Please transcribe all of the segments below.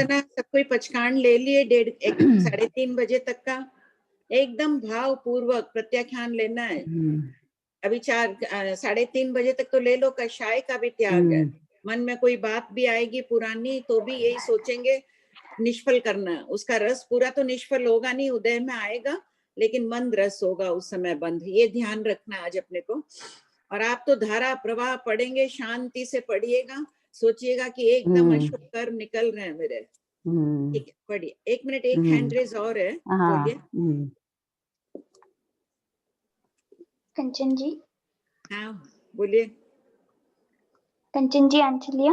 इतना सब कोई पचकांड ले लिए 3:30 बजे तक का, एकदम भाव पूर्वक प्रत्याख्यान लेना है। अभी 3:30 बजे तक तो ले लो, कषाय का भी त्याग है। मन में कोई बात भी आएगी पुरानी तो भी यही सोचेंगे निष्फल करना है। उसका रस पूरा तो निष्फल होगा नहीं, उदय में आएगा, लेकिन मंद रस होगा उस समय बंद। ये ध्यान रखना आज अपने को। और आप तो धारा प्रवाह पढ़ेंगे, शांति से पढ़िएगा, सोचिएगा कि एकदम अशुभ कर्म निकल रहे हैं मेरे। ठीक है, पढ़िए। 1 मिनट, एक हैंड रेज और है, बोलिए। कंचन जी। हाँ बोलिए। कंचन जी, आंचलिया।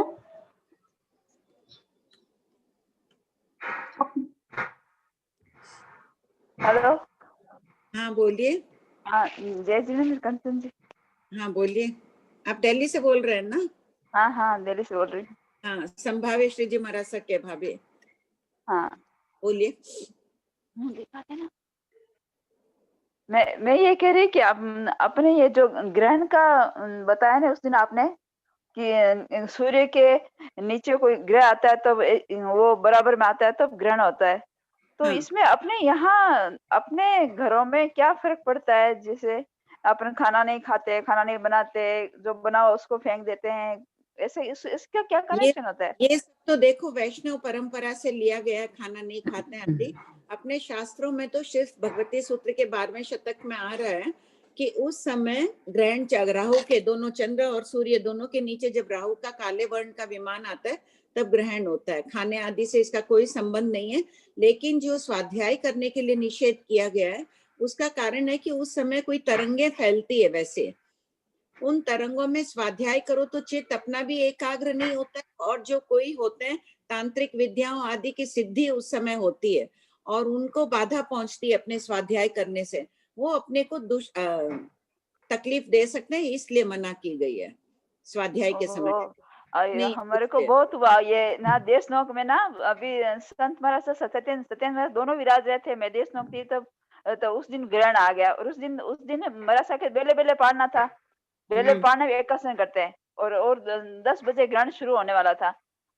हेलो। हाँ बोलिए। हाँ जय जिनेन्द्र कंचन जी। हाँ बोलिए। आप दिल्ली से बोल रहे हैं ना? हाँ हाँ दिल्ली से बोल रही हूँ। हाँ, संभावे श्री जी महाराज सके भाभी। हाँ बोलिए। दिखाते ना। मैं ये कह रही कि अपने ये जो ग्रहण का बताया ना उस दिन आपने कि सूर्य के नीचे कोई ग्रह आता है तब वो बराबर में आता है तब ग्रहण होता है। तो हाँ। इसमें अपने यहाँ अपने घरों में क्या फर्क पड़ता है? जैसे अपन खाना नहीं खाते, खाना नहीं बनाते, जो बनाओ उसको फेंक देते हैं, ऐसे इसका क्या कनेक्शन होता है? ये सब तो देखो वैष्णव परंपरा से लिया गया है, खाना नहीं खाते हैं आदि। अपने शास्त्रों में तो सिर्फ भगवती सूत्र के 12वें शतक में आ रहा है कि उस समय ग्रहण राहु के दोनों, चंद्र और सूर्य दोनों के नीचे जब राहु का काले वर्ण का विमान आता है तब ग्रहण होता है। खाने आदि से इसका कोई संबंध नहीं है। लेकिन जो स्वाध्याय करने के लिए निषेध किया गया है उसका कारण है कि उस समय कोई तरंगे फैलती है, वैसे उन तरंगों में स्वाध्याय करो तो चित्त अपना भी एकाग्र नहीं होता है, और जो कोई होते हैं तांत्रिक विद्याओं आदि की सिद्धि उस समय होती है और उनको बाधा पहुंचती है अपने स्वाध्याय करने से। वो अपने को तकलीफ दे सकते हैं, इसलिए मना की गई है स्वाध्याय के समय। नहीं, हमारे को बहुत हुआ ये ना देश नौक में ना। अभी संत महाराज सत्येंद्र महाराज दोनों विराज रहे थे, मैं देश नौक थी तब। तो उस दिन ग्रहण आ गया और उस दिन महाराज के बेले बेले पाड़ना था। बेले पाड़ने में एकासन करते हैं और 10 बजे ग्रहण शुरू होने वाला था।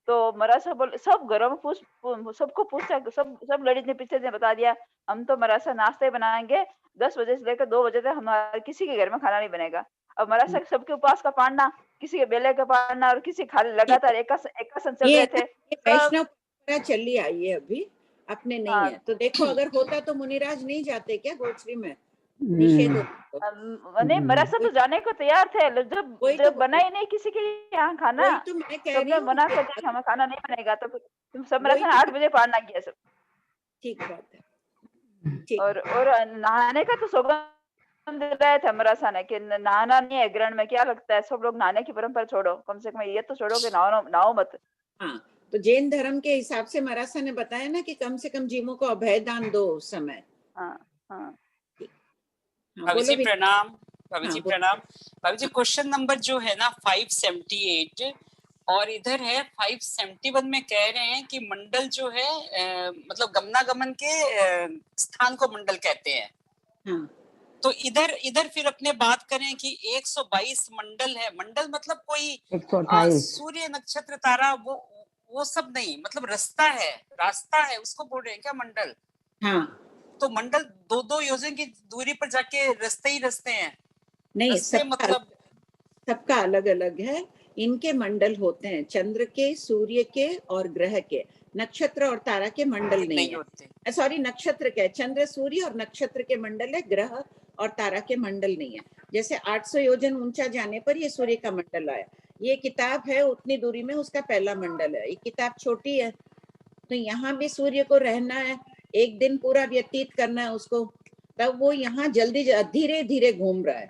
तो महाराज साहब बोले, सब घरों में सबको पूछा, सब लेडीज ने पीछे से बता दिया हम तो महाराज साहब नाश्ते बनाएंगे 10 बजे से लेकर 2 बजे तक, हमारे किसी के घर में खाना नहीं बनेगा। अब महाराज साहब सबके उपवास का पाड़ना, किसी के बेले का पाड़ना और किसी खाली लगातार एकासन चल रहे थे। वैष्णव परंपरा चली आई है, अभी अपने नहीं है। तो देखो अगर होता तो मुनिराज नहीं जाते क्या गोचरी में? निषेध होता नहीं, महाराज साहब तो जाने को तैयार थे, जब बना ही नहीं किसी के यहाँ खाना, वही तो मैं कह रही सबने हूँ, मना कर दिया हमें खाना नहीं बनेगा। तो तुम सब महाराज 8 बजे पाड़ना किया सब। ठीक बात है। ठीक। और नहाने का तो सौगंध दिलाया था महाराज साहब ने कि नहाना नहीं है ग्रहण में। क्या लगता है सब लोग नहाने की परंपरा छोड़ो, कम से कम ये तो छोड़ो कि नहाओ मत। हाँ, तो जैन धर्म के हिसाब से महाराज साहब ने बताया ना कि कम से कम जीवों को अभय दान दो उस समय। हाँ हाँ। भाभी जी प्रणाम। भाभी जी हाँ, प्रणाम। भाभी जी क्वेश्चन नंबर जो है ना 578 और इधर है 571 में कह रहे हैं कि मंडल जो है मतलब गमनागमन के स्थान को मंडल कहते हैं। हाँ। तो इधर फिर अपने बात करें कि 122 मंडल है। मंडल मतलब कोई सूर्य नक्षत्र तारा वो सब नहीं, मतलब रास्ता है उसको बोल रहे हैं क्या मंडल? हाँ। तो मंडल 2-2 योजन की दूरी पर जाके रस्ते ही रस्ते हैं। नहीं, सबका अलग अलग है। इनके मंडल होते हैं चंद्र के, सूर्य के और ग्रह के। नक्षत्र और तारा के मंडल नहीं है। सॉरी, नक्षत्र के, चंद्र सूर्य और नक्षत्र के मंडल है, ग्रह और तारा के मंडल नहीं है। जैसे 800 योजन ऊंचा जाने पर ये सूर्य का मंडल आया। ये किताब है उतनी दूरी में, उसका पहला मंडल है। ये किताब छोटी है, तो यहाँ भी सूर्य को रहना है, एक दिन पूरा व्यतीत करना है उसको, तब वो यहाँ जल्दी धीरे धीरे घूम रहा है।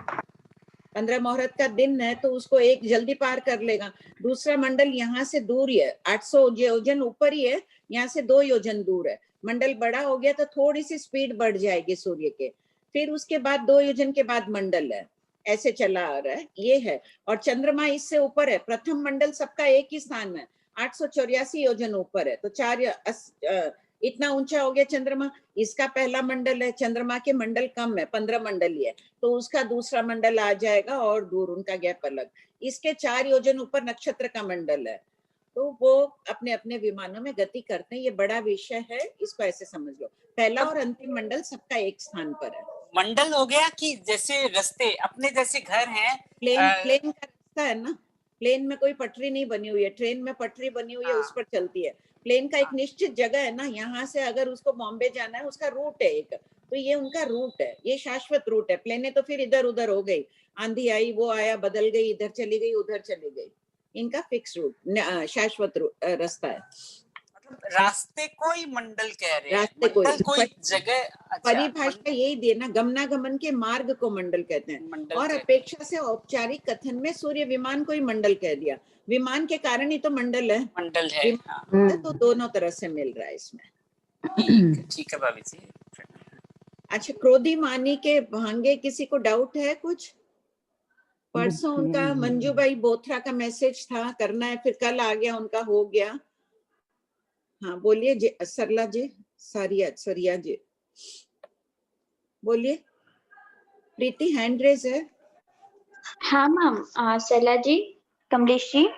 15 मुहूर्त का दिन है तो उसको एक जल्दी पार कर लेगा। दूसरा मंडल यहाँ से दूर है, 800 योजन ऊपर ही है, यहाँ से 2 योजन दूर है। मंडल बड़ा हो गया तो थोड़ी सी स्पीड बढ़ जाएगी सूर्य के, फिर उसके बाद 2 योजन के बाद मंडल है, ऐसे चला आ रहा है। ये है। और चंद्रमा इससे ऊपर है। प्रथम मंडल सबका एक ही स्थान में 884 योजन ऊपर है, तो इतना ऊंचा हो गया चंद्रमा। इसका पहला मंडल है, चंद्रमा के मंडल कम है, 15 मंडल ही है, तो उसका दूसरा मंडल आ जाएगा और दूर, उनका गैप अलग। इसके 4 योजन ऊपर नक्षत्र का मंडल है, तो वो अपने अपने विमानों में गति करते हैं। ये बड़ा विषय है, इसको ऐसे समझ लो। पहला और अंतिम मंडल सबका एक स्थान पर है। मंडल हो गया कि जैसे रास्ते अपने जैसे घर हैं, प्लेन का रास्ता है ना, प्लेन में कोई पटरी नहीं बनी हुई है, ट्रेन में पटरी बनी हुई है, उस पर चलती है। प्लेन का एक निश्चित जगह है ना, यहाँ से अगर उसको बॉम्बे जाना है, उसका रूट है एक, तो ये उनका रूट है, ये शाश्वत रूट है। प्लेनें तो फिर इधर उधर हो गई, आंधी आई, वो आया, बदल गई, इधर चली गई, उधर चली गई। इनका फिक्स रूट, शाश्वत रास्ता है। रास्ते को ही मंडल कह रहे हैं। रास्ते मंडल कोई जगह, अच्छा, परिभाषा यही देना, गमनागमन के मार्ग को मंडल कहते हैं। और अपेक्षा से औपचारिक कथन में सूर्य विमान को ही मंडल कह दिया। विमान के कारण ही तो मंडल है, मंडल है। तो दोनों तरह से मिल रहा है इसमें। ठीक है भाभी जी। अच्छा, क्रोधी मानी के भांगे किसी को डाउट है कुछ? परसों उनका मंजूबाई बोथरा का मैसेज था, करना है, फिर कल आ गया, उनका हो गया। हाँ बोलिए जी, सरला जी, सरिया जी बोलिए। प्रीति हैंड रेज है। हाँ मैम, सरला जी, कमलेश जी,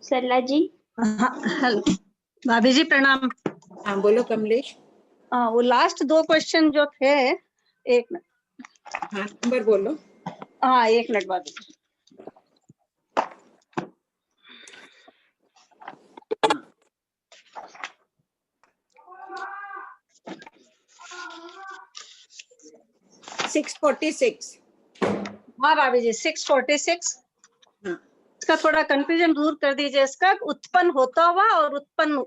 सरला जी। हेलो भाभी जी, प्रणाम। हाँ बोलो कमलेश। वो लास्ट 2 क्वेश्चन जो थे, एक मिनट। हाँ नंबर बोलो। हाँ, एक मिनट भाभी जी। हाँ भाभी जी, 646। हाँ। इसका थोड़ा कंफ्यूजन दूर कर दीजिए। इसका उत्पन्न होता हुआ और उत्पन्न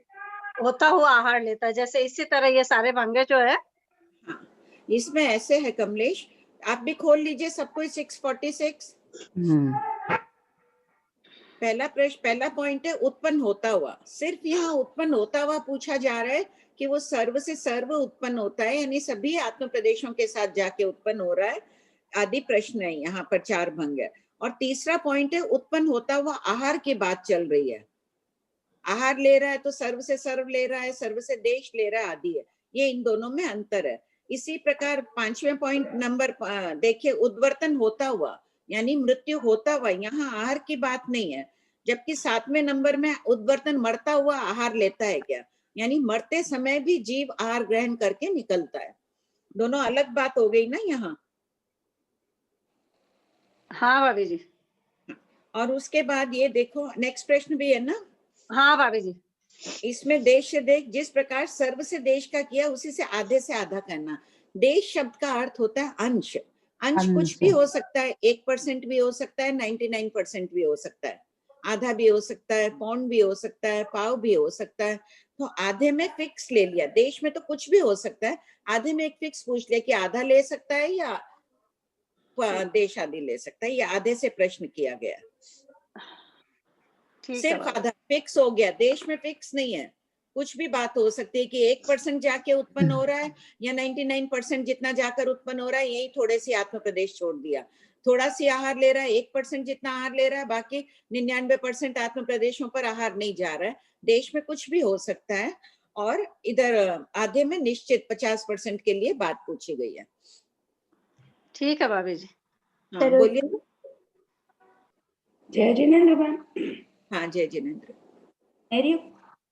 होता हुआ आहार लेता है, जैसे इसी तरह ये सारे भंगे जो है। हाँ, इसमें ऐसे है कमलेश, आप भी खोल लीजिए सबको 646। पहला प्रश्न, पहला पॉइंट है उत्पन्न होता हुआ। सिर्फ यहाँ उत्पन्न होता हुआ पूछा जा रहा है कि वो सर्व से सर्व उत्पन्न होता है, यानी सभी आत्म प्रदेशों के साथ जाके उत्पन्न हो रहा है, आदि प्रश्न है। यहाँ पर 4 भंग है। और तीसरा पॉइंट है उत्पन्न होता हुआ आहार की बात चल रही है। आहार ले रहा है तो सर्व से सर्व ले रहा है, सर्व से देश ले रहा है, आदि है। ये इन दोनों में अंतर है। इसी प्रकार 5वें पॉइंट नंबर देखिए, उद्वर्तन होता हुआ यानी मृत्यु होता हुआ, यहाँ आहार की बात नहीं है। जबकि 7वें नंबर में उद्वर्तन मरता हुआ आहार लेता है क्या, यानी मरते समय भी जीव आहार ग्रहण करके निकलता है। दोनों अलग बात हो गई ना यहाँ। हाँ भाभी जी। और उसके बाद ये देखो, नेक्स्ट प्रश्न भी है ना। हाँ भाभी जी। इसमें देश से देश, जिस प्रकार सर्व से देश का किया, उसी से आधे से आधा करना। देश शब्द का अर्थ होता है अंश। अंश कुछ भी हो सकता है, 1% भी हो सकता है, 99% भी हो सकता है, आधा भी हो सकता है, पौंड भी हो सकता है, पाव भी हो सकता है। तो आधे में फिक्स ले लिया। देश में तो कुछ भी हो सकता है, आधे में एक फिक्स पूछ लिया कि आधा ले सकता है या देश आदि ले सकता है। ये आधे से प्रश्न किया गया, सिर्फ आधा फिक्स हो गया। देश में फिक्स नहीं है, कुछ भी बात हो सकती है कि 1% जाके उत्पन्न हो रहा है या 99% जितना जाकर उत्पन्न हो रहा है। यही थोड़े सी आत्म प्रदेश छोड़ दिया, थोड़ा सी आहार ले रहा है, 1% जितना आहार ले रहा है, बाकी 99% आत्म प्रदेशों पर आहार नहीं जा रहा है। देश में कुछ भी हो सकता है। और इधर आधे में निश्चित 50% के लिए बात पूछी गई है। ठीक है भाभी जी। हाँ बोलिए। जय जिनेन्द्र मैम। हाँ जय जिनेन्द्र।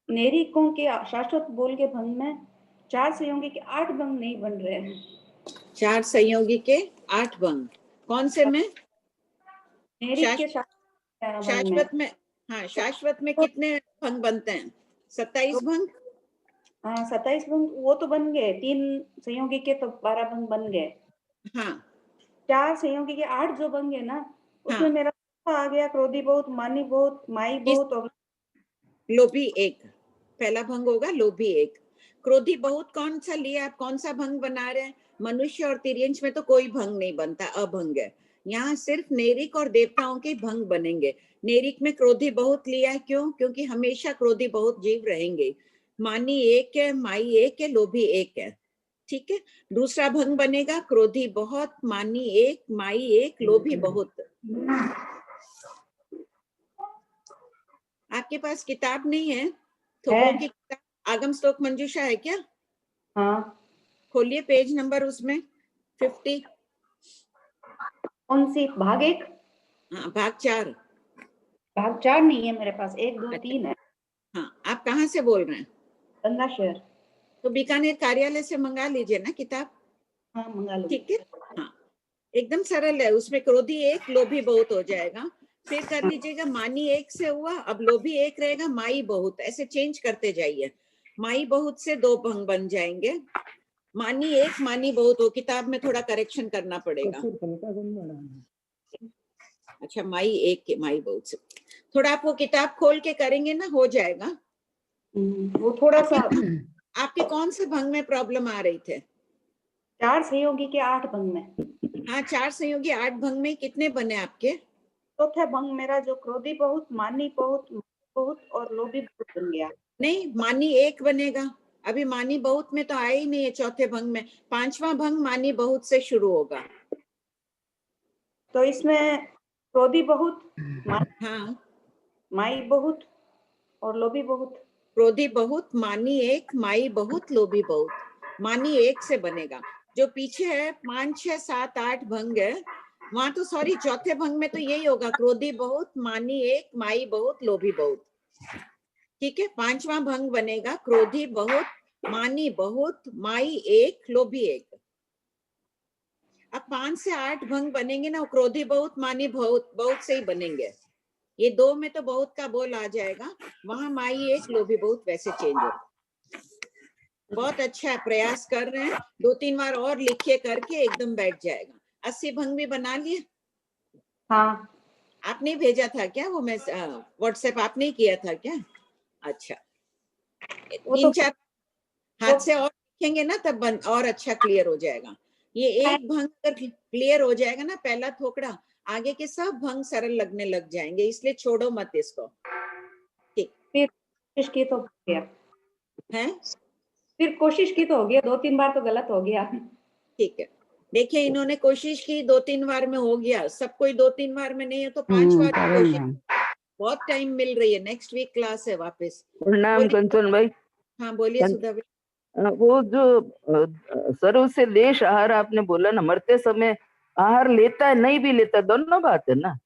नेरिकों के शाश्वत बोल के भंग में 4 संयोगी के 8 भंग नहीं बन रहे हैं। 4 संयोगी के 8 भंग कौन से में? शाश्वत में। हाँ, शाश्वत में कितने भंग बनते हैं? 27 भंग। हाँ 27 भंग वो तो बन गए, 3 संयोगी के तो 12 भंग बन गए। हाँ 4 संयोगी के 8 जो भंग है ना, उसमें मेरा आ गया क्रोधी बहुत, मानी बहुत, माई बहुत और लोभी 1। पहला भंग होगा लोभी 1। क्रोधी बहुत कौन सा लिया आप, कौन सा भंग बना रहे हैं? मनुष्य और तिर्यंश में तो कोई भंग नहीं बनता, अभंग है। यहाँ सिर्फ नेरिक और देवताओं के भंग बनेंगे। नेरिक में क्रोधी बहुत लिया है, क्यों? क्योंकि हमेशा क्रोधी बहुत जीव रहेंगे। मानी 1 है, माई 1 है, लोभी 1 है। ठीक है। दूसरा भंग बनेगा क्रोधी बहुत, मानी 1, माई 1, लोभी बहुत। आपके पास किताब नहीं है? थोकों की किताब आगम श्लोक मंजूषा है क्या? हाँ खोलिए पेज नंबर उसमें 50। कौन सी? भाग 1? हाँ, भाग 4। भाग 4 नहीं है मेरे पास, 1 2 3 है। हाँ, आप कहाँ से बोल रहे हैं? गंगा शहर। तो बीकानेर कार्यालय से मंगा लीजिए ना किताब। हाँ, मंगा लो। ठीक है। हाँ, एकदम सरल है, उसमें क्रोधी 1 लोभी बहुत हो जाएगा। फिर कर लीजिएगा मानी 1 से हुआ, अब लोभी 1 रहेगा, माई बहुत, ऐसे चेंज करते जाइए। माई बहुत से 2 भंग बन जाएंगे। मानी 1 मानी बहुत हो, किताब में थोड़ा करेक्शन करना पड़ेगा। अच्छा, माई 1 के माई बहुत से थोड़ा आप वो किताब खोल के करेंगे ना, हो जाएगा। वो थोड़ा सा। आपके कौन से भंग में प्रॉब्लम आ रही थे? 4 सहयोगी के 8 भंग में। हाँ, 4 संयोगी 8 भंग में कितने बने आपके? चौथा भंग मेरा जो क्रोधी बहुत, मानी बहुत, बहुत और लोभी बहुत बन गया। नहीं, मानी 1 बनेगा। अभी मानी बहुत में तो आया ही नहीं है चौथे भंग में। 5वां भंग मानी बहुत से शुरू होगा। तो इसमें क्रोधी बहुत, हाँ, माई बहुत और लोभी बहुत। क्रोधी बहुत, मानी 1, माई बहुत, लोभी बहुत। मानी 1 से बनेगा। जो पीछे है 5 6 7 8 भंग है, वहां तो सॉरी चौथे भंग में तो यही होगा, क्रोधी बहुत, मानी 1, माई बहुत, लोभी बहुत। ठीक है, 5वां भंग बनेगा क्रोधी बहुत, मानी बहुत, माई 1, लोभी 1। अब 5 से 8 भंग बनेंगे ना, क्रोधी बहुत, मानी बहुत, बहुत से ही बनेंगे। ये 2 में तो बहुत का बोल आ जाएगा, वहां माई 1, लोभी बहुत वैसे चेंज होगा। बहुत अच्छा प्रयास कर रहे हैं, 2-3 बार और लिखिए करके एकदम बैठ जाएगा। 80 भंग भी बना लिए? हाँ, आपने भेजा था क्या वो? मैं व्हाट्सएप आपने किया था क्या? अच्छा, वो 3-4 हाथ से और लिखेंगे ना तब और अच्छा क्लियर हो जाएगा। ये एक भंग अगर क्लियर हो जाएगा ना, पहला थोकड़ा, आगे के सब भंग सरल लगने लग जाएंगे, इसलिए छोड़ो मत इसको। ठीक, फिर कोशिश की तो हो गया। है? फिर कोशिश की तो हो गया, 2-3 बार तो गलत हो गया। ठीक है, देखिए इन्होंने कोशिश की 2-3 बार में हो गया, सब कोई 2-3 बार में नहीं है तो 5 बार की कोशिश। बहुत टाइम मिल रही है, नेक्स्ट वीक क्लास है वापस। प्रणाम कंचन भाई। हाँ बोलिए सुधा भाई। वो जो सर्व से लेश आहार आपने बोला ना, मरते समय आहार लेता है नहीं भी लेता, दोनों बात है ना?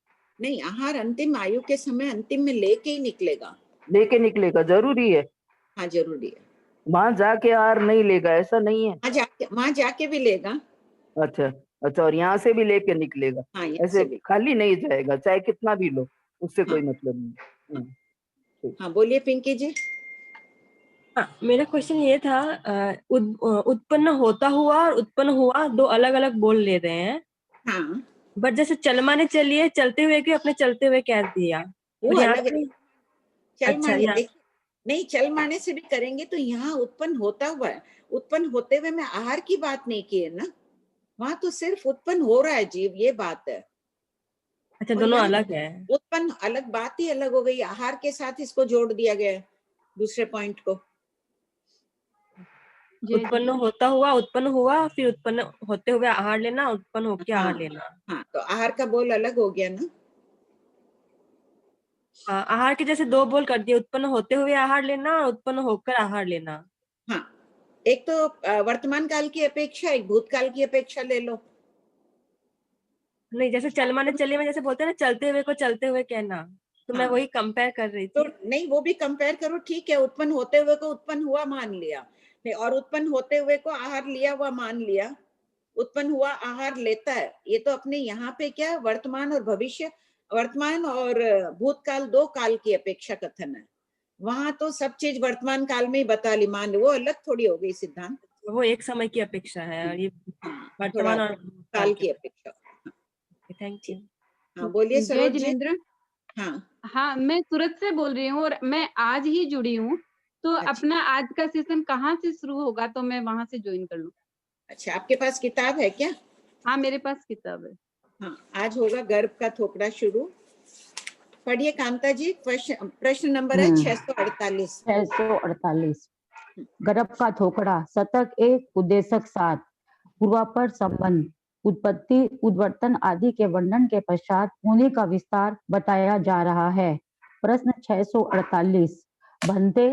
नहीं, आहार अंतिम आयु के समय अंतिम में लेके ही निकलेगा। लेके निकलेगा, जरूरी है। हाँ जरूरी है। वहां जाके आहार नहीं लेगा ऐसा नहीं है? वहां जाके भी लेगा। अच्छा अच्छा, और यहाँ से भी लेके निकलेगा? हाँ, यहाँ ऐसे से भी। खाली नहीं जाएगा, चाहे कितना भी लो, उससे हाँ, कोई मतलब नहीं। हाँ बोलिए पिंकी जी। हाँ, मेरा क्वेश्चन ये था, उत्पन्न होता हुआ और उत्पन्न हुआ दो अलग अलग बोल ले रहे हैं। हाँ, बट जैसे चलमाने चलिए, चलते हुए के अपने चलते हुए कह दिया, वो और यहाँ अलग है। पे चल अच्छा माने यहाँ देखिए, नहीं चल माने से भी करेंगे तो यहाँ उत्पन्न होता हुआ है। उत्पन्न होते हुए मैं आहार की बात नहीं की है ना, वहां तो सिर्फ उत्पन्न हो रहा है जीव, ये बात है। अच्छा, और दोनों यहाँ अलग है। उत्पन्न अलग बात ही अलग हो गई, आहार के साथ इसको जोड़ दिया गया है दूसरे पॉइंट को। उत्पन्न होता हुआ उत्पन्न हुआ, फिर उत्पन्न होते हुए आहार लेना, उत्पन्न होके हाँ, आहार लेना। हाँ तो आहार का बोल अलग हो गया ना। हाँ, आहार के जैसे दो बोल कर दिए, उत्पन्न होते हुए आहार लेना और उत्पन्न होकर आहार लेना। हाँ, एक तो वर्तमान काल की अपेक्षा, एक भूतकाल की अपेक्षा ले लो। नहीं, जैसे चलमाने चलिए में जैसे बोलते हैं ना, चलते हुए को चलते हुए कहना, तो मैं हाँ, वही कंपेयर कर रही तो थी। नहीं वो भी कंपेयर करो, ठीक है। उत्पन्न होते हुए को उत्पन्न हुआ मान लिया, नहीं, और उत्पन्न होते हुए को आहार लिया हुआ मान लिया। उत्पन्न हुआ आहार लेता है, ये तो अपने यहाँ पे क्या वर्तमान और भविष्य, वर्तमान और भूतकाल दो काल की अपेक्षा कथन है। वहां तो सब चीज वर्तमान काल में ही बता ली, मान लो वो अलग थोड़ी हो गई सिद्धांत। वो एक समय की अपेक्षा है और ये हाँ, थोड़ा वर्तमान और काल की अपेक्षा। Thank you. हाँ बोलिए जय सरोज जी। जिनेन्द्र। हाँ, हाँ, मैं सूरत से बोल रही हूँ और मैं आज ही जुड़ी हूँ, तो अच्छा अपना आज का सेशन कहाँ से शुरू होगा तो मैं वहां से ज्वाइन कर लूँ? अच्छा, आपके पास किताब है क्या? हाँ, मेरे पास किताब है। हाँ, आज होगा गर्भ का थोपड़ा शुरू। पढ़िए कांता जी, प्रश्न नंबर है 648। 648। गर्भ का थोकड़ा, शतक 1, उद्देशक 7, पूर्वापर संबंध, उत्पत्ति, उद्वर्तन आदि के वर्णन के पश्चात होने का विस्तार बताया जा रहा है। प्रश्न 648। भन्ते,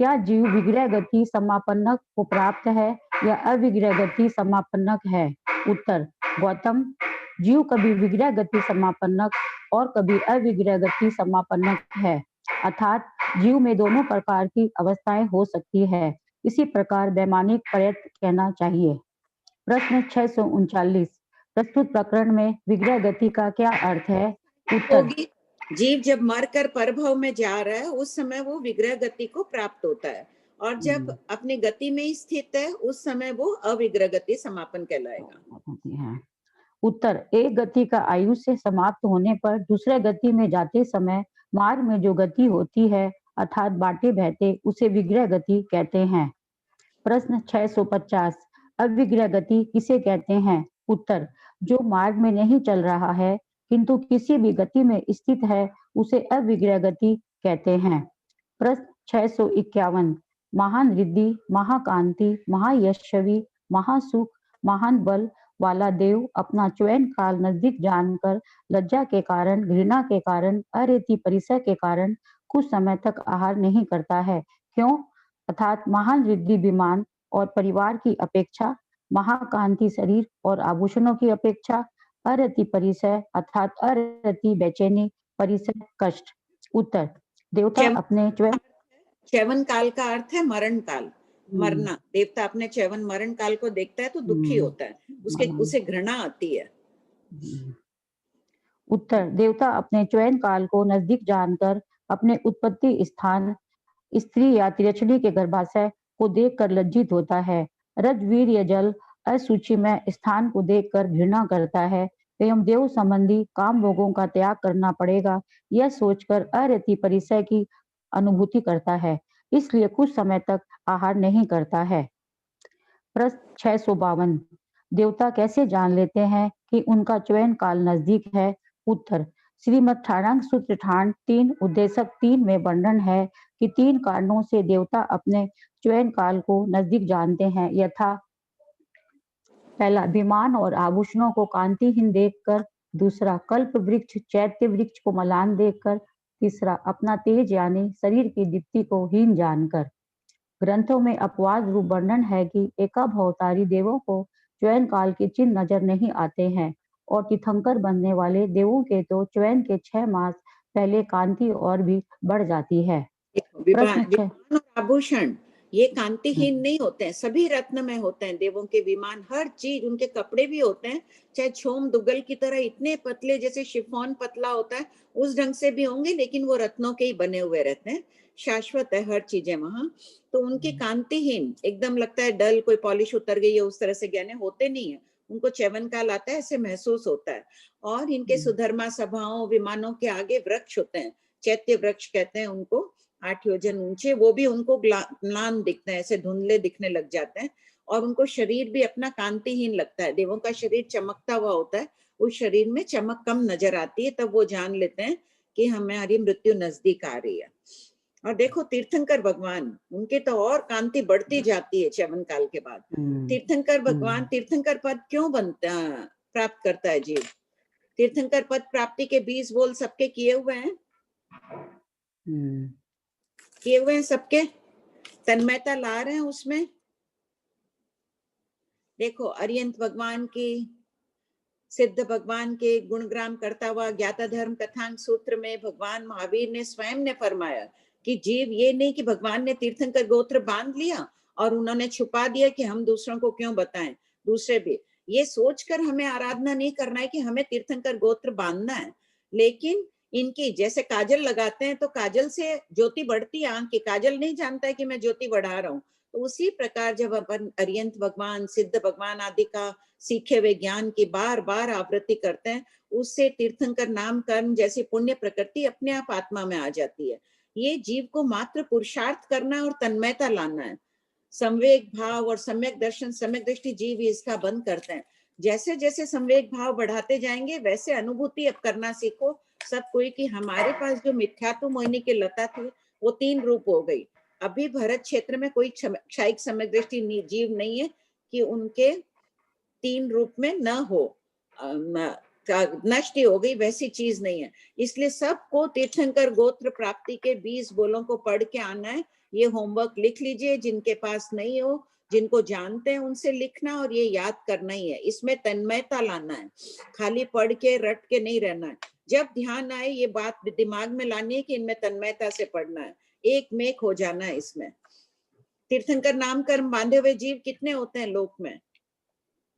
क्या जीव विग्रह गति समापन्नक को प्राप्त है या अविग्रह गति समापन्नक है? उत्तर, गौतम, जीव कभी विग्रह गति समापन्नक और कभी अविग्रह गति समापन्नक है, अर्थात जीव में दोनों प्रकार की अवस्थाएं हो सकती है। इसी प्रकार वैमानिक प्रयत्न कहना चाहिए। प्रश्न 639, प्रस्तुत प्रकरण में विग्रह गति का क्या अर्थ है? उत्तर, जीव जब मरकर परभव में जा रहा है उस समय वो विग्रह गति को प्राप्त होता है, और जब अपनी गति में स्थित है उस समय वो अविग्रह गति समापन कहलाएगा। उत्तर, एक गति का आयुष्य समाप्त होने पर दूसरे गति में जाते समय मार्ग में जो गति होती है अर्थात बाटे बहते, उसे विग्रह गति कहते हैं। प्रश्न 650, अविग्रह गति किसे कहते हैं? उत्तर, जो मार्ग में नहीं चल रहा है किंतु किसी भी गति में स्थित है उसे अविग्रह गति कहते हैं। प्रश्न 651, महान रिद्धि, महाकांति, महायशवी, महासुख, महान बल वाला देव अपना चयन काल नजदीक जानकर लज्जा के कारण, घृणा के कारण, अरेती परिसर के कारण कुछ समय तक आहार नहीं करता है। क्यों? अर्थात महान रिद्धि विमान और परिवार की अपेक्षा, महाकांति शरीर और आभूषणों की अपेक्षा, अरति परिसर अर्थात अरति बेचैनी, परिसर कष्ट। उत्तर, देवता अपने च्यवन काल का अर्थ है मरण काल, मरना। देवता अपने च्यवन मरण काल को देखता है तो दुखी होता है, उसे घृणा आती है। उत्तर, देवता अपने चयन काल को नजदीक जानकर अपने उत्पत्ति स्थान स्त्री या तिरछनी के गर्भाशय को देखकर लज्जित होता है। रजवीर या जल असुचि में स्थान को देखकर घृणा करता है एवं देव संबंधी काम भोगों का त्याग करना पड़ेगा, यह सोचकर अरति परिसर की अनुभूति करता है, इसलिए कुछ समय तक आहार नहीं करता है। प्रश्न 652, देवता कैसे जान लेते हैं कि उनका चयन काल नजदीक है? उत्तर, श्रीमद् ठाणांग सूत्र ठाण 3 उद्देशक 3 में वर्णन है कि 3 कारणों से देवता अपने चयन काल को नजदीक जानते हैं, यथा पहला, विमान और आभूषणों को कांतिहीन देखकर, दूसरा, कल्प वृक्ष चैत्य वृक्ष को मलान देखकर, तीसरा, अपना तेज यानी शरीर की दीप्ति को हीन जानकर। ग्रंथों में अपवाद रूप वर्णन है कि एकाभवतारी देवों को चयन काल के चिन्ह नजर नहीं आते हैं और तीर्थंकर बनने वाले देवों के तो चयन के 6 मास पहले कांति और भी बढ़ जाती है। विमान और आभूषण ये कांतिहीन नहीं होते हैं, सभी रत्न में होते हैं। देवों के विमान, हर चीज, उनके कपड़े भी होते हैं, चाहे छोम दुगल की तरह इतने पतले, जैसे शिफॉन पतला होता है उस ढंग से भी होंगे, लेकिन वो रत्नों के ही बने हुए रहते हैं, शाश्वत है हर चीजें वहां। तो उनके कांतिहीन, एकदम लगता है डल, कोई पॉलिश उतर गई है उस तरह से गहने होते नहीं है, उनको च्यवन काल आता है ऐसे महसूस होता है। और इनके सुधर्मा सभाओं विमानों के आगे वृक्ष होते हैं, चैत्य वृक्ष कहते हैं उनको, 8 योजन ऊंचे, वो भी उनको म्लान दिखते हैं, ऐसे धुंधले दिखने लग जाते हैं, और उनको शरीर भी अपना कांतिहीन लगता है। देवों का शरीर चमकता हुआ होता है, उस शरीर में चमक कम नजर आती है, तब वो जान लेते हैं कि हमारी मृत्यु नजदीक आ रही है। और देखो तीर्थंकर भगवान, उनके तो और कांति बढ़ती जाती है च्यवन काल के बाद। तीर्थंकर भगवान, तीर्थंकर पद क्यों बनता प्राप्त करता है जीव? तीर्थंकर पद प्राप्ति के 20 बोल सबके किए हुए हैं, किए हुए हैं सबके, तन्मयता ला रहे हैं उसमें। देखो अरियंत भगवान की, सिद्ध भगवान के गुणग्राम करता हुआ ज्ञाता धर्म कथांग सूत्र में भगवान महावीर ने स्वयं ने फरमाया कि जीव ये नहीं कि भगवान ने तीर्थंकर गोत्र बांध लिया और उन्होंने छुपा दिया कि हम दूसरों को क्यों बताएं, दूसरे भी ये सोचकर हमें आराधना नहीं करना है कि हमें तीर्थंकर गोत्र बांधना है। लेकिन इनकी जैसे काजल लगाते हैं तो काजल से ज्योति बढ़ती है, आंख की काजल नहीं जानता है कि मैं ज्योति बढ़ा रहा हूँ। तो उसी प्रकार जब अपन अरियंत भगवान, सिद्ध भगवान आदि का सीखे हुए ज्ञान की बार बार आवृत्ति करते हैं, उससे तीर्थंकर नाम कर्म जैसी पुण्य प्रकृति अपने आप आत्मा में आ जाती है। ये जीव को मात्र पुरुषार्थ करना और तन्मयता लाना है। संवेग भाव और सम्यक दर्शन, सम्यक दृष्टि जीव इसका बंद करते हैं। जैसे जैसे संवेग भाव बढ़ाते जाएंगे वैसे अनुभूति अब करना सीखो सब कोई कि हमारे पास जो मिथ्यात्व मोहिनी की लता थी वो 3 रूप हो गई। अभी भारत क्षेत्र में कोई क्षायिक सम्यक दृष्टि जीव नहीं है कि उनके 3 रूप में न हो, नष्ट हो गई, वैसी चीज नहीं है। इसलिए सबको तीर्थंकर गोत्र प्राप्ति के 20 बोलों को पढ़ के आना है, ये होमवर्क लिख लीजिए, जिनके पास नहीं हो, जिनको जानते हैं उनसे लिखना और ये याद करना ही है। इसमें तन्मयता लाना है, खाली पढ़ के रट के नहीं रहना है। जब ध्यान आए ये बात दिमाग में लानी है कि इनमें तन्मयता से पढ़ना है, एक मेक हो जाना है इसमें। तीर्थंकर नाम कर्म बांधे हुए जीव कितने होते हैं लोक में?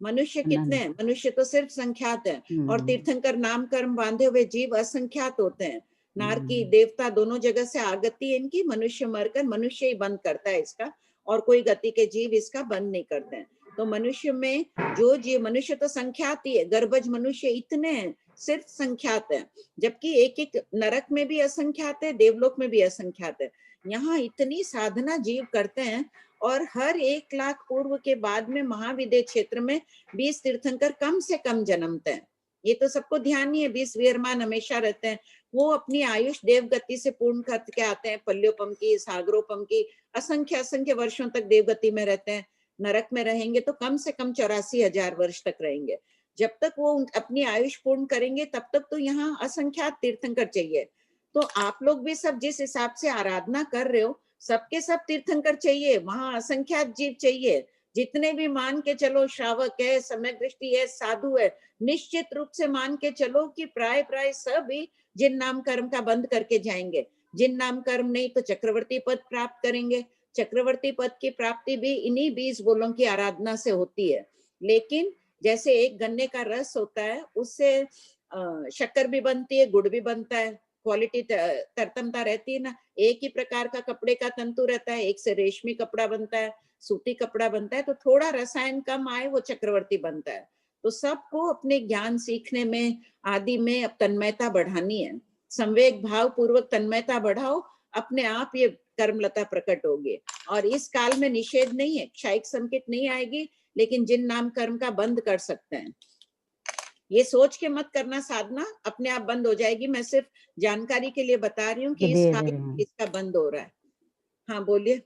मनुष्य कितने हैं? मनुष्य तो सिर्फ संख्यात है, और तीर्थंकर नाम कर्म बांधे हुए जीव असंख्यात होते हैं। नारकी देवता दोनों जगह से आगति है इनकी। मनुष्य मरकर मनुष्य ही बंद करता है इसका, और कोई गति के जीव इसका बंद नहीं करते हैं। तो मनुष्य में जो जीव, मनुष्य तो संख्यात ही है, गर्भज मनुष्य इतने हैं, सिर्फ संख्यात है, जबकि एक एक नरक में भी असंख्यात है, देवलोक में भी असंख्यात है। यहाँ इतनी साधना जीव करते हैं, और हर 1 लाख पूर्व के बाद में महाविद्य क्षेत्र में 20 तीर्थंकर कम से कम जन्मते हैं। ये तो सबको ध्यान नहीं है। 20 वीरमान हमेशा रहते हैं, वो अपनी आयुष देवगति से पूर्ण करके आते हैं, पल्योपम की, सागरोपम की, असंख्य असंख्य वर्षों तक देवगति में रहते हैं। नरक में रहेंगे तो कम से कम 84,000 वर्ष तक रहेंगे। जब तक वो अपनी आयुष पूर्ण करेंगे तब तक तो यहाँ असंख्यात तीर्थंकर चाहिए। तो आप लोग भी सब जिस हिसाब से आराधना कर रहे हो, सबके सब तीर्थंकर चाहिए, वहां असंख्यात जीव चाहिए। जितने भी मान के चलो, श्रावक है, सम्यक दृष्टि है, साधु है, निश्चित रूप से मान के चलो कि प्राय सभी जिन नाम कर्म का बंद करके जाएंगे। जिन नाम कर्म नहीं तो चक्रवर्ती पद प्राप्त करेंगे। चक्रवर्ती पद की प्राप्ति भी इन्हीं 20 बोलों की आराधना से होती है। लेकिन जैसे एक गन्ने का रस होता है, उससे शक्कर भी बनती है, गुड़ भी बनता है, क्वालिटी तरतमता रहती है ना। एक ही प्रकार का कपड़े का तंतु रहता है, एक से रेशमी कपड़ा बनता है, सूती कपड़ा बनता है, तो थोड़ा रसायन कम आए वो चक्रवर्ती बनता है। तो सबको अपने ज्ञान सीखने में आदि में अब तन्मयता बढ़ानी है। संवेग भाव पूर्वक तन्मयता बढ़ाओ, अपने आप ये कर्मलता प्रकट होगी। और इस काल में निषेध नहीं है, क्षयिक संकेत नहीं आएगी, लेकिन जिन नाम कर्म का बंद कर सकते हैं। ये सोच के मत करना साधना, अपने आप बंद हो जाएगी। मैं सिर्फ जानकारी के लिए बता रही हूँ कि इस काल में इसका बंद हो रहा है। हाँ बोलिए।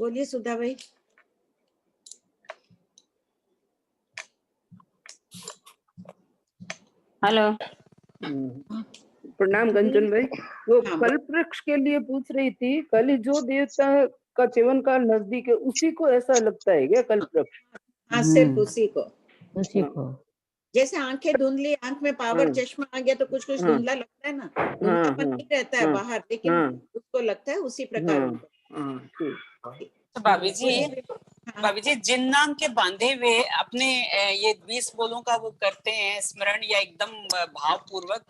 बोलिए सुधा भाई। हेलो, प्रणाम कंचन भाई। वो कल्प वृक्ष के लिए पूछ रही थी, कल जो देवता का जीवन काल नजदीक है उसी को ऐसा लगता है क्या कल्प वृक्ष? हाँ सिर्फ उसी को। जैसे आंखें धुंधली, आंख में पावर चश्मा आ गया तो कुछ कुछ धुंधला लगता है ना, धुंधलापन नहीं रहता है बाहर, लेकिन उसको लगता है उसी प्रकार। तो भाभी जी जिन नाम के बांधे हुए अपने ये 20 बोलों का वो करते हैं स्मरण या एकदम भाव पूर्वक,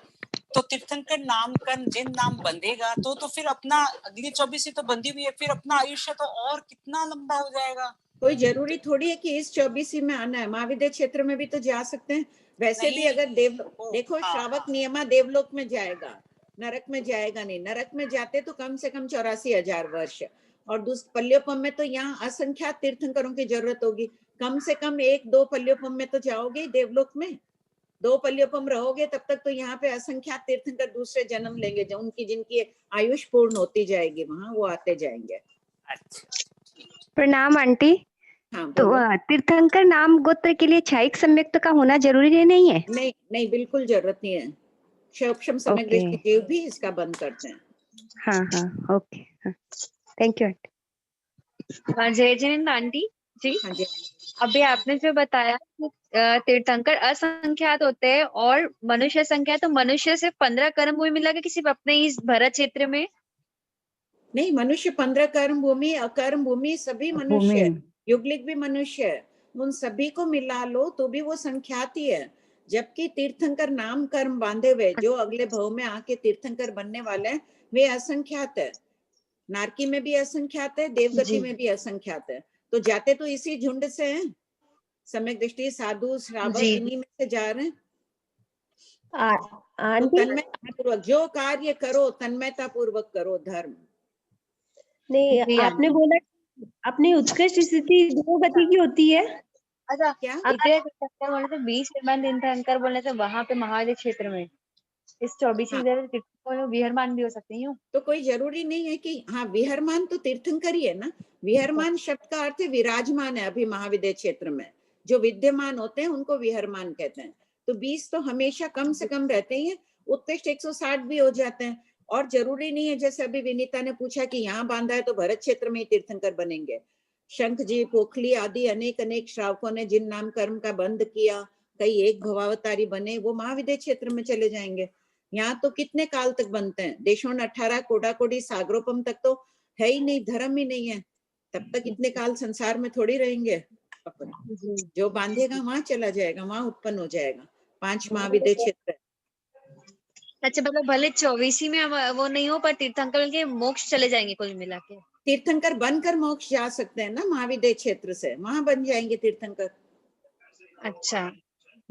तो तीर्थंकर नाम कर्म जिन नाम बंधेगा तो फिर अपना अगली 24 ही तो बंधी हुई है, फिर अपना आयुष्य तो और कितना लंबा हो जाएगा। कोई जरूरी थोड़ी है कि इस 24 में आना है, महाविद्य क्षेत्र में भी तो जा सकते हैं। वैसे भी अगर देखो श्रावक नियमा देवलोक में जाएगा, नरक में जाएगा नहीं। नरक में जाते तो कम से कम 84,000 वर्ष, और पल्योपम में तो यहाँ असंख्यात तीर्थंकरों की जरूरत होगी। कम से कम 1-2 पल्योपम में तो जाओगे देवलोक में, 2 पल्योपम रहोगे तब तक तो यहाँ पे असंख्यात तीर्थंकर दूसरे जन्म लेंगे, जो उनकी जिनकी आयुष पूर्ण होती जाएगी वहां वो आते जाएंगे। प्रणाम आंटी। हाँ, तो तीर्थंकर नाम गोत्र के लिए क्षयिक सम्यक्त का होना जरूरी नहीं है? नहीं बिल्कुल जरूरत नहीं है। क्षयोक्षम सम्यक दृष्टि जीव भी इसका बंद करते हैं। हाँ ओके, थैंक यू आंटी। जय जिनेंद्र आंटी जी। हाँ जी। अभी आपने जो बताया कि तीर्थंकर असंख्यात होते हैं और मनुष्य संख्या, तो मनुष्य से 15 कर्म भूमि मिला के किसी अपने इस भरत क्षेत्र में? नहीं, मनुष्य 15 कर्म भूमि अकर्म भूमि सभी मनुष्य है, युगलिक भी मनुष्य है, उन सभी को मिला लो तो भी वो संख्यात ही है। जबकि तीर्थंकर नाम कर्म बांधे हुए जो अगले भव में आके तीर्थंकर बनने वाले हैं वे असंख्यात है। नारकी में भी असंख्यात है, देवगति में भी असंख्यात है। तो जाते तो इसी झुंड से हैं, सम्यक दृष्टि साधु श्रावक इन्हीं में से जा रहे हैं। तो तन्मयता पूर्वक जो कार्य करो तन्मयता पूर्वक करो धर्म। नहीं, आपने बोला अपनी उत्कृष्ट स्थिति 2 गति की होती है। अच्छा, क्या बोले थे 20 तीर्थंकर बोले थे वहां पे महाविद्य क्षेत्र में इस 24 विहरमान भी हो सकते हैं। तो कोई जरूरी नहीं है कि हाँ विहरमान तो तीर्थंकर ही है ना। विहरमान शब्द का अर्थ विराजमान है। अभी महाविद्य क्षेत्र में जो विद्यमान होते हैं उनको विहरमान कहते हैं। तो 20 तो हमेशा कम से कम रहते ही हैं। उत्कृष्ट 160 भी हो जाते हैं। और जरूरी नहीं है, जैसे अभी विनीता ने पूछा कि यहाँ बांधा है तो भरत क्षेत्र में ही तीर्थंकर बनेंगे। शंख जी, पोखली आदि अनेक अनेक श्रावकों ने जिन नाम कर्म का बंद किया, कई एक भवावतारी बने, वो महाविद्य क्षेत्र में चले जाएंगे। यहाँ तो कितने काल तक बनते हैं, देशों 18 कोडा कोडी सागरोपम तक तो है ही नहीं, धर्म ही नहीं है, तब तक इतने काल संसार में थोड़ी रहेंगे अपन। जो बांधेगा वहां चला जाएगा, वहां उत्पन्न हो जाएगा। 5 महाविद्य क्षेत्र। अच्छा, मतलब भले 24 में वो नहीं हो, पर तीर्थंकर के मोक्ष चले जाएंगे कुल मिला के। तीर्थंकर बनकर मोक्ष जा सकते हैं ना, महाविद्य क्षेत्र से वहां बन जाएंगे तीर्थंकर। अच्छा,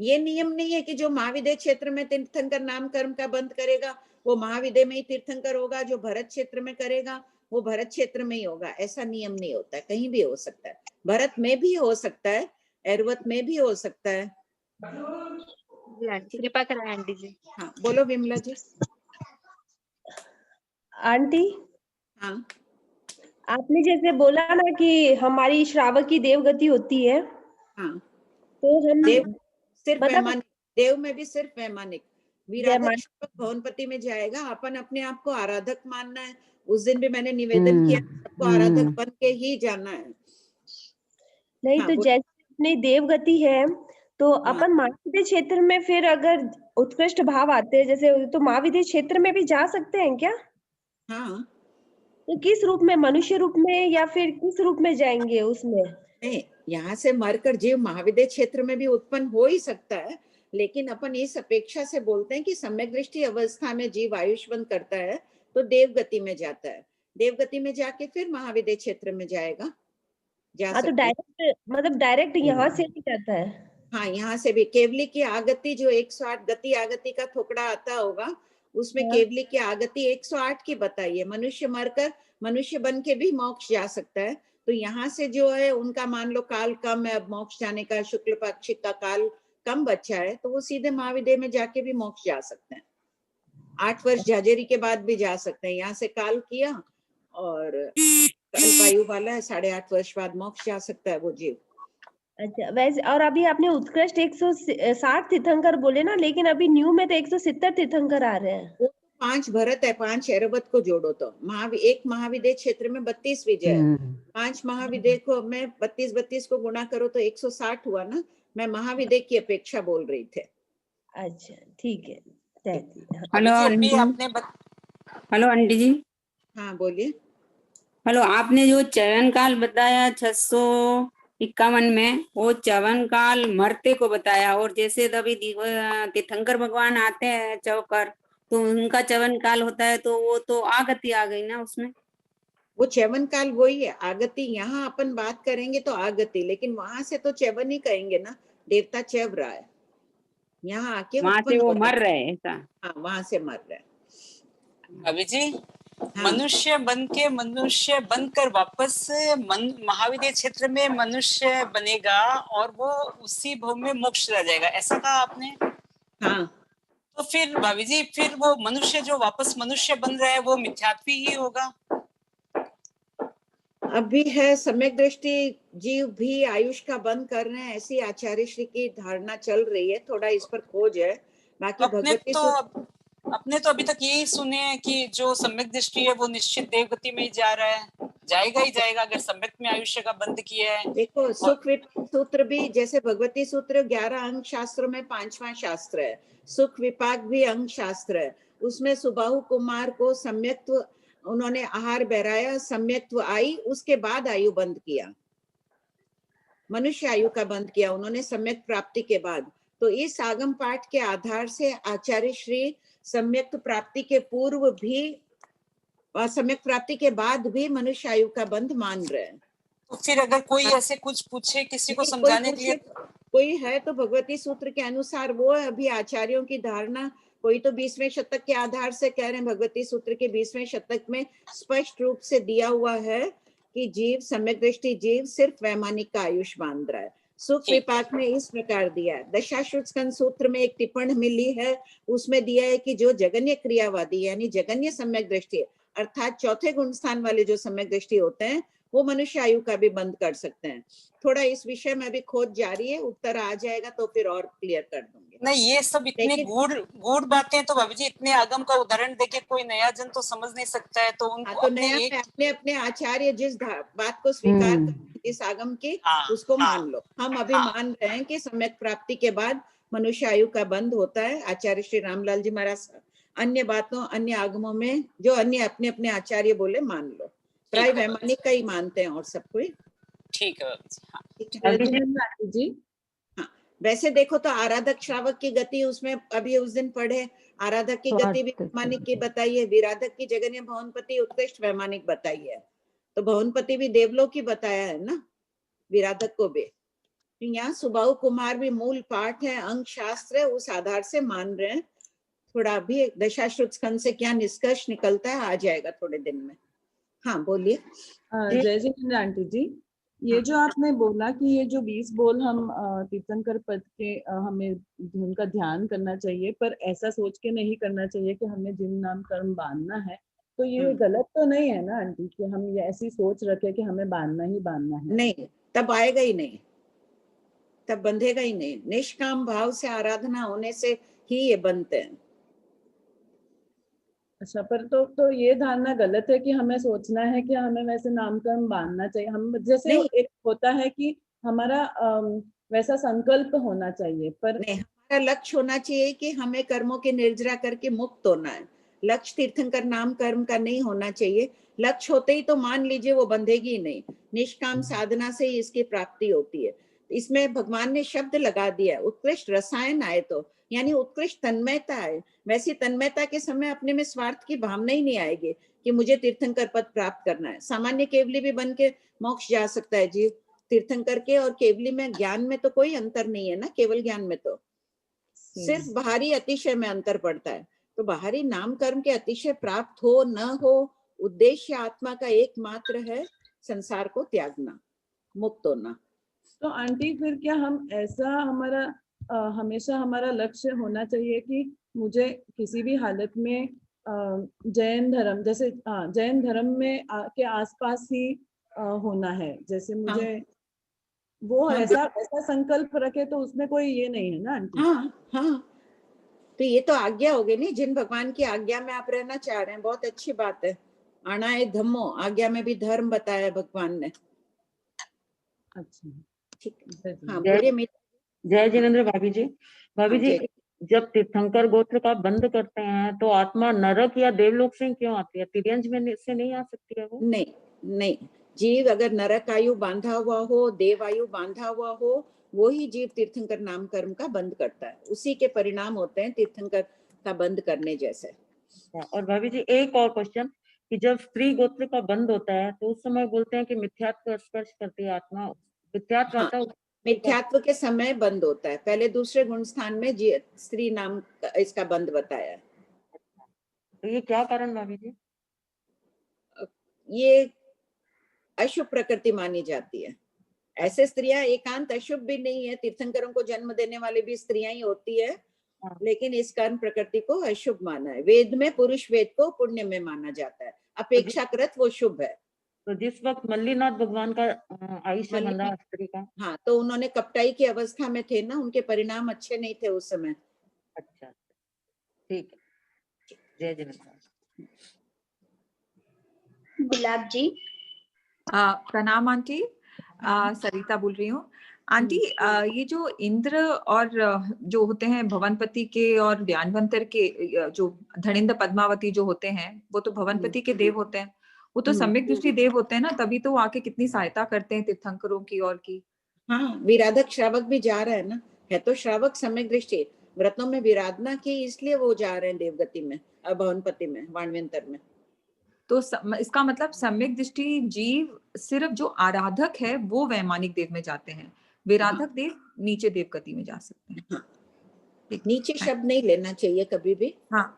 ये नियम नहीं है कि जो महाविद्य क्षेत्र में तीर्थंकर नाम कर्म का बंद करेगा वो महाविद्य में ही तीर्थंकर होगा, जो भरत क्षेत्र में करेगा वो भरत क्षेत्र में ही होगा, ऐसा नियम नहीं होता है। कहीं भी हो सकता है, भरत में भी हो सकता है, ऐरवत में भी हो सकता है। कृपा करें आंटी जी। हाँ बोलो विमला जी। आंटी, हाँ, आपने जैसे बोला ना कि हमारी श्रावक की देवगति होती है, हाँ, तो हम देव सिर्फ मतलब वैमानिक, देव में भी सिर्फ वैमानिक। विराधक श्रावक भवनपति में जाएगा, अपन अपने आप को आराधक मानना है। उस दिन भी मैंने निवेदन किया, सबको आराधक बन के ही जाना है। नहीं हाँ, तो जैसे अपनी देवगति है तो हाँ, अपन महाविद्य क्षेत्र में फिर अगर उत्कृष्ट भाव आते हैं जैसे, तो महाविद्य क्षेत्र में भी जा सकते हैं क्या? हाँ। तो किस रूप में, मनुष्य रूप में या फिर किस रूप में जाएंगे उसमें? नहीं, यहाँ से मरकर जीव महाविद्य क्षेत्र में भी उत्पन्न हो ही सकता है, लेकिन अपन इस अपेक्षा से बोलते हैं कि सम्यक दृष्टि अवस्था में जीव आयुष्मान करता है तो देवगति में जाता है, देवगति में जाके फिर महाविद्य क्षेत्र में जाएगा, जा हाँ, तो सकता है। डायरेक्ट मतलब डायरेक्ट यहाँ से नहीं जाता है। हाँ, यहाँ से भी केवली की आगति जो 108 गति आगति का थोकड़ा आता होगा, उसमें केवली की आगति 108 की बताइए। मनुष्य मरकर मनुष्य बन के भी मोक्ष जा सकता है, तो यहाँ से जो है उनका मान लो काल कम है, अब मोक्ष जाने का शुक्ल पक्ष का काल कम बचा है, तो वो सीधे महाविद्य में जाके भी मोक्ष जा सकते हैं। 8 वर्ष जाजेरी के बाद भी जा सकते हैं। यहाँ से काल किया और कल्पायु वाला है, 8.5 वर्ष बाद मोक्ष जा सकता है वो जीव। अच्छा, वैसे और अभी आपने उत्कृष्ट 160 तीर्थंकर बोले ना, लेकिन अभी न्यू में तो 170 तीर्थंकर आ रहे हैं। वो 5 भरत है, 5 ऐरावत को जोड़ो तो एक महाविद्य क्षेत्र में 32 विजय है। 5 महाविद्य को मैं 32 को गुणा करो तो 160 हुआ ना। मैं महाविद्य की अपेक्षा बोल रही थी। अच्छा, ठीक है। हेलो आंटी, हेलो आंटी जी। हाँ बोलिए। हेलो, आपने जो च्यवन काल बताया 651 में, वो च्यवन काल मरते को बताया, और जैसे तभी तीर्थंकर भगवान आते हैं चौकर, तो उनका च्यवन काल होता है, तो वो तो आगति आ गई ना उसमें। वो च्यवन काल वही है, आगति यहाँ अपन बात करेंगे तो आगति, लेकिन वहां से तो च्यवन ही कहेंगे ना, देवता च्यव रहा है, यहाँ आके वहां से वो मर रहे हैं ऐसा। हाँ, वहां से मर रहे हैं। अभी जी, मनुष्य बन के मनुष्य बनकर वापस महाविद्य क्षेत्र में मनुष्य बनेगा और वो उसी भव में मोक्ष चला जाएगा, ऐसा कहा आपने? हाँ। तो फिर भाभी जी, फिर वो मनुष्य जो वापस मनुष्य बन रहा है वो मिथ्यात्वी ही होगा। अभी है सम्यक दृष्टि जीव भी आयुष का बंद कर रहे हैं, ऐसी आचार्य श्री की धारणा चल रही है, थोड़ा इस पर खोज है। बाकी अपने तो अभी तक यही सुने हैं कि जो सम्यक दृष्टि है वो निश्चित देवगति में ही जा रहा है, जाएगा ही जाएगा अगर सम्यक में आयुष्य का बंद किया है। देखो सुख विपाक सूत्र भी, जैसे भगवती सूत्र 11 अंग शास्त्रों में 5वां शास्त्र है, सुख विपाक भी अंग शास्त्र है। उसमें सुबाहु कुमार को सम्यक्त्व उन्होंने आहार बहराया, सम्यक्त्व आई, उसके बाद आयु बंद किया, मनुष्य आयु का बंद किया उन्होंने सम्यक प्राप्ति के बाद। तो इस आगम पाठ के आधार से आचार्य श्री सम्यक प्राप्ति के पूर्व भी और सम्यक प्राप्ति के बाद भी मनुष्य आयु का बंध मान रहे हैं। तो फिर अगर कोई ऐसे कुछ पूछे किसी को समझाने के लिए, कोई है तो भगवती सूत्र के अनुसार वो है। अभी आचार्यों की धारणा, कोई तो 20वें शतक के आधार से कह रहे हैं, भगवती सूत्र के 20वें शतक में स्पष्ट रूप से दिया हुआ है कि जीव सम्यक दृष्टि जीव सिर्फ वैमानिक का आयुष मान रहा है। सुख विपाक में इस प्रकार दिया है। दशाश्रुत स्कंद सूत्र में एक टिप्पणी मिली है, उसमें दिया है कि जो जगन्य क्रियावादी यानी जगन्य सम्यक दृष्टि अर्थात चौथे गुण स्थान वाले जो सम्यक दृष्टि होते हैं वो मनुष्य आयु का भी बंद कर सकते हैं। थोड़ा इस विषय में भी खोज जारी है, उत्तर आ जाएगा तो फिर और क्लियर कर दूंगी। नहीं, ये सब इतनी गूढ़ बातें, तो भाभी जी इतने आगम का उदाहरण देके कोई नया जन तो समझ नहीं सकता है, तो उनको अपने अपने आचार्य जिस बात को स्वीकार करते इस आगम की, उसको मान लो। हम अभी मान रहे हैं कि सम्यक प्राप्ति के बाद मनुष्य आयु का बंद होता है। आचार्य श्री रामलाल जी महाराज अन्य बातों, अन्य आगमों में जो अन्य अपने अपने आचार्य बोले मान लो, प्राय वैमानिक का ही मानते हैं और सब कोई। ठीक है जी। हाँ, वैसे देखो तो आराधक श्रावक की गति उसमें अभी उस दिन पढ़े, आराधक की गति भी वैमानिक की बताई है, विराधक की जगह ने भवनपति उत्कृष्ट वैमानिक बताई है, तो भवनपति भी देवलोक की बताया है ना, विराधक को भी। यहाँ सुबाहु कुमार भी मूल पाठ है, अंग शास्त्र है, उस आधार से मान रहे हैं। थोड़ा भी दशाश्रुत स्कंद से क्या निष्कर्ष निकलता है आ जाएगा थोड़े दिन में। हाँ बोलिए। जय जिनेन्द्र आंटी जी, ये जो आपने बोला कि ये जो 20 बोल हम तीर्थंकर पद के हमें उनका ध्यान करना चाहिए, पर ऐसा सोच के नहीं करना चाहिए कि हमें जिन नाम कर्म बांधना है, तो ये गलत तो नहीं है ना आंटी कि हम ये ऐसी सोच रखे कि हमें बांधना ही बांधना है? नहीं, तब आएगा ही नहीं, तब बंधेगा ही नहीं। निष्काम भाव से आराधना होने से ही ये बनते हैं। अच्छा, पर तो ये धारणा गलत है कि हमें सोचना है कि हमें वैसे नामकर्म बांधना चाहिए। हम जैसे एक होता है कि हमारा वैसा संकल्प होना चाहिए, पर नहीं, हमारा लक्ष्य होना चाहिए कि हमें कर्मों की निर्जरा करके मुक्त होना है। लक्ष्य तीर्थंकर नाम कर्म का नहीं होना चाहिए। लक्ष्य होते ही तो मान लीजिए वो बंधेगी ही नहीं, निष्काम साधना से ही इसकी प्राप्ति होती है। इसमें भगवान ने शब्द लगा दिया, उत्कृष्ट रसायन आए तो, यानी उत्कृष्ट तन्मयता है। वैसी तन्मयता के समय अपने में स्वार्थ की भावना ही नहीं आएगी कि मुझे तीर्थंकर पद प्राप्त करना है। सामान्य केवली भी बन के मोक्ष जा सकता है जीव। तीर्थंकर के और केवली में ज्ञान में तो कोई अंतर नहीं है ना, केवल ज्ञान में तो सिर्फ बाहरी अतिशय में अंतर पड़ता है। तो बाहरी नाम कर्म के अतिशय प्राप्त हो न हो, उद्देश्य आत्मा का एकमात्र है संसार को त्यागना, मुक्त होना। तो आंटी फिर क्या हम ऐसा हमारा हमेशा हमारा लक्ष्य होना चाहिए कि मुझे किसी भी हालत में जैन धर्म, जैसे जैन धर्म में के आसपास ही होना है, जैसे मुझे वो ऐसा संकल्प रखे, तो उसमें कोई ये नहीं है ना आंटी? हाँ, तो ये तो आज्ञा हो गई नहीं। जिन भगवान की आज्ञा में आप रहना चाह रहे हैं, बहुत अच्छी बात है। आणाए धम्मो, आज्ञा में भी धर्म बताया भगवान ने। अच्छा, ठीक है। हाँ बोलिए। जय जिनेन्द्र भाभी जी। भाभी जी, जब तीर्थंकर गोत्र का बंद करते हैं तो आत्मा नरक या देवलोक से क्यों आती है? तिर्यंज में से नहीं आ सकती है वो? नहीं, जीव अगर नरक आयु बांधा हुआ हो, देव आयु बांधा हुआ हो, वो ही जीव तीर्थंकर नाम कर्म का बंद करता है। उसी के परिणाम होते हैं तीर्थंकर का बंद करने जैसे। और भाभी जी एक और क्वेश्चन, कि जब स्त्री गोत्र का बंद होता है तो उस समय बोलते हैं कि मिथ्यात्व स्पर्श करती है आत्मा, मिथ्यात्व आता है? मिथ्यात्व के समय बंद होता है। पहले दूसरे गुण स्थान में स्त्री नाम इसका बंद बताया है। तो ये क्या कारण भाभी जी? ये अशुभ प्रकृति मानी जाती है। ऐसे स्त्रियां एकांत अशुभ भी नहीं है, तीर्थंकरों को जन्म देने वाली भी स्त्रियां ही होती है, लेकिन इस कर्म प्रकृति को अशुभ माना है। वेद में पुरुष वेद को पुण्य में माना जाता है, अपेक्षाकृत वो शुभ है। तो जिस वक्त मल्लीनाथ भगवान का आयुष्य बंधा स्त्री का, हाँ, तो उन्होंने कपटाई की अवस्था में थे ना, उनके परिणाम अच्छे नहीं थे उस समय। अच्छा, ठीक है। जय जिनेन्द्र। गुलाब जी। प्रणाम आंटी, सरिता बोल रही हूँ। आंटी, ये जो इंद्र और जो होते हैं भवनपति के और व्यानवंतर के, जो धनिंद्र पद्मावती जो होते हैं, वो तो भवनपति के देव होते हैं, वो तो सम्यक दृष्टि देव होते हैं ना, तभी तो आके कितनी सहायता करते हैं तीर्थंकरों की और की। हाँ, विराधक श्रावक भी जा रहे हैं ना, है तो श्रावक सम्यक दृष्टि, व्रतों में विराधना की, इसलिए वो जा रहे हैं देवगति में, भवनपति में, वाणव्यंतर में। तो इसका मतलब सम्यक दृष्टि जीव सिर्फ जो आराधक है वो वैमानिक देव में जाते हैं, विराधक देव नीचे देव गति में जा सकते हैं। हाँ, नीचे शब्द नहीं लेना चाहिए कभी भी। हाँ,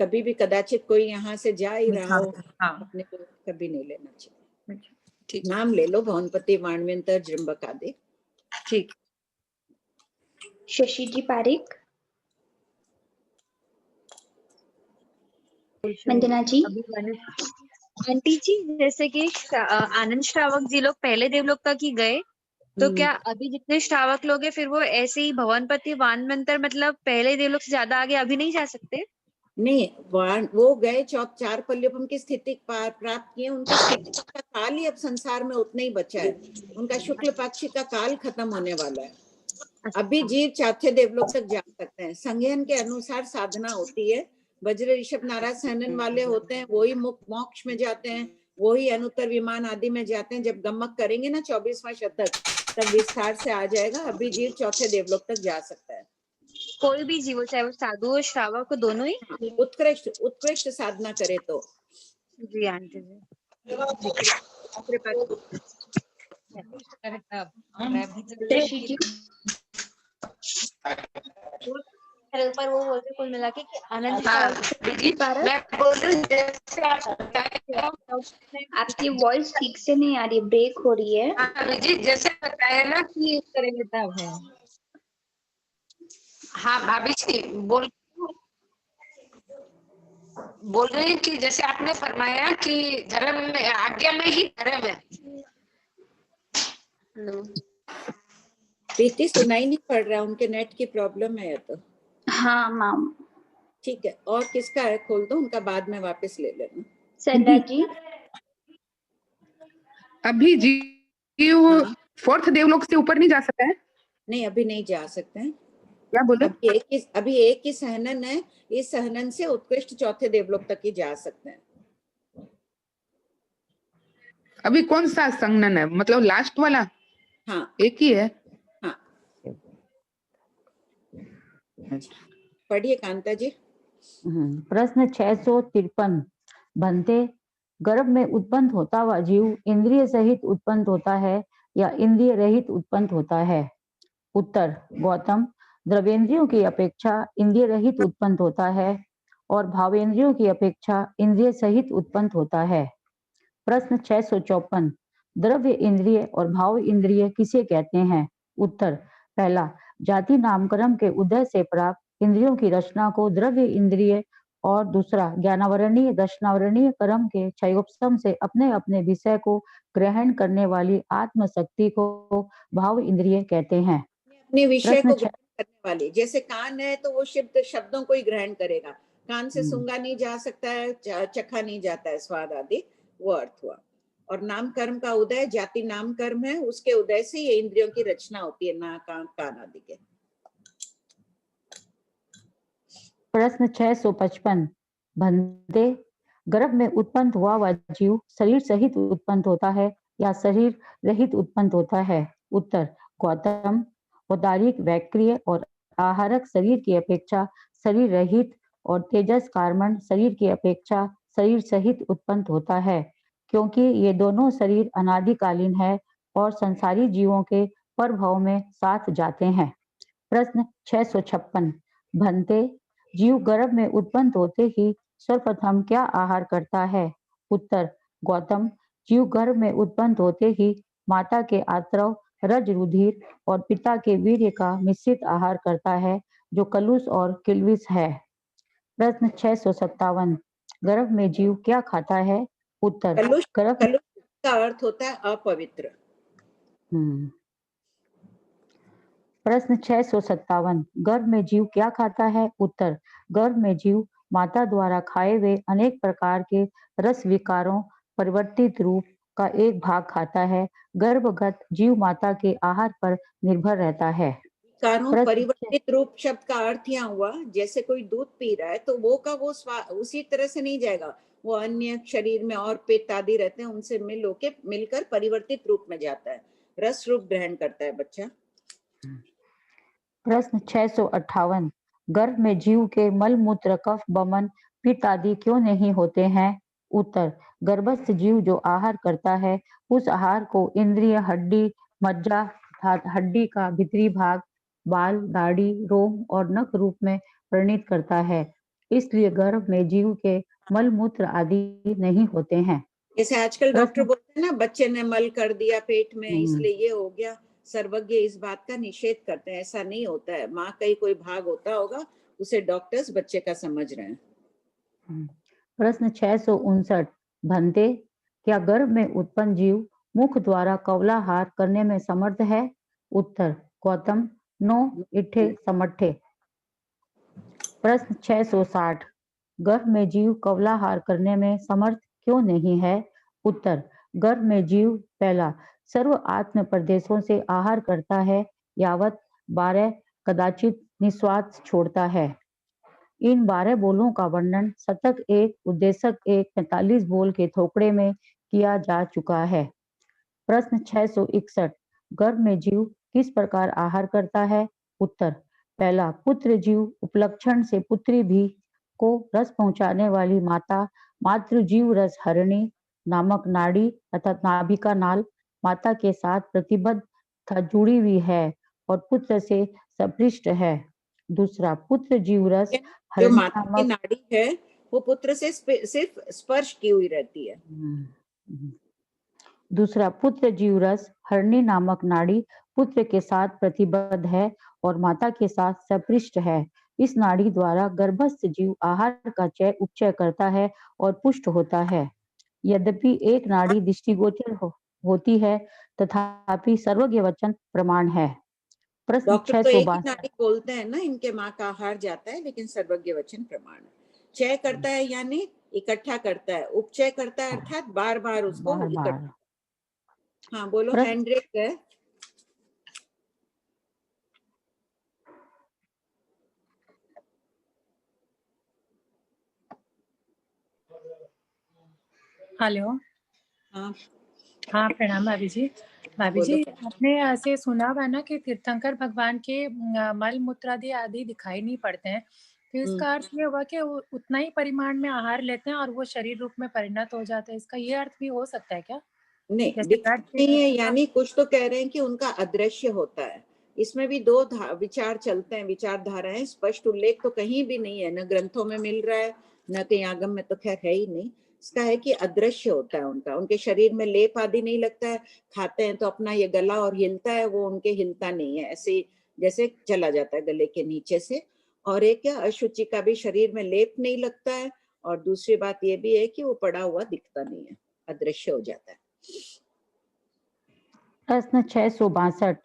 कभी भी कदाचित कोई यहाँ से जा ही रहा हो, अपने को कभी नहीं लेना चाहिए। ठीक, नाम ले लो भवनपति, वाणव्यंतर, जृंबक आदि। ठीक। शशि जी पारिक। वंदना जी। आंटी जी, जैसे कि आनंद श्रावक जी लोग पहले देवलोक तक ही गए, तो क्या अभी जितने श्रावक लोग हैं फिर वो ऐसे ही भवनपति वानमंतर मतलब पहले देवलोक से ज्यादा आगे अभी नहीं जा सकते? नहीं, वो गए चार पल्लवम की स्थिति प्राप्त किए, उनकी स्थिति का काल ही अब संसार में उतना ही बचा है, उनका शुक्ल पक्ष का काल खत्म होने वाला है। अभी जीव चौथे देवलोक तक जा सकते हैं, संज्ञान के अनुसार साधना होती है। वज्र ऋषभ नाराज सहनन वाले होते हैं, वही मोक्ष में जाते हैं, वही अनुत्तर विमान आदि में जाते हैं। जब गमक करेंगे ना 24वां शतक, तब विस्तार से आ जाएगा। अभी जीव चौथे देवलोक तक जा सकता है, कोई भी जीव, चाहे वो साधु हो श्रावक हो, दोनों ही उत्कृष्ट साधना करे तो। जी आंटी जी। पर वो बोलते कुल मिला के कि आनंद आपकी वॉइस ठीक से नहीं आ रही, ब्रेक हो रही है। जी जैसे बताया ना कि करेंगे तब है। हाँ भाभी जी बोल रहे हैं कि जैसे आपने फरमाया कि धर्म में आज्ञा में ही धर्म है। प्रीति सुनाई नहीं पड़ रहा, उनके नेट की प्रॉब्लम है तो। हाँ मैम। ठीक है, और किसका है खोल दो, उनका बाद में वापस ले लेना। सला जी अभी जीव फोर्थ देवलोक से ऊपर नहीं जा सकता है? नहीं, अभी नहीं जा सकते हैं। क्या बोले? अभी एक ही सहनन है, इस सहनन से उत्कृष्ट चौथे देवलोक तक ही जा सकते हैं। अभी कौन सा संगनन है, मतलब लास्ट वाला? हाँ, एक ही है। हाँ, पढ़िए कांता जी। प्रश्न 653। भन्ते, गर्भ में उत्पन्न होता हुआ जीव इंद्रिय सहित उत्पन्न होता है या इंद्रिय रहित उत्पन्न होता है? उत्तर, गौतम, द्रव्येंद्रियों की अपेक्षा इंद्रिय रहित उत्पन्न होता है और भावेंद्रियों की अपेक्षा इंद्रिय सहित उत्पन्न होता है। प्रश्न 654। द्रव्य इंद्रिय और भाव इंद्रिय किसे कहते हैं? उत्तर, पहला, जाति नामकरण के उदय से प्राप्त इंद्रियों की रचना को द्रव्य इंद्रिय और दूसरा ज्ञानावरणीय दर्शनावरणीय कर्म के क्षयोपम से अपने अपने विषय को ग्रहण करने वाली आत्मशक्ति को भाव इंद्रिय कहते हैं। अपने विषय को ग्रहण करने वाली, जैसे कान है तो वो शब्दों को ही ग्रहण करेगा, कान से सूंघा नहीं जा सकता है, चखा नहीं जाता है स्वाद आदि, वो अर्थ हुआ। और नाम कर्म का उदय जाति नाम कर्म है, उसके उदय से ये इंद्रियों की रचना होती है, ना कान आदि के। प्रश्न 655। भन्ते, गर्भ में उत्पन्न हुआ जीव शरीर सहित उत्पन्न होता है या शरीर रहित उत्पन्न होता है? उत्तर, गौतम, औदारिक वैक्रिय और आहारक शरीर की अपेक्षा शरीर रहित और तेजस कार्मण शरीर की अपेक्षा शरीर सहित उत्पन्न होता है, क्योंकि ये दोनों शरीर अनादिकालीन है और संसारी जीवों के परभव में साथ जाते हैं। प्रश्न 656। भन्ते, जीव गर्भ में उत्पन्न होते ही सर्वप्रथम क्या आहार करता है? उत्तर, गौतम, जीव गर्भ में उत्पन्न होते ही माता के आत्रव रज रुधिर और पिता के वीर्य का मिश्रित आहार करता है, जो कलुष और किल्विष है। प्रश्न 657। गर्भ में जीव क्या खाता है? उत्तर, कलुष का अर्थ होता है अपवित्र। प्रश्न 657। गर्भ में जीव क्या खाता है? उत्तर, गर्भ में जीव माता द्वारा खाए हुए अनेक प्रकार के रस विकारों परिवर्तित रूप का एक भाग खाता है। गर्भगत जीव माता के आहार पर निर्भर रहता है। परिवर्तित रूप शब्द का अर्थ यहाँ हुआ, जैसे कोई दूध पी रहा है तो वो का वो उसी तरह से नहीं जाएगा, वो अन्य शरीर में और पेट आदि रहते हैं, उनसे मिलकर परिवर्तित रूप में जाता है, रस रूप ग्रहण करता है बच्चा। प्रश्न 658। गर्भ में जीव के मल मूत्र कफ बमन पित्त आदि क्यों नहीं होते हैं? उत्तर, गर्भस्थ जीव जो आहार करता है उस आहार को इंद्रिय हड्डी मज्जा हड्डी का भीतरी भाग बाल दाढ़ी रोम और नख रूप में परिणित करता है, इसलिए गर्भ में जीव के मल मूत्र आदि नहीं होते हैं। जैसे आजकल डॉक्टर बोलते हैं ना, बच्चे ने मल कर दिया पेट में इसलिए ये हो गया, सर्वज्ञ इस बात का निषेध करते हैं, ऐसा नहीं होता है। माँ का ही कोई भाग होता होगा, उसे डॉक्टर्स बच्चे का समझ रहे हैं। प्रश्न 659। भंते, क्या गर्भ में उत्पन्न जीव मुख द्वारा कवलाहार करने में समर्थ है? उत्तर, गौतम, नो इठे समठे। प्रश्न 660, गर्भ में जीव कवलाहार करने में समर्थ क्यों नहीं है? उत्तर, गर्भ में जीव पहला सर्व आत्म प्रदेशों से आहार करता है, यावत 12 कदाचित निस्वार्थ छोड़ता है। इन 12 बोलों का वर्णन शतक 1 उद्देशक 1 45 बोल के थोपड़े में किया जा चुका है। प्रश्न 661, गर्भ में जीव किस प्रकार आहार करता है? उत्तर, पहला पुत्र जीव उपलक्षण से पुत्री भी को रस पहुंचाने वाली माता मातृ जीव रस हरणी नामक नाड़ी अर्थात नाभिका नाल माता के साथ प्रतिबद्ध था जुड़ी हुई है और पुत्र से सपृष्ट है। दूसरा, पुत्र जीव रस जो हरणी माता की नामक नाड़ी है वो पुत्र से सिर्फ स्पर्श की हुई रहती है। दूसरा, पुत्र जीव रस हरणी नामक नाड़ी पुत्र के साथ प्रतिबद्ध है और माता के साथ सपृष्ट है। इस नाड़ी द्वारा गर्भस्थ जीव आहार का चय उपचय करता है और पुष्ट होता है। यद्यपि एक नाड़ी दृष्टिगोचर होती है तथापि सर्वज्ञ वचन प्रमाण है। प्रश्न डॉक्टर तो एक ही 662, नाड़ी बोलते हैं ना, इनके माँ का आहार जाता है, लेकिन सर्वज्ञ वचन प्रमाण है। चय करता है यानी इकट्ठा करता है, उपचय करता है अर्थात बार बार उसको बार बार। इकट्ठा। हाँ बोलो, प्रश्न- हैंड्रेक है। हेलो। हाँ हाँ, प्रणाम भाभी जी। भाभी बोलो। जी, आपने ऐसे सुना हुआ ना कि तीर्थंकर भगवान के मल मूत्रादि आदि दिखाई नहीं पड़ते हैं, तो इसका अर्थ ये हुआ कि वो उतना ही परिमाण में आहार लेते हैं और वो शरीर रूप में परिणत हो जाते हैं। इसका ये अर्थ भी हो सकता है क्या? नहीं, जैसे दिखता ब्लड नहीं है, यानी कुछ तो कह रहे हैं कि उनका अदृश्य होता है। इसमें भी दो विचार चलते हैं, विचारधाराएं। स्पष्ट उल्लेख तो कहीं भी नहीं है, न ग्रंथों में मिल रहा है, न कहीं आगम में तो खैर है ही नहीं। इसका है कि अदृश्य होता है उनका, उनके शरीर में लेप आदि नहीं लगता है। खाते हैं तो अपना ये गला और हिलता है, वो उनके हिलता नहीं है, ऐसे जैसे चला जाता है गले के नीचे से। और एक अशुचि का भी शरीर में लेप नहीं लगता है। और दूसरी बात ये भी है कि वो पड़ा हुआ दिखता नहीं है, अदृश्य हो जाता है। प्रश्न 662,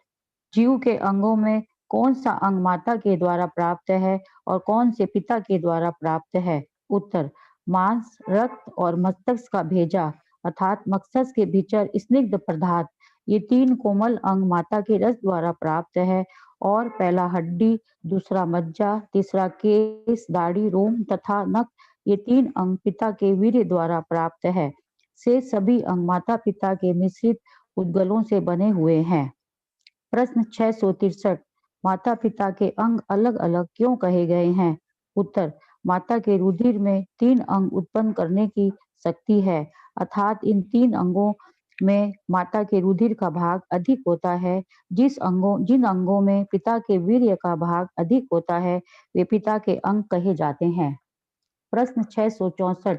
जीव के अंगों में कौन सा अंग माता के द्वारा प्राप्त है और कौन से पिता के द्वारा प्राप्त है? उत्तर, मांस, रक्त और मस्तिष्क का भेजा अर्थात मस्तिष्क के भीतर स्निग्ध पदार्थ, ये 3 कोमल अंग माता के रस द्वारा प्राप्त है। और पहला हड्डी, दूसरा मज्जा, तीसरा केस, दाढ़ी, रोम तथा नख, ये 3 अंग पिता के वीर्य द्वारा प्राप्त है। से सभी अंग माता पिता के मिश्रित उद्गलों से बने हुए हैं। प्रश्न 663, माता पिता के अंग अलग अलग क्यों कहे गए हैं? उत्तर, माता के रुधिर में 3 अंग उत्पन्न करने की शक्ति है, अर्थात इन 3 अंगों में माता के रुधिर का भाग अधिक होता है। जिन अंगों में पिता के वीर्य का भाग अधिक होता है वे पिता के अंग कहे जाते हैं। प्रश्न 664,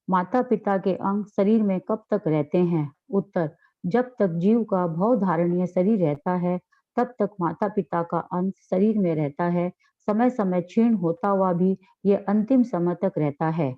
माता पिता के अंग शरीर में कब तक रहते हैं? उत्तर, जब तक जीव का भव धारणीय शरीर रहता है तब तक माता पिता का अंश शरीर में रहता है। समय समय क्षीण होता हुआ भी ये अंतिम समय तक रहता है।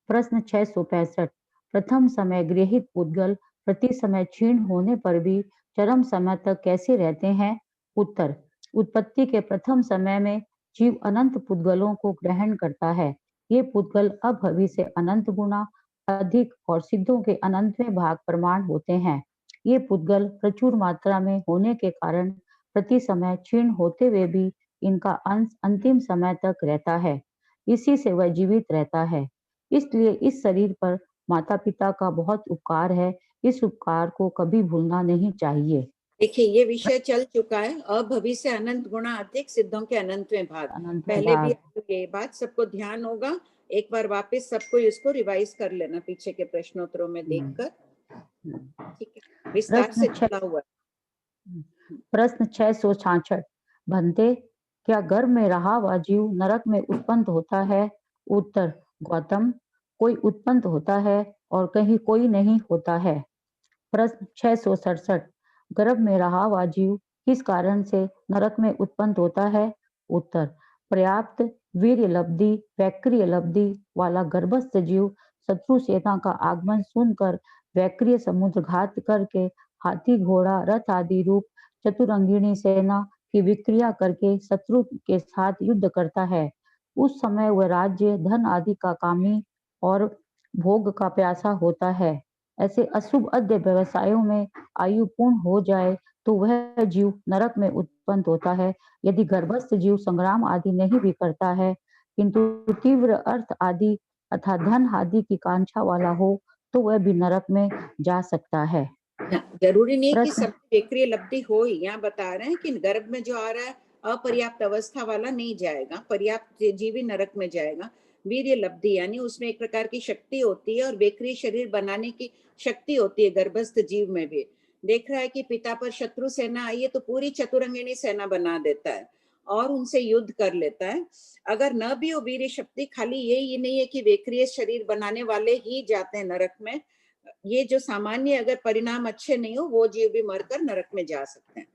प्रश्न 665, प्रथम समय गृहीत पुद्गल प्रति समय क्षीण होने पर भी चरम समय तक कैसे रहते हैं? उत्तर, उत्पत्ति के प्रथम समय में जीव अनंत पुद्गलों को ग्रहण करता है। ये पुद्गल अब भविष्य अनंत गुना अधिक और सिद्धों के अनंतवें भाग प्रमाण होते हैं। ये पुद्गल प्रचुर मात्रा में होने के कारण प्रति समय क्षीण होते हुए भी इनका अंश अंतिम समय तक रहता है। इसी से वह जीवित रहता है। इसलिए इस शरीर पर माता पिता का बहुत उपकार है। इस उपकार को कभी भूलना नहीं चाहिए। देखिए, ये विषय चल चुका है, अभविष्य अनंत गुणा अधिक सिद्धों के अनंतवें भाग। पहले भी ये बात सबको ध्यान होगा। एक बार वापस सबको इसको रिवाइज कर लेना पीछे के प्रश्नोत्तरों में देखकर, ठीक है? विस्तार से चला हुआ है। प्रश्न 666, भंते, क्या गर्भ में रहा हुआ जीव नरक में उत्पन्न होता है? उत्तर, गौतम, कोई उत्पन्न होता है और कहीं कोई नहीं होता है। प्रश्न 667, गर्भ में रहा हुआ जीव किस कारण से नरक में उत्पन्न होता है? उत्तर, पर्याप्त वीर्य लब्धि वैक्रिय लब्धि वाला गर्भस्थ जीव शत्रु सेना का आगमन सुनकर वैक्रिय समुद्र घात करके हाथी घोड़ा रथ आदि रूप चतुरंगिणी सेना की विक्रिया करके शत्रु के साथ युद्ध करता है। उस समय वह राज्य धन आदि का कामी और भोग का प्यासा होता है। ऐसे अशुभ अद्य व्यवसायों में आयु पूर्ण हो जाए तो वह जीव नरक में उत्पन्न होता है। यदि गर्भस्थ जीव संग्राम आदि नहीं भी करता है किंतु तीव्र अर्थ आदि अर्थात धन आदि की कांक्षा वाला हो तो वह भी नरक में जा सकता है। जरूरी नहीं कि सब विक्रिय लब्धि हो ही, यहाँ बता रहे हैं कि गर्भ में जो आ रहा है अपर्याप्त अवस्था वाला नहीं जाएगा, पर्याप्त जीवी नरक में जाएगा। वीर्य लब्धि यानी उसमें एक प्रकार की शक्ति होती है और बेकरी शरीर बनाने की शक्ति होती है गर्भस्थ जीव में भी। देख रहा है कि पिता पर शत्रु सेना आई है तो पूरी चतुरंगिणी सेना बना देता है और उनसे युद्ध कर लेता है। अगर न भी हो वीर्य शक्ति, खाली ये नहीं है कि बेकरी शरीर बनाने वाले ही जाते हैं नरक में, ये जो सामान्य अगर परिणाम अच्छे नहीं हो वो जीव भी मरकर नरक में जा सकते हैं।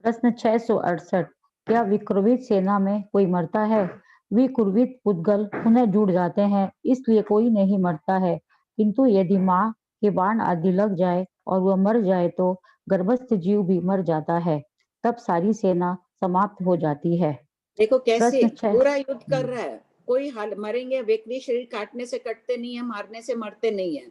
प्रश्न 668, क्या विकुर्वित सेना में कोई मरता है? विकुर्वित पुद्गल पुनः जुड़ जाते हैं, इसलिए कोई नहीं मरता है। किंतु यदि माँ के बाण आदि लग जाए और वह मर जाए तो गर्भस्थ जीव भी मर जाता है, तब सारी सेना समाप्त हो जाती है। देखो कैसे पूरा युद्ध कर रहा है, कोई हाल मरेंगे, व्यक्ति शरीर काटने से कटते नहीं है, मारने से मरते नहीं है।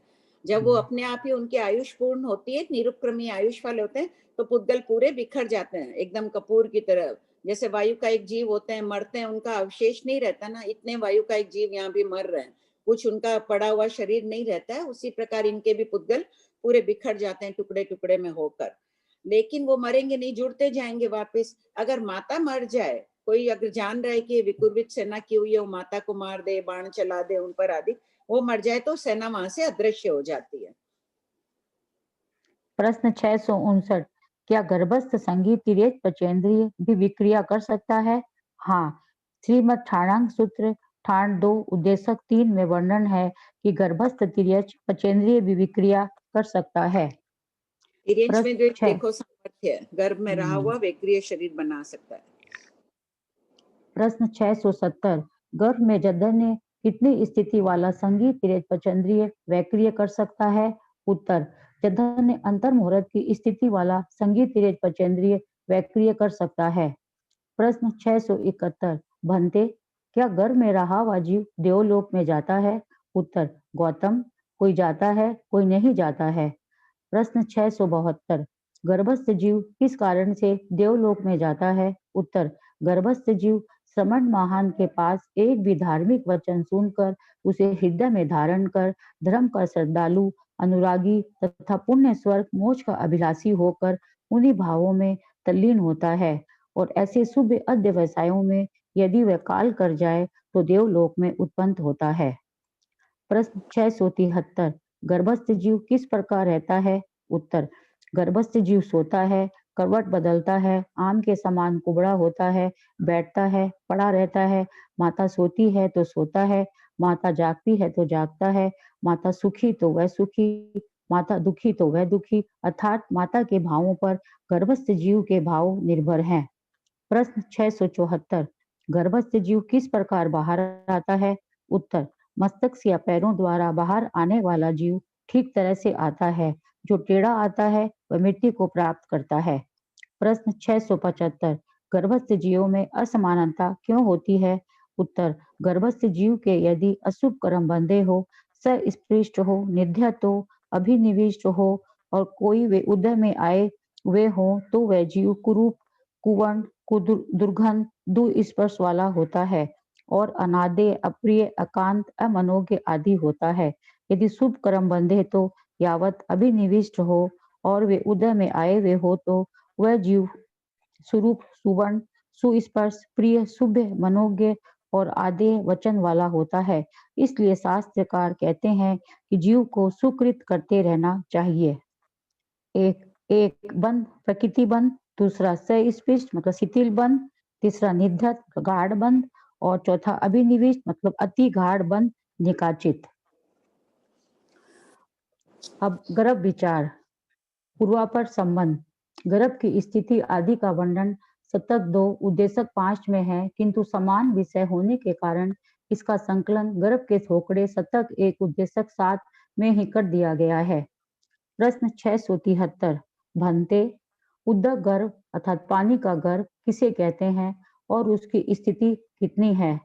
जब वो अपने आप ही उनकी आयुष पूर्ण होती है, निरुपक्रमी आयुष वाले होते हैं, तो पुद्गल पूरे बिखर जाते हैं एकदम कपूर की तरह। जैसे वायु का एक जीव होते हैं, मरते हैं, उनका अवशेष नहीं रहता ना, इतने वायु का एक जीव यहाँ भी मर रहे हैं, कुछ उनका पड़ा हुआ शरीर नहीं रहता है, उसी प्रकार इनके भी पुद्गल पूरे बिखर जाते हैं टुकड़े टुकड़े में होकर। लेकिन वो मरेंगे नहीं, जुड़ते जाएंगे वापस। अगर माता मर जाए, कोई अगर जान रहा है कि विकुर्वित सेना की हुई है, वो माता को मार दे, बाण चला दे उन पर आदि, वो मर जाए तो सेना वहां से अदृश्य हो जाती है। प्रश्न 659, क्या गर्भस्थ संगीत तिरेत पचेंद्रिय भी विक्रिया कर सकता है? हाँ, श्रीमद् ठाणांग सूत्र ठाण 2 उद्देशक 3 में वर्णन है कि गर्भस्थ तिर्यज पचेंद्रिय भी विक्रिया कर सकता है। तिर्यज में देखो सामर्थ्य है, गर्भ में रहा हुआ विक्रिय शरीर बना सकता है। प्रश्न 670, गर्भ में जधन्य कितनी स्थिति वाला संगीत तिरेत पचेंद्रिय वैक्रिय कर सकता है? उत्तर, जधन्य अंतर मुहूर्त की स्थिति वाला संगीत तिरेत पचेंद्रिय वैक्रिय कर सकता है। प्रश्न 671, भंते, क्या गर्भ में रहा हुआ जीव देवलोक में जाता है? उत्तर, गौतम, कोई जाता है कोई नहीं जाता है। प्रश्न 672, गर्भस्थ जीव किस कारण से देवलोक में जाता है? उत्तर, गर्भस्थ जीव श्रमण महान के पास एक भी धार्मिक वचन सुनकर उसे हृदय में धारण कर धर्म का श्रद्धालु, अनुरागी तथा पुण्य स्वर्ग मोक्ष का अभिलाषी होकर उन्हीं भावों में तल्लीन होता है और ऐसे शुभ अद्य व्यवसायों में यदि वह काल कर जाए तो देवलोक में उत्पन्न होता है। प्रश्न 673, गर्भस्थ जीव किस प्रकार रहता है? उत्तर, गर्भस्थ जीव सोता है, करवट बदलता है, आम के समान कुबड़ा होता है, बैठता है, पड़ा रहता है, माता सोती है तो सोता है, माता जागती है तो जागता है, माता सुखी तो वह सुखी, माता दुखी तो वह दुखी, अर्थात माता के भावों पर गर्भस्थ जीव के भाव निर्भर हैं। प्रश्न 674, गर्भस्थ जीव किस प्रकार बाहर आता है? उत्तर, मस्तक से या पैरों द्वारा बाहर आने वाला जीव ठीक तरह से आता है, जो टेढ़ा आता है वह मृत्यु को प्राप्त करता है। प्रश्न 675, गर्भस्थ जीवों में असमानता क्यों होती है? उत्तर, गर्भस्थ जीव के यदि अशुभ कर्म बंधे हो, सस्पृष्ट हो, निध्यत हो, अभिनिविष्ट हो और कोई वे उदय में आए वे हो तो वह जीव कुरूप, कुवर्ण, दुर्गंध, दुस्पर्श वाला होता है और अनादे, अप्रिय, अकांत, अमनोज्ञ आदि होता है। यदि शुभ कर्म बंधे तो यावत अभिनिविष्ट हो और वे उदय में आए हुए हो तो वह जीव स्वरूप, सुवर्ण, सुस्पर्श, प्रिय, शुभ, मनोज्ञ और आदे वचन वाला होता है। इसलिए शास्त्रकार कहते हैं कि जीव को सुकृत करते रहना चाहिए। एक बंध, प्रकृति बंध, दूसरा सस्पृष्ट मतलब शिथिल बंध, तीसरा निध्यत गाढ़ बंध और चौथा अभिनिविष्ट मतलब अति गाढ़ बंध निकाचित। अब गर्भ विचार, पूर्वापर संबंध, गर्भ की स्थिति आदि का वर्णन शतक 2 उद्देशक 5 में है, किंतु समान विषय होने के कारण इसका संकलन गर्भ के थोकड़े सतक एक उद्देशक साथ में ही कर दिया गया है। प्रश्न 673 भंते, उदक गर्भ अर्थात पानी का गर्भ किसे कहते हैं और उसकी स्थिति कितनी है?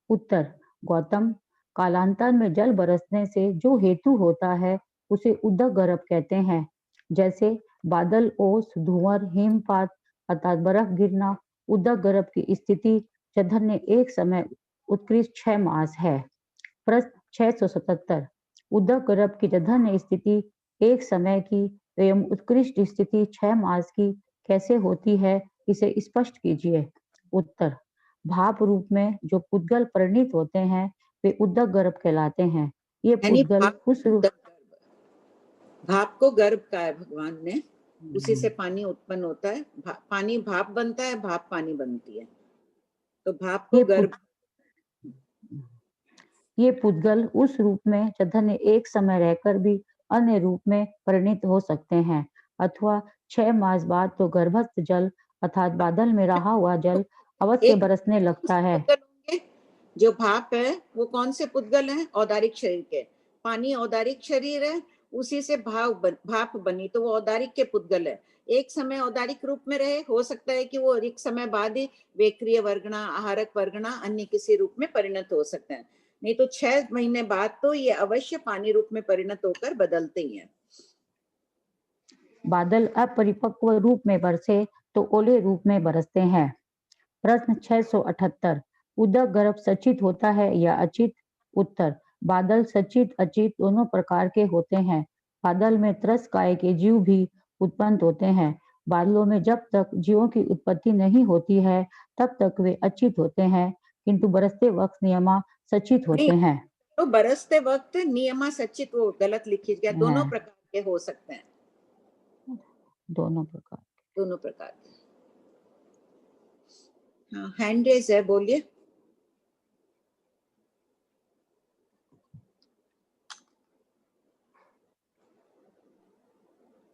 उत्तर, गौतम, कालांतर में जल बरसने से जो हेतु होता है उसे उदक गर्भ कहते हैं। जैसे बादल, ओस, धुआं, हिमपात अर्थात बर्फ गिरना उदक गर्भ की स्थिति जधन्य एक समय उत्कृष्ट 6 मास है। प्रश्न 677 उदक गर्भ की जधन्य स्थिति एक समय की एवं उत्कृष्ट स्थिति 6 मास की कैसे होती है, इसे स्पष्ट कीजिए। उत्तर, भाप रूप में जो पुद्गल परिणित होते हैं वे उदक गर्भ कहलाते हैं। ये पुद्गल उस रूप भाप को गर्भ का है भगवान ने, उसी से पानी उत्पन्न होता है। पानी भाप बनता है, भाप पानी बनती है, तो भाप को गर्भ। ये पुद्गल उस रूप में जधन्य एक समय रहकर भी अन्य रूप में परिणित हो सकते हैं अथवा 6 मास बाद तो गर्भस्थ जल अर्थात बादल में रहा हुआ जल अवश्य बरसने लगता है। जो भाप है वो कौन से पुद्गल हैं? औदारिक शरीर के। पानी औदारिक शरीर है, उसी से भाप बनी, तो वो औदारिक के पुद्गल है। एक समय औदारिक रूप में रहे, हो सकता है कि वो एक समय बाद ही वेक्रिय वर्गणा, आहारक वर्गणा अन्य किसी रूप में परिणत हो सकते हैं, नहीं तो 6 महीने बाद तो ये अवश्य पानी रूप में परिणत होकर बदलते ही हैं। बादल अपरिपक्व रूप में बरसे तो ओले रूप में बरसते हैं। प्रश्न 678 उदक गर्भ सचित होता है या अचित? उत्तर, बादल सचित अचित दोनों प्रकार के होते हैं। बादल में त्रस काय के जीव भी उत्पन्न होते हैं। बादलों में जब तक जीवों की उत्पत्ति नहीं होती है तब तक वे अचित होते हैं, किंतु बरसते वक्त नियमा सचित होते हैं। तो बरसते वक्त नियमा सचित, वो गलत लिखी गया। दोनों प्रकार के हो सकते हैं, दोनों प्रकार के। हाँ, हैंड रेज है, बोलिए।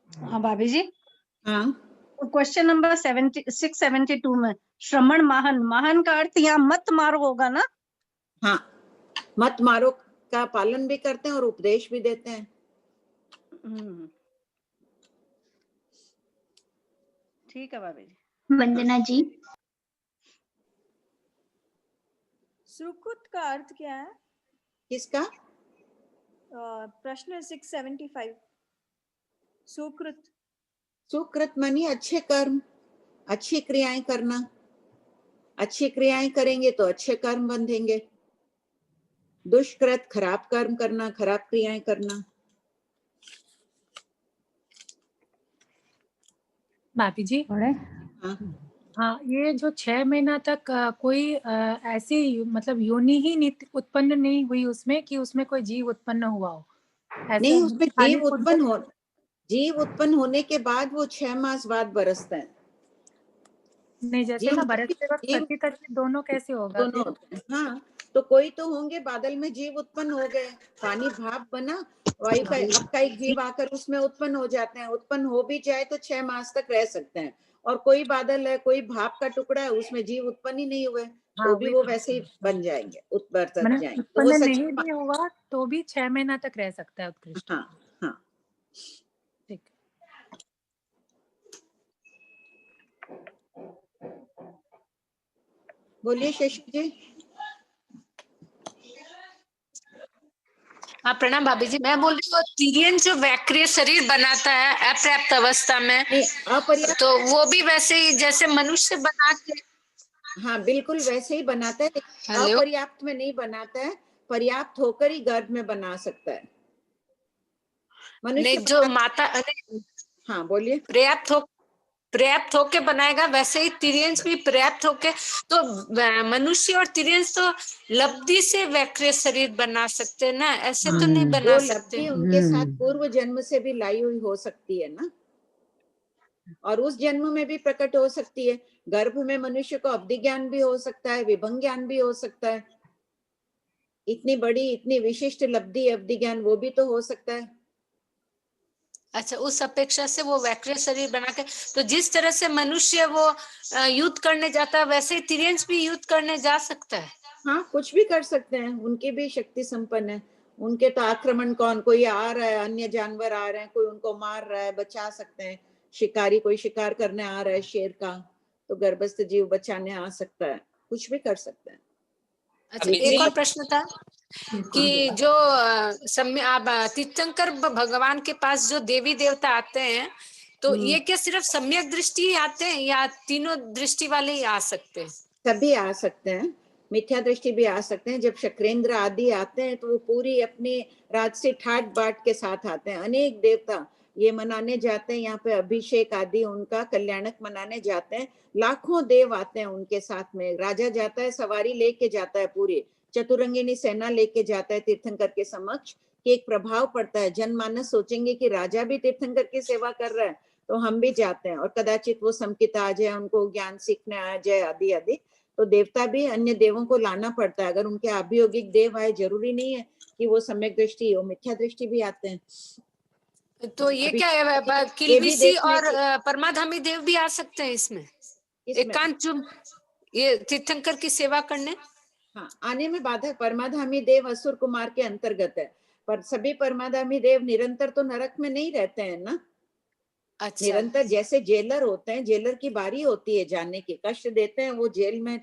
हाँ भाभी जी। हाँ, क्वेश्चन नंबर 672 में श्रमण महान का अर्थ यहाँ मत मारो होगा ना? हाँ, मत मारो का पालन भी करते हैं और उपदेश भी देते हैं। ठीक है भाभी जी। वंदना जी, सुकृत का अर्थ क्या है? किसका? प्रश्न 675। सुकृत मानी अच्छे कर्म, अच्छी क्रियाएं करना। अच्छी क्रियाएं करेंगे तो अच्छे कर्म बंधेंगे। दुष्कृत खराब कर्म करना, खराब क्रियाएं करना। भाभी जी, हाँ, ये जो 6 महीना तक कोई ऐसी मतलब योनि ही उत्पन्न नहीं हुई उसमें कि उसमें कोई जीव उत्पन्न हुआ हो? नहीं, उसमें जीव उत्पन्न होने के बाद वो 6 मास बाद बरसता है। नहीं, जैसे ना बरसते वक्त सती तत्व दोनों कैसे होगा? दोनों, हाँ, तो कोई तो होंगे बादल में जीव उत्पन्न हो गए, पानी भाप बना, वायु का आपका एक जीव आकर उसमें उत्पन्न हो जाते हैं। उत्पन्न हो भी जाए तो 6 मास तक रह सकते हैं। और कोई बादल है, कोई भाप का टुकड़ा है, उसमें जीव उत्पन्न ही नहीं हुए, तो भी वो वैसे ही बन जाएंगे, उत्पन्न जाएंगे। तो वो नहीं भी हुआ तो भी 6 महीना तक रह सकता है उत्कृष्ट। हाँ हाँ, ठीक। बोलिए शशि जी। हाँ, प्रणाम भाभी जी। मैं बोल रही हूँ तिर्यन जो वैक्रिय शरीर बनाता है अपर्याप्त अवस्था में, तो वो भी वैसे ही जैसे मनुष्य बना के। हाँ, बिल्कुल वैसे ही बनाता है, लेकिन अपर्याप्त में नहीं बनाता है, पर्याप्त होकर ही गर्भ में बना सकता है मनुष्य। जो माता, हाँ बोलिए। पर्याप्त होके बनाएगा, वैसे ही तिर्यंस भी पर्याप्त होके। तो मनुष्य और तिर्यंस तो लब्धि से वैक्रिय शरीर बना सकते हैं ना, ऐसे तो नहीं बना सकते। उनके साथ पूर्व जन्म से भी लाई हुई हो सकती है ना, और उस जन्म में भी प्रकट हो सकती है। गर्भ में मनुष्य को अवधि ज्ञान भी हो सकता है, विभंग ज्ञान भी हो सकता है। इतनी बड़ी, इतनी विशिष्ट लब्धि अवधि ज्ञान, वो भी तो हो सकता है। अच्छा, उस अपेक्षा से वो वैक्रिय शरीर बना के, तो जिस तरह से मनुष्य वो युद्ध करने जाता है वैसे ही तिर्यंस भी युद्ध करने जा सकता है। हाँ, कुछ भी कर सकते हैं, उनकी भी शक्ति संपन्न है। उनके तो आक्रमण कौन, कोई आ रहा है, अन्य जानवर आ रहे हैं, कोई उनको मार रहा है, बचा सकते हैं। शिकारी कोई शिकार करने आ रहा है शेर का, तो गर्भस्थ जीव बचाने आ सकता है, कुछ भी कर सकते हैं। अच्छा, एक और प्रश्न था कि जो तीर्थंकर भगवान के पास जो देवी देवता आते हैं, तो ये क्या सिर्फ सम्यक दृष्टि ही आते हैं या तीनों दृष्टि वाले ही आ सकते हैं? सभी आ सकते हैं, मिथ्या दृष्टि भी आ सकते हैं। जब शक्रेंद्र आदि आते हैं तो वो पूरी अपनी राजसी ठाट बाट के साथ आते हैं। अनेक देवता ये मनाने जाते हैं, यहाँ पे अभिषेक आदि उनका कल्याणक मनाने जाते हैं। लाखों देव आते हैं उनके साथ में। राजा जाता है, सवारी लेके जाता है, पूरी चतुरंगिनी सेना लेके जाता है तीर्थंकर के समक्ष, कि एक प्रभाव पड़ता है। जनमानस सोचेंगे कि राजा भी तीर्थंकर की सेवा कर रहा है, तो हम भी जाते हैं, और कदाचित वो संकित आ जाए, उनको ज्ञान सीखने आ जाए आदि आदि। तो देवता भी अन्य देवों को लाना पड़ता है। अगर उनके अभियोगिक देव आए, जरूरी नहीं है कि वो सम्यक दृष्टि हो, मिथ्या दृष्टि भी आते हैं। तो ये क्या है, किलबिसी और परमाधामी देव भी आ सकते हैं इसमें? एकांत जो ये तीर्थंकर की सेवा करने, हाँ, आने में बाधा। परमाधामी देव असुर कुमार के अंतर्गत है, पर सभी परमाधामी देव निरंतर तो नरक में नहीं रहते हैं ना। अच्छा। निरंतर जैसे जेलर होते हैं, जेलर की बारी होती है जाने की, कष्ट देते हैं वो जेल में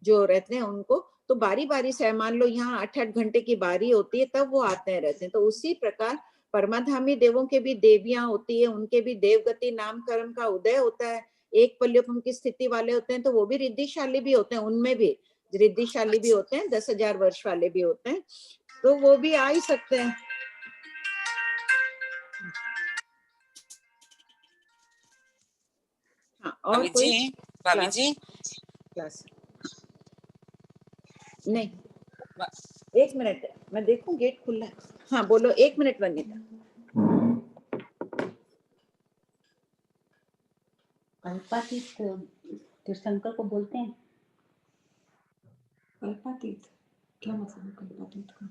जो रहते हैं उनको, तो बारी बारी से, मान लो यहाँ 8-8 घंटे की बारी होती है, तब वो आते हैं रहते हैं। तो उसी प्रकार परमाधामी देवों के भी देवियां होती है, उनके भी देवगति नाम कर्म का उदय होता है। एक पल्योपम की स्थिति वाले होते हैं, तो वो भी रिद्धिशाली भी होते हैं, उनमें भी रिद्धिशाली भी होते हैं, 10,000 वर्ष वाले भी होते हैं, तो वो भी आ ही सकते हैं। हाँ, और कोई भाभी जी क्लास नहीं, एक मिनट मैं देखूं, गेट खुला है। हाँ बोलो, 1 मिनट वनिता। कल्पातीत तीर्थंकर को बोलते हैं। कल्पातीत क्या मतलब है? कल्पातीत का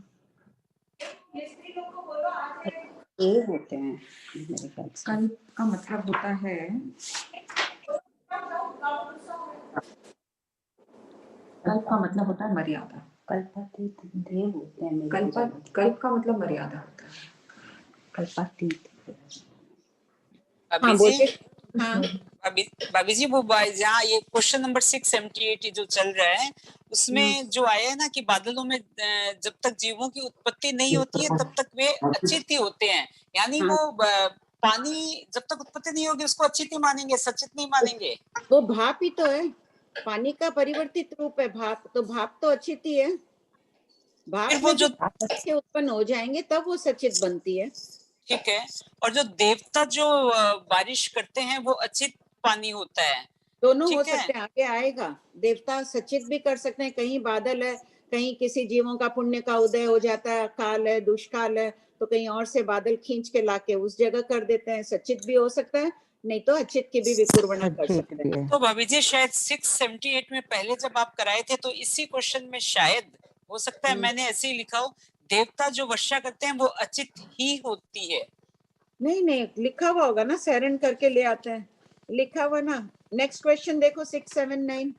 ये होते हैं मेरे ख्याल से। कल्प का मतलब होता है कल्प का मतलब होता है मर्यादा। कल्पातीत देव होते हैं। कल्प का मतलब मर्यादा होता है। कल्पातीत। भाभी जी वो जहाँ ये क्वेश्चन नंबर 678 जो चल रहा है, उसमें जो आया है ना कि बादलों में जब तक जीवों की उत्पत्ति नहीं होती है तब तक वे अचित ही होते हैं, यानी वो पानी जब तक उत्पत्ति नहीं होगी उसको अचित ही मानेंगे, सचित नहीं मानेंगे। वो भाप ही तो है, पानी का परिवर्तित रूप है भाप, तो भाप तो अचित ही है। भाप वो जो उत्पन्न हो जाएंगे तब वो सचित बनती है। ठीक है, और जो देवता जो बारिश करते हैं वो अचित पानी होता है। दोनों हो सकते हैं, आगे आएगा। देवता सचित भी कर सकते हैं, कहीं बादल है, कहीं किसी जीवों का पुण्य का उदय हो जाता है, काल है, दुष्काल है, तो कहीं और से बादल खींच के लाके उस जगह कर देते हैं। सचित भी हो सकता है, नहीं तो अचित की भी विकुर्वणा कर सकते हैं। तो भाभी जी शायद 678 में पहले जब आप कराए थे तो इसी क्वेश्चन में शायद हो सकता है मैंने ऐसे ही लिखा हो, देवता जो वर्षा करते हैं वो अचित ही होती है। नहीं नहीं, लिखा हुआ होगा ना, सैरन करके ले आते हैं, लिखा हुआ ना। नेक्स्ट क्वेश्चन देखो 679।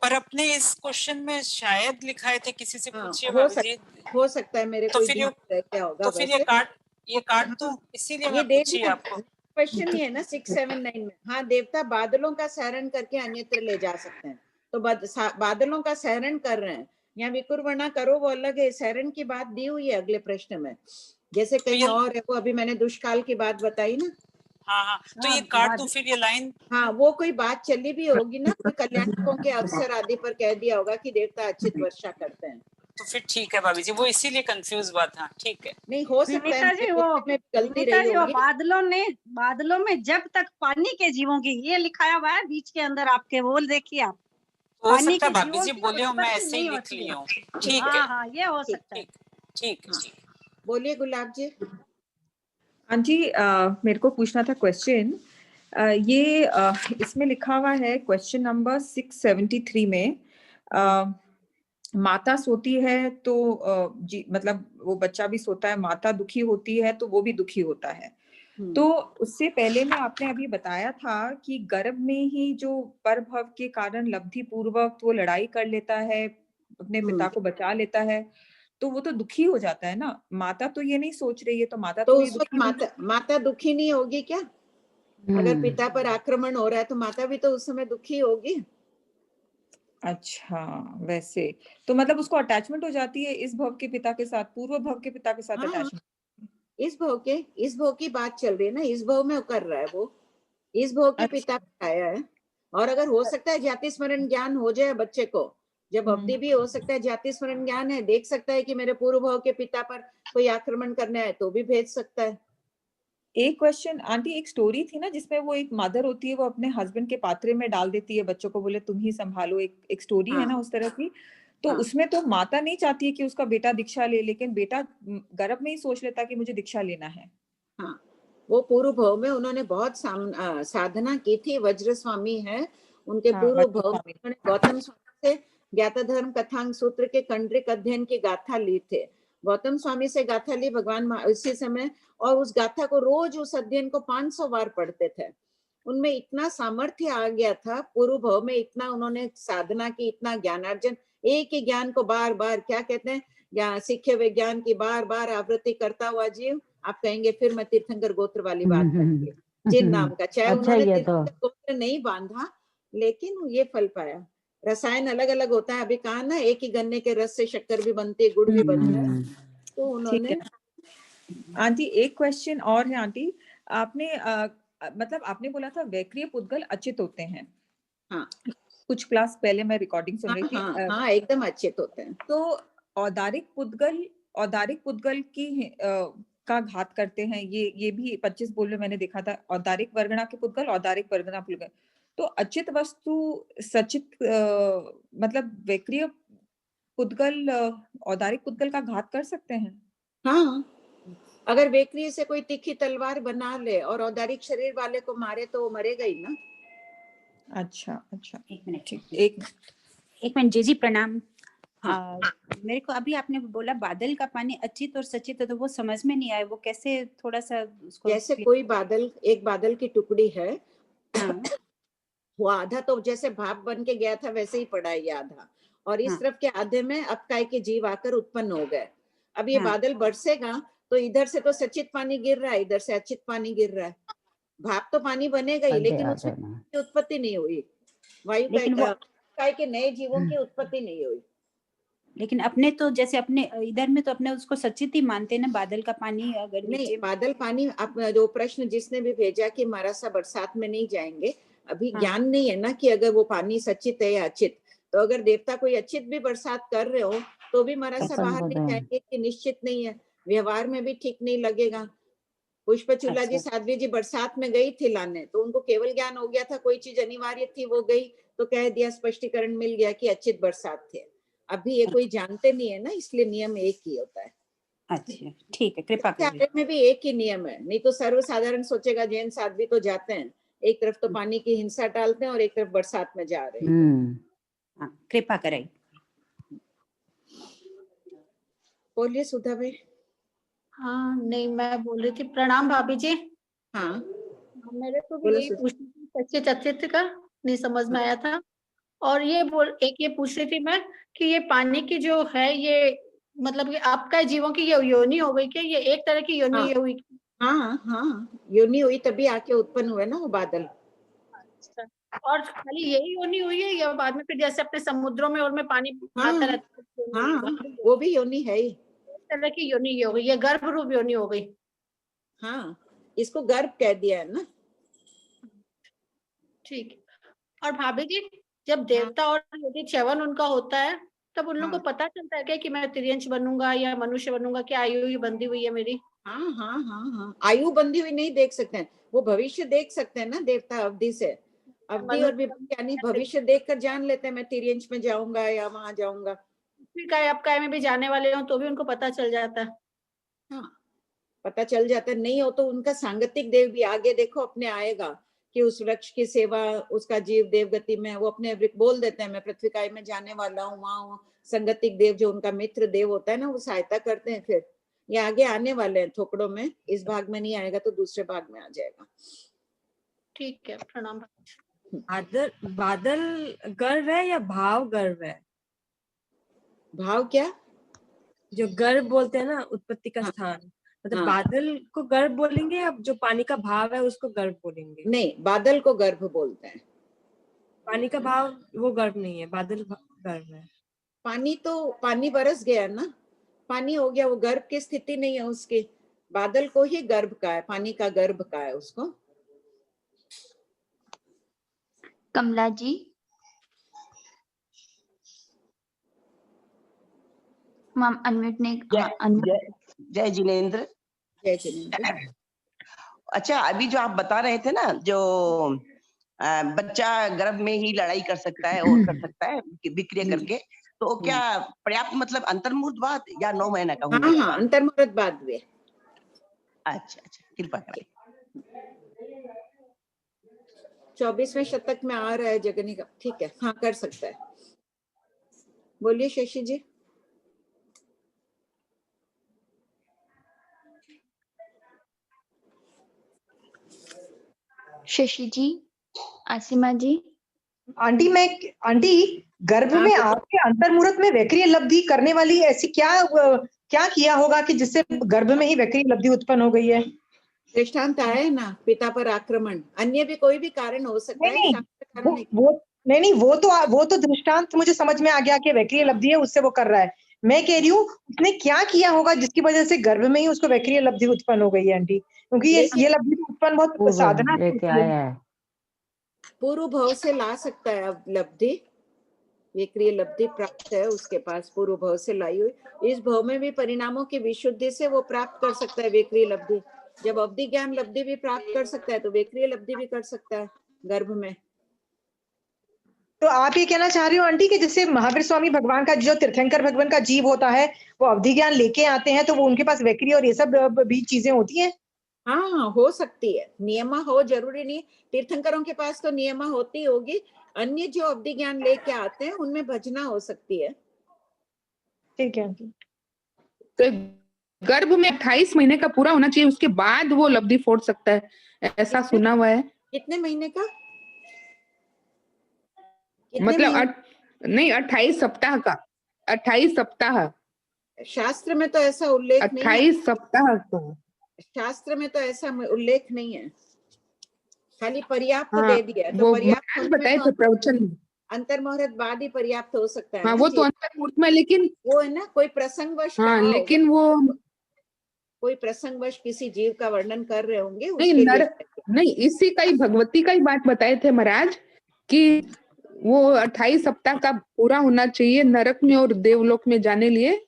पर अपने इस क्वेश्चन में शायद लिखाए थे, किसी से पूछिए हो सकता है मेरे तो फिर क्या होगा। तो फिर ये कार्ड तो इसीलिए मैं पूछी आपको। क्वेश्चन ही है ना 679 में। हाँ, देवता बादलों का सैरन करके अन्यत्र ले जा सकते हैं, तो बादलों का सैरन कर रहे हैं। यहाँ विकुर्वणा करो वो अलग है, सैरन की बात दी हुई है अगले प्रश्न में, जैसे कहीं और है वो। अभी मैंने दुष्काल की बात बताई ना। हाँ, तो ये कार्ड तो फिर ये लाइन, हाँ, वो कोई बात चली भी होगी ना, कोई कल्याणकों के अवसर आदि पर कह दिया होगा कि देवता अचित वर्षा करते हैं, तो फिर ठीक है भाभी जी, वो इसीलिए कंफ्यूज बात। हाँ ठीक है, नहीं हो सकता है जी, वो गलती रही होगी। बादलों में जब तक पानी के जीवों की ये लिखाया हुआ है बीच के अंदर आपके, वो देखिए आप। हो सकता है भाभी जी बोले हो, मैं ऐसे ही लिख ली हूँ। ठीक है, हाँ, ये हो सकता है। ठीक। बोलिए गुलाब जी। हाँ जी, मेरे को पूछना था क्वेश्चन। ये इसमें लिखा हुआ है क्वेश्चन नंबर 673 में, माता सोती है तो मतलब वो बच्चा भी सोता है, माता दुखी होती है तो वो भी दुखी होता है। तो उससे पहले में आपने अभी बताया था कि गर्भ में ही जो परभव के कारण लब्धि पूर्वक वो लड़ाई कर लेता है, अपने पिता को बचा लेता है, तो वो तो दुखी हो जाता है ना। माता तो ये नहीं सोच रही है, तो माता तो तो ये उस वक्त दुखी माता दुखी नहीं होगी क्या? अगर पिता पर आक्रमण हो रहा है तो माता भी तो उस समय दुखी होगी। अच्छा, वैसे तो मतलब उसको अटैचमेंट हो जाती है इस भव के पिता के साथ, पूर्व भव के पिता के साथ अटैचमेंट। इस भव की बात चल रही है ना, इस भव में कर रहा है वो, इस भव के पिता पर आया है। और अगर हो सकता है जाति स्मरण ज्ञान हो जाए बच्चे को, जब अवधि भी हो सकता है जाति स्मरण ज्ञान है, देख सकता है कि मेरे पूर्व भव के पिता पर कोई आक्रमण करना है तो भी भेज सकता है। एक क्वेश्चन आंटी, एक स्टोरी थी ना जिसमें वो एक मदर होती है, वो अपने हस्बैंड के पात्रे में डाल देती है बच्चों को, बोले तुम ही संभालो, एक स्टोरी है ना उस तरह की। तो उसमें तो माता नहीं चाहती है कि उसका बेटा दीक्षा ले, लेकिन बेटा गर्भ में ही सोच लेता है कि मुझे दीक्षा लेना है। हाँ, वो पूर्व भव में उन्होंने बहुत साधना की थी। वज्र स्वामी है उनके पूर्व भव में, उन्होंने गौतम स्वामी से ज्ञाता धर्म कथांग सूत्र के कंड्रिक अध्ययन की गाथा ली थे। गौतम स्वामी से गाथा ली भगवान उसी समय, और उस गाथा को रोज उस अध्ययन को 500 बार पढ़ते थे। उनमें इतना सामर्थ्य आ गया था पूर्व भव में, इतना उन्होंने साधना की, इतना ज्ञानार्जन, एक ही ज्ञान को बार बार, क्या कहते हैं, या सिक्खे विज्ञान की बार बार आवृत्ति करता हुआ जीव। आप कहेंगे फिर मैं तीर्थंकर गोत्र वाली बात करूंगी, जिन नाम का, चाहे उन्होंने तीर्थंकर गोत्र नहीं बांधा, लेकिन ये फल पाया। रसायन अलग अलग होता है, अभी कहा ना, एक ही गन्ने के रस से शक्कर भी बनती है, गुड़ भी बनता है। तो उन्होंने आंटी एक क्वेश्चन और है आंटी, आपने मतलब आपने बोला था वैक्रिय पुद्गल अचित होते हैं। हाँ, कुछ क्लास पहले मैं रिकॉर्डिंग सुन रही थी। हाँ, एकदम अचित होते हैं। तो औदारिक पुद्गल की का घात करते हैं, ये भी 25 बोल में मैंने देखा था। औदारिक वर्गणा के पुद्गल, औदारिक वर्गणा पुद्गल। तो अचित वस्तु सचित मतलब वैक्रिय पुद्गल औदारिक पुद्गल का घात कर सकते हैं। हाँ, अगर वेक्रिय से कोई तीखी तलवार बना ले और औदारिक शरीर वाले को मारे तो वो मरेगा ही ना। अच्छा, एक मिनट, एक मिनट जी प्रणाम। मेरे को अभी आपने बोला बादल का पानी अचित और सचित है, तो वो समझ में नहीं आया, वो कैसे, थोड़ा सा उसको। जैसे कोई बादल, एक बादल की टुकड़ी है, वो आधा तो जैसे भाप बन के गया था वैसे ही पड़ा है ये आधा, और इस तरफ के आधे में अपकाय के जीव आकर उत्पन्न हो गए। अब ये बादल बरसेगा तो इधर से तो सचित पानी गिर रहा है, इधर से अचित पानी गिर रहा है। भाप तो पानी बनेगा ही, लेकिन उसमें उत्पत्ति नहीं हुई, वायु काय के नए जीवों की उत्पत्ति नहीं हुई। लेकिन अपने तो जैसे अपने इधर में तो अपने उसको सचित ही मानते हैं ना, बादल का पानी। अगर नहीं, बादल पानी, आप जो प्रश्न जिसने भी भेजा कि महाराज बरसात में नहीं जाएंगे, अभी ज्ञान नहीं है ना कि अगर वो पानी सचित है या अचित। तो अगर देवता कोई अचित भी बरसात कर रहे हो तो भी महाराज बाहर नहीं जाएंगे कि निश्चित नहीं है, व्यवहार में भी ठीक नहीं लगेगा। पुष्पचूला जी, साध्वी जी बरसात में गई थी लाने, तो उनको केवल ज्ञान हो गया था, कोई चीज अनिवार्य थी, वो गई तो कह दिया, स्पष्टीकरण मिल गया कि अचित बरसात थे। अभी ये कोई जानते नहीं है ना, इसलिए नियम एक ही होता है। अच्छा, ठीक है, कृपा करिए। में भी एक ही नियम है, नहीं तो सर्वसाधारण सोचेगा जैन साध्वी तो जाते हैं, एक तरफ तो पानी की हिंसा डालते हैं और एक तरफ बरसात में जा रहे हैं। कृपा कराई। बोलिए सुधा भाई। हाँ, नहीं, मैं बोल रही थी, प्रणाम भाभी जी। हाँ, मेरे को भी यही पूछना था, सच्चे चचित्र का नहीं समझ में आया था। और ये पूछ रही थी मैं कि ये पानी की जो है, ये मतलब ये आपका जीवों की ये योनि हो गई क्या? ये एक तरह की योनि हुई? हाँ, योनि हुई तभी आके उत्पन्न हुए ना वो बादल। अच्छा, और खाली यही योनि हुई है या बाद में फिर जैसे अपने समुद्रों में और में पानी आता रहता है? हाँ, वो भी योनि है ही। तरह की योनि ये हो गई, ये गर्भ रूप योनि हो गई। हाँ, इसको गर्भ कह दिया है ना। ठीक है। और भाभी जी, जब देवता और यदि च्यवन उनका होता है, तब उन लोगों को पता चलता है क्या कि मैं तिर्यंश बनूंगा या मनुष्य बनूंगा? क्या आयु ही बंधी हुई है मेरी? हाँ, आयु बंधी हुई नहीं देख सकते हैं, वो भविष्य देख सकते हैं ना देवता, अवधि से। अवधि और यानी भविष्य देखकर जान लेते हैं मैं तिर्यंश में जाऊंगा या वहां जाऊंगा। काय में भी जाने वाले हो तो भी उनको पता चल जाता है। हाँ, पता चल जाता है। नहीं हो तो उनका सांगतिक देव भी आगे देखो अपने आएगा कि उस वृक्ष की सेवा, उसका जीव देवगति में, वो अपने बोल देते हैं मैं पृथ्वी काय में जाने वाला हूँ, वहां संगतिक देव जो उनका मित्र देव होता है ना, वो सहायता करते हैं फिर। ये आगे आने वाले हैं थोकड़ों में, इस भाग में नहीं आएगा तो दूसरे भाग में आ जाएगा। ठीक है, प्रणाम। बादल गर्व है या भाव गर्व है? भाव क्या? जो गर्भ बोलते हैं ना, उत्पत्ति का स्थान, मतलब बादल को गर्भ बोलेंगे या जो पानी का भाव है उसको गर्भ बोलेंगे? नहीं, बादल को गर्भ बोलते हैं। पानी का भाव वो गर्भ नहीं है, बादल गर्भ है। पानी बरस गया ना, पानी हो गया, वो गर्भ की स्थिति नहीं है उसकी। बादल को ही गर्भ का है, पानी का गर्भ का है उसको। कमला जी। मैम अनम्यूट नहीं। जय जिनेंद्र। जय जिनेंद्र। अच्छा, अभी जो आप बता रहे थे ना, जो बच्चा गर्भ में ही लड़ाई कर सकता है और कर सकता है विक्रिया करके, तो क्या पर्याप्त मतलब अंतर्मुहूर्त बाद या 9 महीना का होने? हाँ, अंतर्मुहूर्त बाद हुए। अच्छा, कृपा करें। 24वें शतक में आ रहा है जगनी का, ठीक है, हाँ कर सकता है। बोलिए शशि जी। शशि जी, आसिमा जी। आंटी गर्भ में आके अंतर्मुहूर्त में वैक्रिय लब्धि करने वाली ऐसी क्या किया होगा कि जिससे गर्भ में ही वैक्रिय लब्धि उत्पन्न हो गई है? दृष्टांत आया है ना, पिता पर आक्रमण, अन्य भी कोई भी कारण हो सकता है। वो तो दृष्टांत मुझे समझ में आ गया कि वैक्रिय लब्धि है, उससे वो कर रहा है। मैं कह रही हूँ उसने क्या किया होगा जिसकी वजह से गर्भ में ही उसको वैक्रिय लब्धि उत्पन्न हो गई है आंटी, क्योंकि ये लब्धि तो उत्पन्न बहुत साधना है, पूर्व भाव से ला सकता है। अब लब्धि, वैक्रिय लब्धि प्राप्त है उसके पास, पूर्व भाव से लाई हुई। इस भाव में भी परिणामों की विशुद्धि से वो प्राप्त कर सकता है वैक्रिय लब्धि। जब अवधि ज्ञान लब्धि भी प्राप्त कर सकता है तो वैक्रिय लब्धि भी कर सकता है गर्भ में। तो आप ये कहना चाह रही हो आंटी कि जैसे महावीर स्वामी भगवान का, जो तीर्थंकर भगवान का जीव होता है, वो अवधि ज्ञान लेके आते हैं तो वो उनके पास वैक्रिय और ये सब भी चीजें होती हैं? हाँ, हो सकती है। नियमा हो जरूरी नहीं, तीर्थंकरों के पास तो नियमा होती होगी। अन्य जो अवधि ज्ञान लेके आते हैं उनमें भजना हो सकती है। ठीक है। तो गर्भ में 28 महीने का पूरा होना चाहिए, उसके बाद वो लब्धि फोड़ सकता है, ऐसा सुना हुआ है। कितने महीने का? मतलब नहीं, 28 सप्ताह का, 28 सप्ताह। शास्त्र में तो ऐसा उल्लेख नहीं है। 28 सप्ताह का शास्त्र में तो ऐसा उल्लेख नहीं है, खाली पर्याप्त दे दिया। तो पर्याप्त बताए थे प्रवचन में, अंतर्मुहूर्त बाद ही पर्याप्त हो सकता है। हाँ, वो तो अंतर्मुहूर्त में, लेकिन वो है ना कोई प्रसंगवश, हाँ, लेकिन वो कोई प्रसंगवश किसी जीव का वर्णन कर रहे होंगे नहीं, इसी का ही, भगवती का ही बात बताए थे महाराज कि वो 28 सप्ताह का पूरा होना चाहिए नरक में और देवलोक में जाने लिए।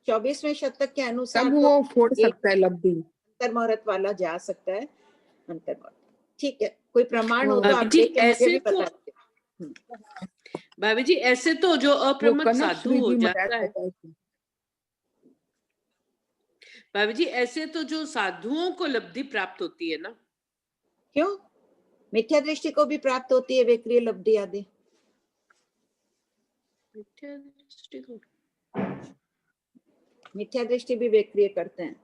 24वें शतक के अनुसार तब वो फोड़ सकता है लब्धि, अंतर्मुहूर्त वाला जा सकता है अंतर्मुहूर्त। ठीक है, कोई प्रमाण हो तो आप ऐसे भी बता दीजिए। भाभी जी, ऐसे तो जो अप्रमत साधु हो जाता है, भाभी जी ऐसे तो जो साधुओं को लब्धि प्राप्त होती है ना? क्यों? मिथ्या दृष्टि को भी प्राप्त होती है वैक्रिय लब्धि आदि। मिथ्या दृष्टि भी वैक्रिय करते हैं।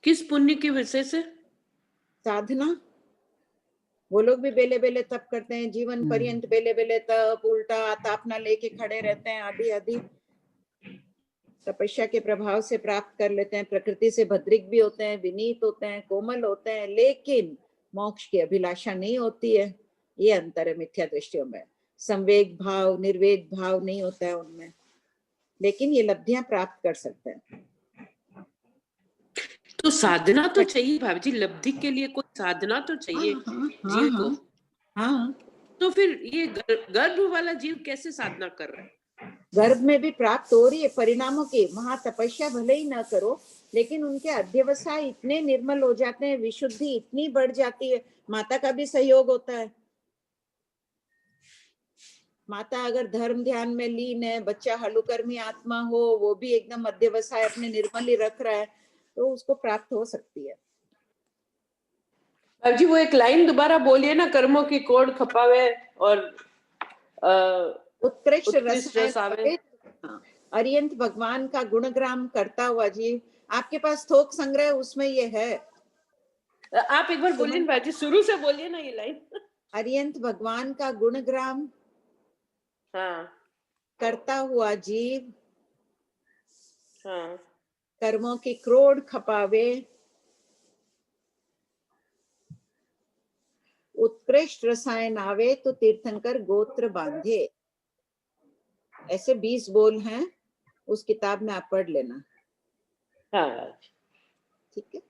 किस पुण्य की वजह से? साधना। वो लोग भी बेले बेले तप करते हैं, जीवन पर्यंत बेले बेले तप, उल्टा तापना लेके खड़े रहते हैं, आदि आदि तपस्या के प्रभाव से प्राप्त कर लेते हैं। प्रकृति से भद्रिक भी होते हैं, विनीत होते हैं, कोमल होते हैं, लेकिन मोक्ष की अभिलाषा नहीं होती है। ये अंतर है मिथ्या दृष्टियों में। संवेग भाव, निर्वेग भाव नहीं होता है उनमें, लेकिन ये लब्धियां प्राप्त कर सकते हैं। तो साधना तो चाहिए भाभी जी, लब्धि के लिए कोई साधना तो चाहिए जीव को। हाँ, तो फिर ये गर्भ वाला जीव कैसे साधना कर रहा है? गर्भ में भी प्राप्त हो रही है परिणामों की। महातपस्या भले ही न करो, लेकिन उनके अध्यवसाय इतने निर्मल हो जाते हैं, विशुद्धि इतनी बढ़ जाती है। माता का भी सहयोग होता है। माता अगर धर्म ध्यान में लीन है, बच्चा हलुकर्मी आत्मा हो, वो भी एकदम अध्यवसाय अपने निर्मल ही रख रहा है, तो उसको प्राप्त हो सकती है। जी वो एक लाइन दोबारा बोलिए ना, कर्मों की कोड खपावे और उत्कृष्ट रस आवे। अरियंत भगवान का गुणग्राम करता हुआ जीव, आपके पास थोक संग्रह उसमें ये है। आप एक बार बोलिए ना बाजी, शुरू से बोलिए ना ये लाइन। अरियंत भगवान का गुणग्राम हाँ करता हुआ जीव, हाँ कर्मों की क्रोध खपावे, उत्कृष्ट रसायन आवे तो तीर्थंकर गोत्र बांधे। ऐसे 20 बोल हैं, उस किताब में आप पढ़ लेना। हाँ ठीक है,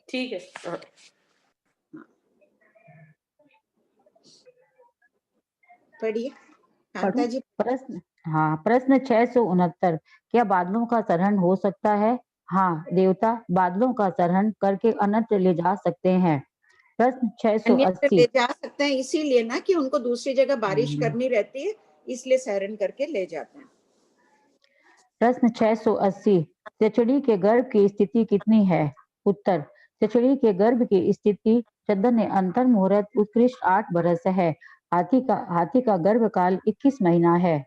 ठीक है। हाँ। पढ़िए कांता जी। प्रश्न, हाँ, प्रश्न 669, क्या बादलों का सरहन हो सकता है? हाँ, देवता बादलों का सरहन करके अन्यत्र ले जा सकते हैं। प्रश्न अन्यत्र 680, ले जा सकते हैं इसीलिए ना कि उनको दूसरी जगह बारिश करनी रहती है, इसलिए सहरण करके ले जाते हैं। प्रश्न 680, चचड़ी के गर्भ की स्थिति कितनी है? उत्तर, चचड़ी के गर्भ की स्थिति चंद्र अंतर मुहूर्त उत्कृष्ट 8 बरस है। हाथी का गर्भकाल 21 महीना है।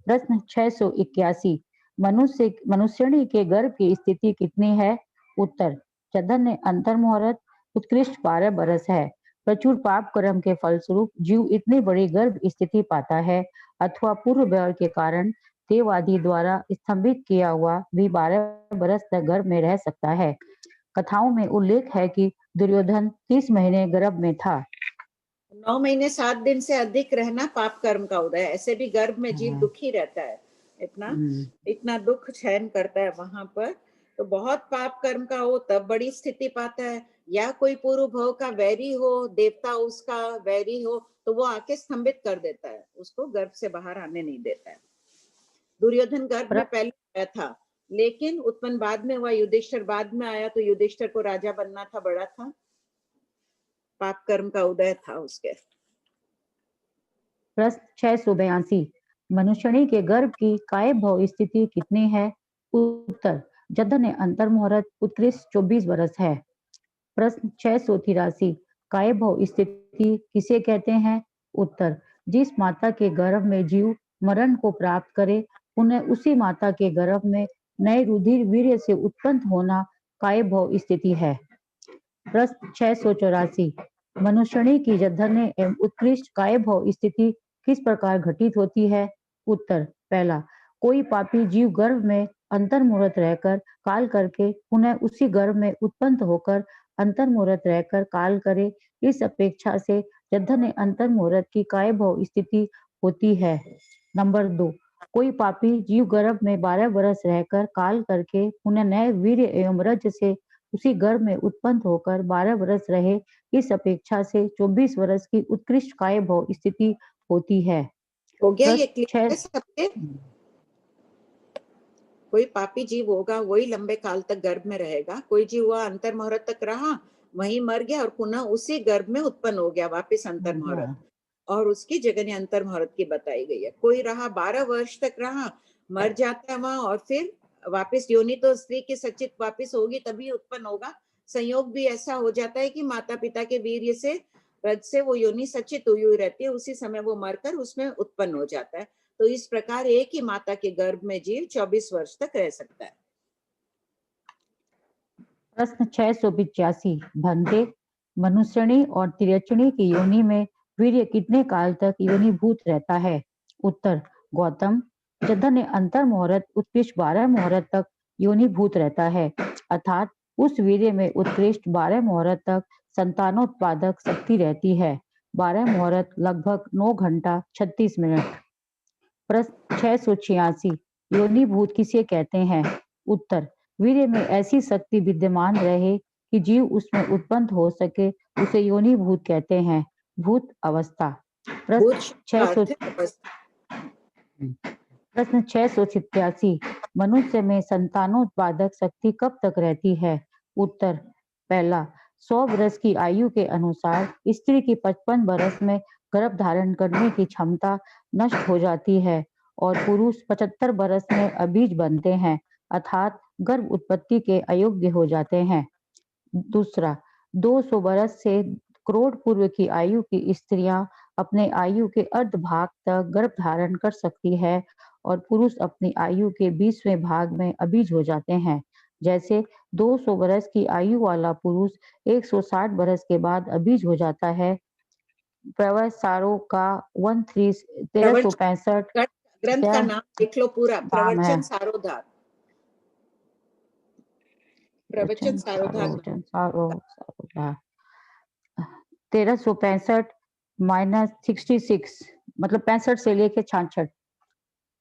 प्रश्न 681, मनुष्यणी के गर्भ की स्थिति कितनी है? उत्तर, चंद्र अंतर मुहूर्त उत्कृष्ट 12 बरस है। प्रचुर पाप कर्म के फलस्वरूप जीव इतनी बड़ी गर्भ स्थिति पाता है, अथवा पूर्व व्यवहार के कारण देव आदि द्वारा स्तंभित किया हुआ भी 12 बरस तक गर्भ में रह सकता है। कथाओं में उल्लेख है कि दुर्योधन 30 महीने गर्भ में था। 9 महीने 7 दिन से अधिक रहना पाप कर्म का उदय। ऐसे भी गर्भ में जीव दुखी रहता है, इतना दुख सहन करता है वहां पर, तो बहुत पाप कर्म का हो तब बड़ी स्थिति पाता है, या कोई पूर्व भव का वैरी हो, देवता उसका वैरी हो, तो वो आके स्तंभित कर देता है, उसको गर्भ से बाहर आने नहीं देता है। दुर्योधन गर्भ में पहले आया था, लेकिन उत्पन्न बाद में हुआ। युधिष्ठिर बाद में आया, तो युधिष्ठिर को राजा बनना था, बड़ा था, पाप कर्म का उदय था उसके। प्रश्न 682, मनुष्यणी के गर्भ की काय भव स्थिति कितनी है? उत्तर, जदन अंतर मुहूर्त उत्कृष्ट 24 बरस है। प्रश्न 683, काय भव स्थिति किसे कहते हैं? उत्तर, जिस माता के गर्भ में जीव मरण को प्राप्त करे, उन्हें उसी माता के गर्भ में नए रुधिर वीर्य से उत्पन्न होना काय भव स्थिति है। प्रश्न 684, मनुष्यणी की जधन्य एवं उत्कृष्ट काय भव स्थिति किस प्रकार घटित होती है? उत्तर, पहला, कोई पापी जीव गर्भ में अंतर मुहूर्त रहकर काल करके पुनः उसी गर्भ में उत्पन्न होकर अंतर मुहूर्त रहकर काल करे, इस अपेक्षा से जधन्य अंतर मुहूर्त की काय भव स्थिति होती है। नंबर 2, कोई पापी जीव गर्भ में 12 बरस रहकर काल करके पुनः नए वीर्य एवं रज से उसी गर्भ में उत्पन्न होकर 12 बरस रहे, इस अपेक्षा से 24 वर्ष की उत्कृष्ट काय भव स्थिति होती है। हो गया ये क्लियर है सबके? कोई पापी जीव होगा वही लंबे काल तक गर्भ में रहेगा, कोई जीव हुआ अंतर मुहूर्त तक रहा, वहीं मर गया और पुनः उसी गर्भ में उत्पन्न हो गया वापस अंतर मुहूर्त, और उसकी जगह अंतर मुहूर्त की बताई गई है। कोई रहा 12 वर्ष तक रहा, मर जाता है वहां, और फिर वापस योनि तो स्त्री की सचित वापस होगी तभी उत्पन्न होगा। संयोग भी ऐसा हो जाता है कि माता पिता के वीर्य से रज से वो योनि सचित हुई हुई रहती है, उसी समय वो मरकर उसमें उत्पन्न हो जाता है। तो इस प्रकार एक ही माता के गर्भ में जीव 24 वर्ष तक रह सकता है। प्रश्न 685, भंते, मनुष्यणी और तिर्यचणी की योनि में वीर्य कितने काल तक योनिभूत रहता है? उत्तर, गौतम, जधन्य अंतर मुहूर्त उत्कृष्ट 12 मुहूर्त तक योनिभूत रहता है, अर्थात उस वीर्य में उत्कृष्ट 12 मुहूर्त तक संतानोत्पादक शक्ति रहती है। 12 मुहूर्त लगभग 9 घंटा 36 मिनट। प्रश्न 686, योनिभूत किसे कहते हैं? उत्तर, वीर्य में ऐसी शक्ति विद्यमान रहे कि जीव उसमें उत्पन्न हो सके, उसे योनिभूत कहते हैं। भूत अवस्था। प्रश्न 687, मनुष्य में संतानोत्पादक शक्ति कब तक रहती है? उत्तर, पहला, 100 वर्ष की आयु के अनुसार स्त्री की 55 वर्ष में गर्भ धारण करने की क्षमता नष्ट हो जाती है और पुरुष 75 वर्ष में अबीज बनते हैं, अर्थात गर्भ उत्पत्ति के अयोग्य हो जाते हैं। दूसरा, 200 वर्ष से करोड़ पूर्व की आयु की स्त्रियां अपने आयु के अर्ध भाग तक गर्भ धारण कर सकती है और पुरुष अपनी आयु के 20वें भाग में अबीज हो जाते हैं। जैसे 200 वर्ष की आयु वाला पुरुष 160 वर्ष के बाद अबीज हो जाता है। प्रवचसारों का 1365 ग्रंथ का नाम लिख लो पूरा, प्रवचन सारोधार। प्रवचन सारोधार 1365 माइनस 66 मतलब 65 से लेके 66।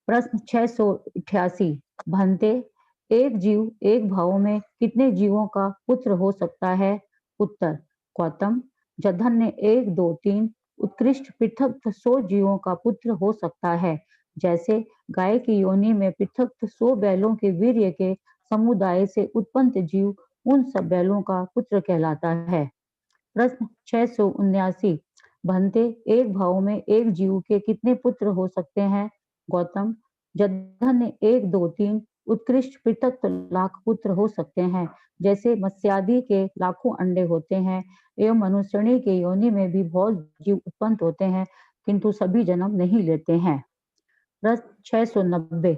प्रश्न 688 भंते एक जीव एक भाव में कितने जीवों का पुत्र हो सकता है? उत्तर गौतम जधन्य 1 2 3 उत्कृष्ट पृथक 100 जीवों का पुत्र हो सकता है। जैसे गाय की योनि में पृथक 100 बैलों के वीर्य के समुदाय से उत्पन्न जीव उन सब बैलों का पुत्र कहलाता है। प्रश्न 679 भंते एक भाव में एक जीव के कितने पुत्र हो सकते हैं? गौतम जधन्य 1 2 3 उत्कृष्ट पृथक लाख पुत्र हो सकते हैं। जैसे मत्स्यादि के लाखों अंडे होते हैं एवं मनुष्यणी के योनि में भी बहुत जीव उत्पन्न होते हैं, किंतु सभी जन्म नहीं लेते हैं। प्रश्न 690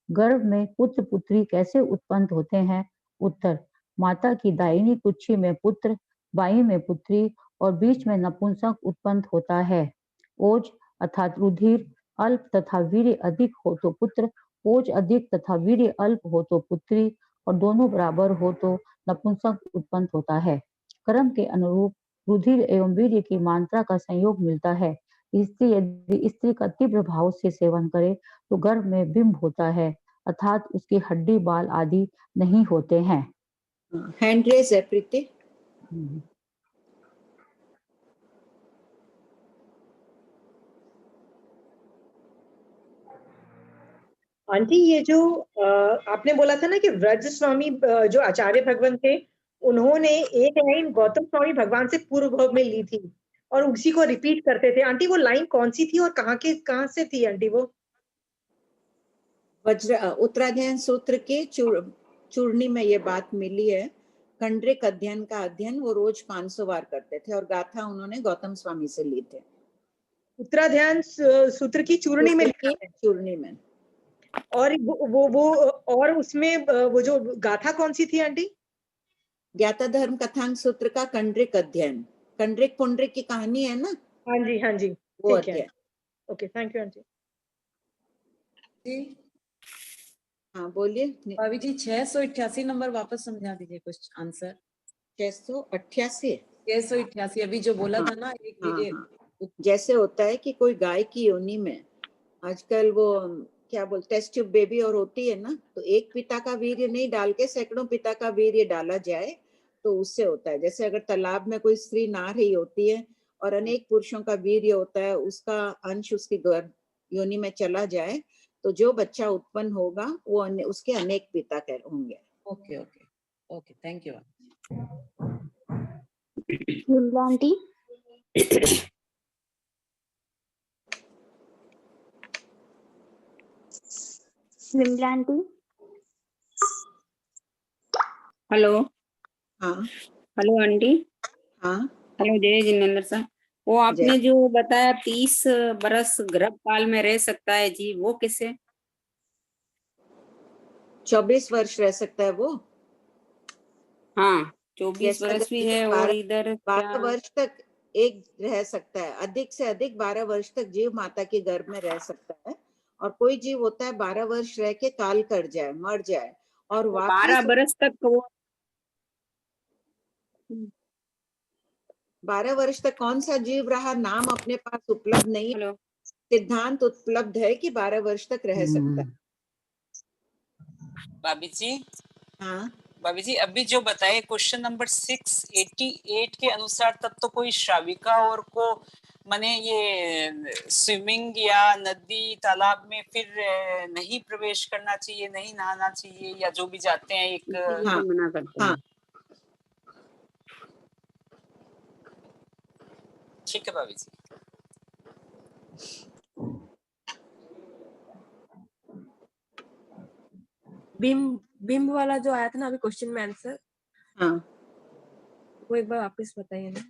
गर्भ में पुत्र पुत्री कैसे उत्पन्न होते हैं? उत्तर माता की दाहिनी कुक्षी में पुत्र, बाईं में पुत्री और बीच में नपुंसक उत्पन्न होता है। ओज अर्थात रुधिर अल्प तथा वीर्य अधिक हो तो पुत्र, ओज अधिक तथा वीर्य अल्प हो तो पुत्री और दोनों बराबर हो तो नपुंसक उत्पन्न होता है। कर्म के अनुरूप रुधिर एवं वीर्य की मात्रा का संयोग मिलता है। स्त्री यदि स्त्री का तीव्र भाव से सेवन करे तो गर्भ में बिंब होता है, अर्थात उसकी हड्डी बाल आदि नहीं होते हैं। हैंड रेज है प्रीति। आंटी ये जो आपने बोला था ना कि व्रज स्वामी जो आचार्य भगवान थे, उन्होंने एक लाइन गौतम स्वामी भगवान से पूर्व भाव में ली थी और उसी को रिपीट करते थे। आंटी वो लाइन कौन सी थी और कहाँ से थी आंटी वो? वज्र उत्तराध्ययन सूत्र के चूर्णी में ये बात मिली है। कंड्रिक अध्ययन का अध्ययन वो रोज 500 बार करते थे और गाथा उन्होंने गौतम स्वामी से ली थे। उत्तराध्ययन सूत्र की चूर्णी में चूर्णी में। और वो और उसमें वो जो गाथा कौन सी थी आंटी? ज्ञाता धर्म कथांग सूत्र का कंड्रिक अध्ययन, कंड्रिक पुंड्रिक की कहानी है ना। हाँ जी हाँ जी वो अध्ययन। Okay thank you aunty. हाँ बोलिए भाभी जी। 688 नंबर वापस समझा दीजिए कुछ आंसर। 688 अभी जो बोला था ना एक हाँ। जैसे होता है कि कोई गाय की योनि में आजकल वो क्या बोलते टेस्ट ट्यूब बेबी और होती है ना, तो एक पिता का वीर्य नहीं डाल के सैकड़ों पिता का वीर्य डाला जाए तो उससे होता है। जैसे अगर तालाब में कोई स्त्री नहा रही होती है और अनेक पुरुषों का वीर्य होता है, उसका अंश उसकी गर्भ योनि में चला जाए तो जो बच्चा उत्पन्न होगा वो उसके अनेक पिता होंगे। Okay okay okay thank you aunty. Vimla aunty. Hello. हाँ हेलो आंटी। हाँ हेलो जय जिनेंद्र सर। वो आपने जो बताया 30 बरस गर्भकाल में रह सकता है जी, वो किसे? 24 वर्ष रह सकता है वो। हाँ 24 वर्ष भी है और इधर 12 वर्ष तक एक रह सकता है, अधिक से अधिक 12 वर्ष तक जीव माता के गर्भ में रह सकता है। और कोई जीव होता है 12 वर्ष रह के काल कर जाए, मर जाए और वापस 12 बरस तक वो 12 वर्ष तक कौन सा जीव रहा, नाम अपने पास उपलब्ध नहीं। सिद्धांत उपलब्ध है कि 12 वर्ष तक रह सकता है। भाभी जी। हाँ भाभी जी अभी जो बताए क्वेश्चन नंबर 688 के अनुसार तब तो कोई श्राविका और को माने ये स्विमिंग या नदी तालाब में फिर नहीं प्रवेश करना चाहिए, नहीं नहाना चाहिए, या जो भी जाते हैं एक मना करते हैं। ठीक है भाभी जी। बिंब वाला जो आया था ना अभी क्वेश्चन में आंसर, हाँ वो एक बार वापस बताइए ना।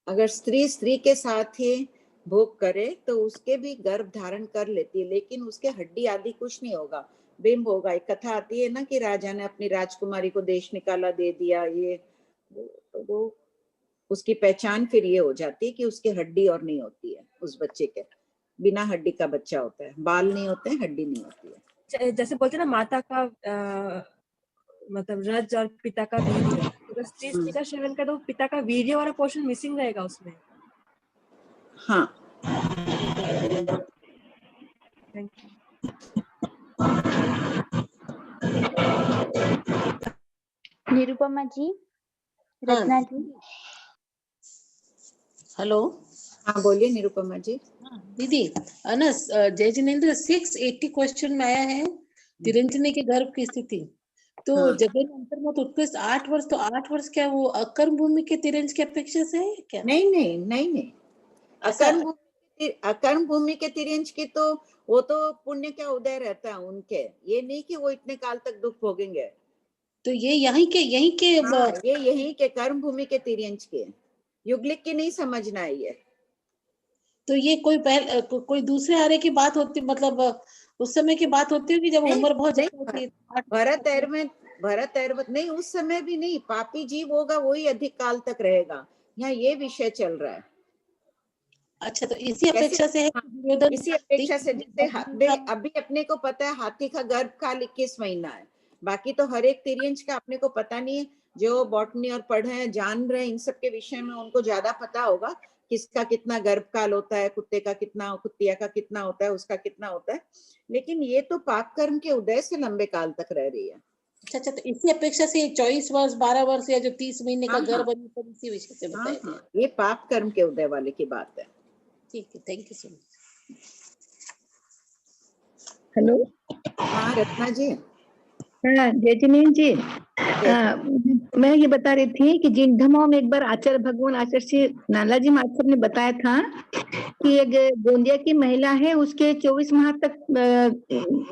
अगर स्त्री के साथ ही भोग करे तो उसके भी गर्भ धारण कर लेती है, लेकिन उसके हड्डी आदि कुछ नहीं होगा, बिंब होगा। एक कथा आती है ना कि राजा ने अपनी राजकुमारी को देश निकाला दे दिया, ये वो उसकी पहचान फिर ये हो जाती है कि उसकी हड्डी और नहीं होती है, उस बच्चे के बिना हड्डी का बच्चा होता है, बाल नहीं होते हैं, हड्डी नहीं होती है। जैसे बोलते हैं ना माता का मतलब रज और पिता का वीर्य, अगर स्त्री स्त्री का सेवन करे तो पिता का वीर्य वाला पोर्शन मिसिंग रहेगा उसमें। हाँ। Thank you. Nirupama ji, Ratna ji. Hello. हाँ बोलिए निरुपमा जी। दीदी ना जय जिनेन्द्र 680 क्वेश्चन में आया है तिरंजनी के गर्भ की स्थिति, तो जगन अंतर्मुख उत्कृष्ट 8 वर्ष, तो 8 वर्ष क्या वो अकर्म भूमि के तिरंज की अपेक्षा से है क्या? नहीं। अकर्म भूमि के तिरंज की तो वो तो पुण्य का उदय रहता है उनके, ये नहीं कि वो इतने काल तक दुख भोगेंगे। तो ये यहीं के ये यहीं के कर्म भूमि के तिरंज के, युगलिक की नहीं समझना है ये। तो ये कोई दूसरे आर्य की बात होती, मतलब उस समय की बात होती है कि जब उम्र बहुत ज्यादा होती है? भरत ऐरवत नहीं, उस समय भी नहीं, पापी जीव होगा वही अधिक काल तक रहेगा, यहाँ ये विषय चल रहा है। अच्छा, तो इसी अपेक्षा से है, इसी अपेक्षा से, जैसे अभी अपने को पता है हाथी का गर्भ काल 21 महीना है, बाकी तो हर एक तिरंज का अपने को पता नहीं है। जो बॉटनी और पढ़े हैं, जान रहे हैं इन सब के विषय में, उनको ज्यादा पता होगा किसका कितना गर्भ काल होता है, कुत्ते का कितना, कुत्तिया का कितना होता है, उसका कितना होता है। लेकिन ये तो पाप कर्म के उदय से लंबे काल तक रह रही है। अच्छा, तो इसी अपेक्षा से 24 वर्ष 12 वर्ष या जो 30 महीने का गर्भ, इसी विषय से बताया गया। ये पाप कर्म के उदय वाले की बात है। ठीक है, thank you so much. Hello. हाँ रत्ना जी। हाँ जय जिनेन्द्र जी, मैं ये बता रही थी कि जिन धमों में एक बार आचार्य भगवान आचार्य श्री नालाजी महाराज ने बताया था कि एक गोंदिया की महिला है, उसके 24 माह तक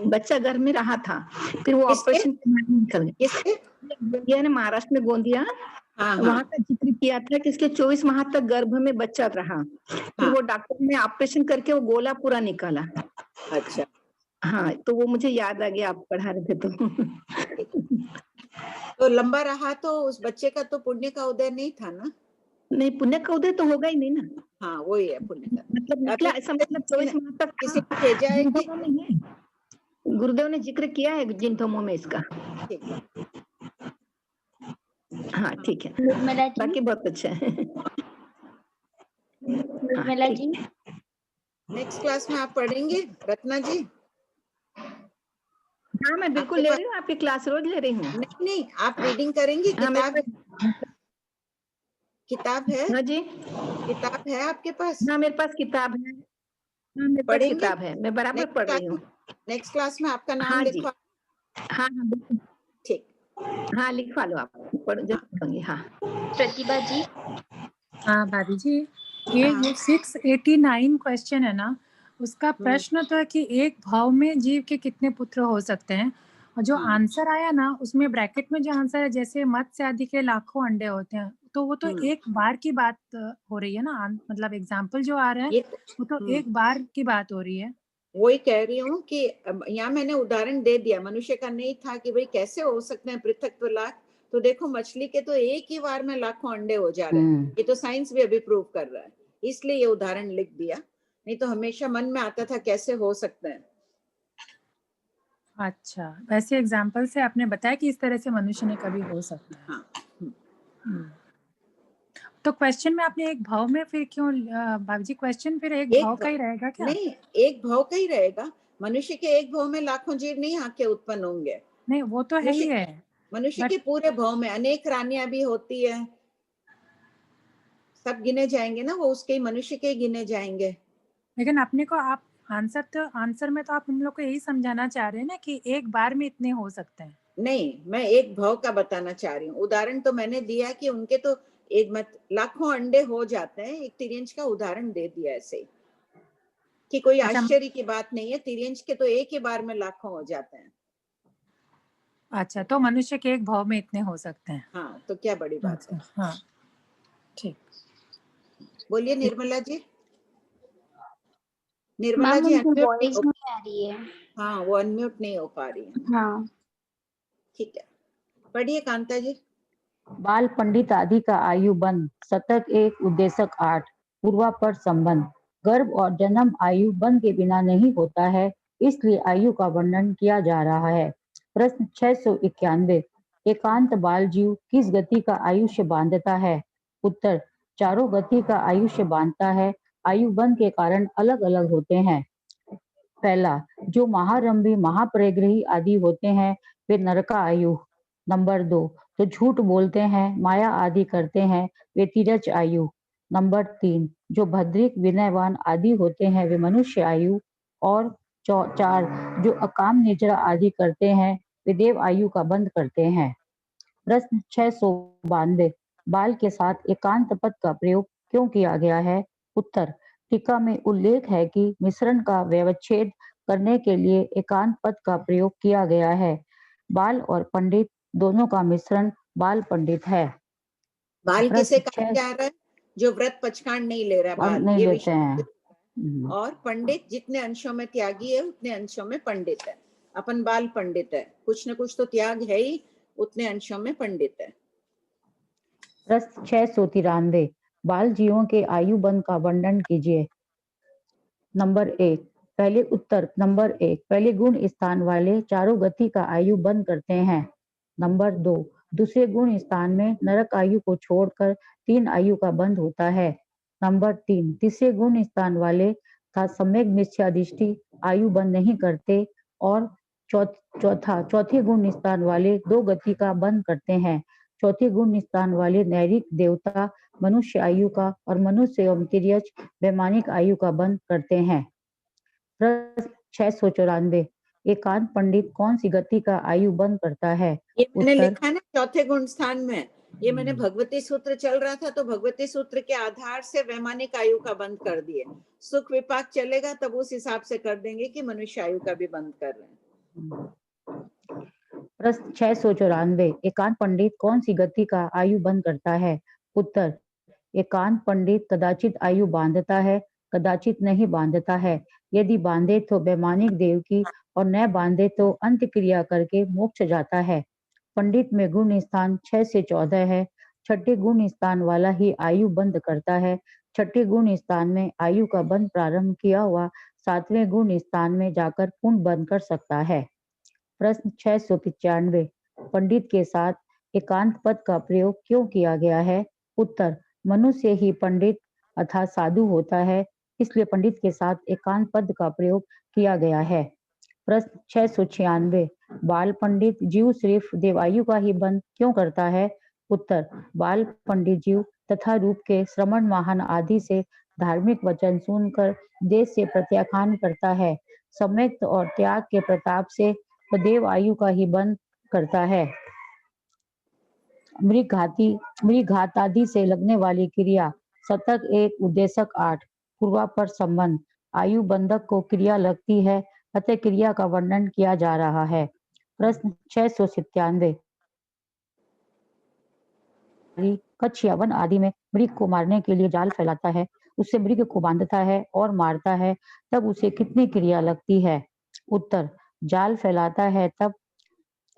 बच्चा गर्भ में रहा था, फिर वो ऑपरेशन निकल गया। गोंदिया ने महाराष्ट्र में गोंदिया, वहां का जिक्र किया था कि इसके 24 माह तक गर्भ में बच्चा रहा, फिर वो डॉक्टर ने ऑपरेशन करके वो गोला पूरा निकाला। अच्छा। हाँ, तो वो मुझे याद आ गया, आप पढ़ा रहे थे तो लंबा रहा तो उस बच्चे का तो पुण्य का उदय नहीं था ना? नहीं, पुण्य का उदय तो होगा ही नहीं ना। हाँ वही है पुण्य का, मतलब निकला ऐसा, मतलब 24 माह तक किसी को भेजा है कि गुरुदेव ने जिक्र किया है जिन धमों में इसका। हाँ ठीक है, बाकी बहुत अच्छा है। जी नेक्स्ट क्लास में आप पढ़ेंगे रत्ना जी? हाँ मैं बिल्कुल ले रही हूँ, आपकी क्लास रोज ले रही हूँ। नहीं, आप रीडिंग करेंगी? किताब है? हाँ जी, किताब है आपके पास? हाँ मेरे पास किताब है, मेरे पास किताब है, मैं बराबर पढ़ रही हूँ। नेक्स्ट क्लास में आपका नाम लिखवा। हाँ बिल्कुल ठीक, हाँ लिखवा लो आप, पढ़ूंगी। हाँ प्रतिभा जी। हाँ भाभी जी, ये जो 689 क्वेश्चन है ना, उसका प्रश्न था कि एक भाव में जीव के कितने पुत्र हो सकते हैं, और जो आंसर आया ना उसमें ब्रैकेट में जो आंसर है, जैसे मत्स्य आदि के लाखों अंडे होते हैं, तो वो तो एक बार की बात हो रही है ना, मतलब एग्जाम्पल जो आ रहा है वो तो एक बार की बात हो रही है। वही कह रही हूँ कि यहाँ मैंने उदाहरण दे दिया, मनुष्य का नहीं था कि भाई कैसे हो सकते हैं पृथक लाख, तो देखो मछली के तो एक ही बार में लाखों अंडे हो जा रहे हैं, ये तो साइंस भी अभी प्रूव कर रहा है, इसलिए ये उदाहरण लिख दिया, नहीं तो हमेशा मन में आता था कैसे हो सकते हैं। अच्छा, वैसे एग्जाम्पल से आपने बताया कि इस तरह से मनुष्य ने कभी हो सकता है। हाँ। तो क्वेश्चन में आपने एक भाव में फिर क्यों भाभी जी, क्वेश्चन फिर एक भाव का ही रहेगा क्या? नहीं, एक भाव का ही रहेगा, मनुष्य के एक भाव में लाखों जीव नहीं आके उत्पन्न होंगे। नहीं वो तो है ही है, मनुष्य के पूरे भाव में अनेक रानियां भी होती है, सब गिने जाएंगे ना, वो उसके ही मनुष्य के गिने जाएंगे। लेकिन अपने को आप आंसर में तो आप हम लोग को यही समझाना चाह रहे हैं ना कि एक बार में इतने हो सकते हैं। नहीं, मैं एक भाव का बताना चाह रही हूँ, उदाहरण तो मैंने दिया कि उनके तो एक लाखों अंडे हो जाते हैं, एक तिरंज का उदाहरण दे दिया ऐसे कि कोई आश्चर्य की बात नहीं है, तिरंज के तो एक ही बार में लाखों हो जाते हैं। अच्छा, तो मनुष्य के एक भाव में इतने हो सकते हैं। हाँ, तो क्या बड़ी बात है। हाँ ठीक, बोलिए निर्मला जी। निर्मला जी उनकी unmute वॉइस हो- नहीं आ रही है। हाँ, वो अनम्यूट नहीं हो पा रही है। हाँ, ठीक है, पढ़िए कांता जी। बाल पंडित आदि का आयु बंध, शतक 1 उद्देशक 8 पूर्वापर संबंध। गर्भ और जन्म आयु बंध के बिना नहीं होता है, इसलिए आयु का वर्णन किया जा रहा है। प्रश्न 691, एकांत बाल जीव किस गति का आयुष्य बांधता है? उत्तर, चारों गति का आयुष्य बांधता है। आयु बंध के कारण अलग अलग होते हैं। पहला, जो महारंभी महापरिग्रही आदि होते हैं वे नरका आयु। नंबर 2, जो झूठ बोलते हैं माया आदि करते हैं वे तिरछ आयु। नंबर 3, जो भद्रिक विनयवान आदि होते हैं वे मनुष्य आयु। और 4, जो अकाम निद्रा आदि करते हैं वे देव आयु का बंध करते हैं। प्रश्न 692, बाल के साथ एकांत पद का प्रयोग क्यों किया गया है? उत्तर, टीका में उल्लेख है कि मिश्रण का व्यवच्छेद करने के लिए एकांत पद का प्रयोग किया गया है। बाल और पंडित दोनों का मिश्रण बाल पंडित है। बाल किसे प्रश्न कहा जा रहा है? जो व्रत पचकांड नहीं ले रहा बाल, नहीं ये लेते विषय। हैं। और पंडित जितने अंशों में त्यागी है उतने अंशों में पंडित है। अपन बाल पंडित है, कुछ न कुछ तो त्याग है ही, उतने अंशों में पंडित है। प्रश्न 693, बाल जीवों के आयु बंध का वर्णन कीजिए। नंबर 1, पहले उत्तर नंबर 1, पहले गुण स्थान वाले चारों गति का आयु बंद करते हैं। नंबर 2, दूसरे गुण स्थान में नरक आयु को छोड़कर 3 आयु का बंध होता है। नंबर 3, तीसरे गुण स्थान वाले था सम्यक मिथ्यादृष्टि आयु बंद नहीं करते। और चौथे गुण स्थान वाले 2 गति का बंद करते हैं। चौथे गुण स्थान वाले नैरिक देवता मनुष्य आयु का और मनुष्य एवं तिर्यच वैमानिक आयु का बंद करते हैं। प्रश्न 694, एकांत पंडित कौन सी गति का आयु बंद करता है? ये मैंने उत्तर, लिखा ना चौथे गुण स्थान में। ये मैंने भगवती सूत्र चल रहा था तो भगवती सूत्र के आधार से वैमानिक आयु का बंद कर दिए। सुख विपाक चलेगा तब उस हिसाब से कर देंगे कि मनुष्य आयु का भी बंद कर रहे हैं। प्रश्न 694, एकांत पंडित कौन सी गति का आयु बंद करता है? उत्तर, एकांत पंडित कदाचित आयु बांधता है, कदाचित नहीं बांधता है। यदि बांधे तो वैमानिक देव की और न बांधे तो अंत क्रिया करके मोक्ष जाता है। पंडित में गुण स्थान 6 से 14 है। छठे गुण स्थान वाला ही आयु बंद करता है। छठे गुण स्थान में आयु का बंद प्रारंभ किया हुआ 7वें गुण स्थान में जाकर पूर्ण बंद कर सकता है। प्रश्न 695, पंडित के साथ एकांत पद का प्रयोग क्यों किया गया है? उत्तर, मनुष्य ही पंडित अर्थात साधु होता है, इसलिए पंडित के साथ एकांत पद का प्रयोग किया गया है। प्रश्न 696, बाल पंडित जीव सिर्फ देवायु का ही बंद क्यों करता है? उत्तर, बाल पंडित जीव तथा रूप के श्रवण महान आदि से धार्मिक वचन सुनकर देश से प्रत्याख्यान करता है। सम्यक और त्याग के प्रताप से देव आयु का ही बंद करता है। मृग आदि से लगने वाली क्रिया, शतक 1 उद्देशक 8 पूर्वापर संबंध। आयु बंधक को क्रिया लगती है, अतः क्रिया का वर्णन किया जा रहा है। प्रश्न 697, कच्छ या वन आदि में मृग को मारने के लिए जाल फैलाता है, उससे मृग को बांधता है और मारता है, तब उसे कितनी क्रिया लगती है? उत्तर, जाल फैलाता है तब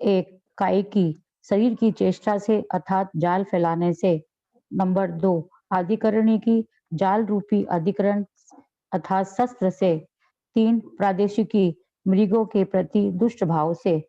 एक कायिकी शरीर की चेष्टा से अर्थात जाल फैलाने से। नंबर 2, अधिकरणी की जाल रूपी अधिकरण अर्थात शस्त्र से। 3, प्रादेशिकी मृगों के प्रति दुष्ट भाव से।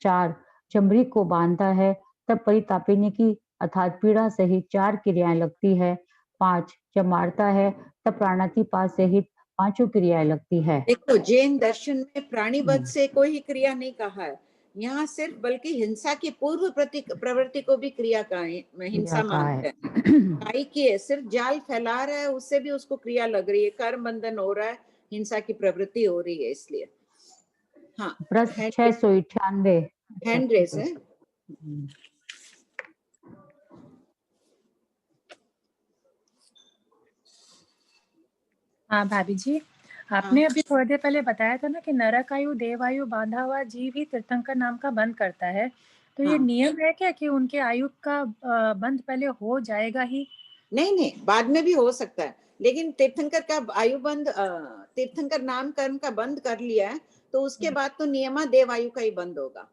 4, जब मृग को बांधता है तब परितापिनी की अर्थात पीड़ा सहित 4 क्रियाएं लगती है। 5, जब मारता है तब प्राणातिपात सहित 5 क्रियाएं लगती है। देखो, जैन दर्शन में प्राणीवध से कोई क्रिया नहीं कहा है यहाँ, सिर्फ बल्कि हिंसा की पूर्व प्रवृत्ति को भी क्रिया का हिंसा मानते हैं। काई की है, सिर्फ जाल फैला रहा है उससे भी उसको क्रिया लग रही है, कर्म बंधन हो रहा है, हिंसा की प्रवृत्ति हो रही है, इसलिए। हाँ, प्रश्न 698, हैंड रेस है। हाँ भाभी जी, आपने अभी थोड़ी देर पहले बताया था ना कि नरक आयु देवायु बांधा हुआ जीव ही तीर्थंकर नाम का बंद करता है, तो ये नियम है क्या कि उनके आयु का बंद पहले हो जाएगा ही? नहीं, बाद में भी हो सकता है, लेकिन तीर्थंकर का आयु बंद तीर्थंकर नाम कर्म का बंद कर लिया है तो उसके बाद तो नियमा देवायु का ही बंद होगा।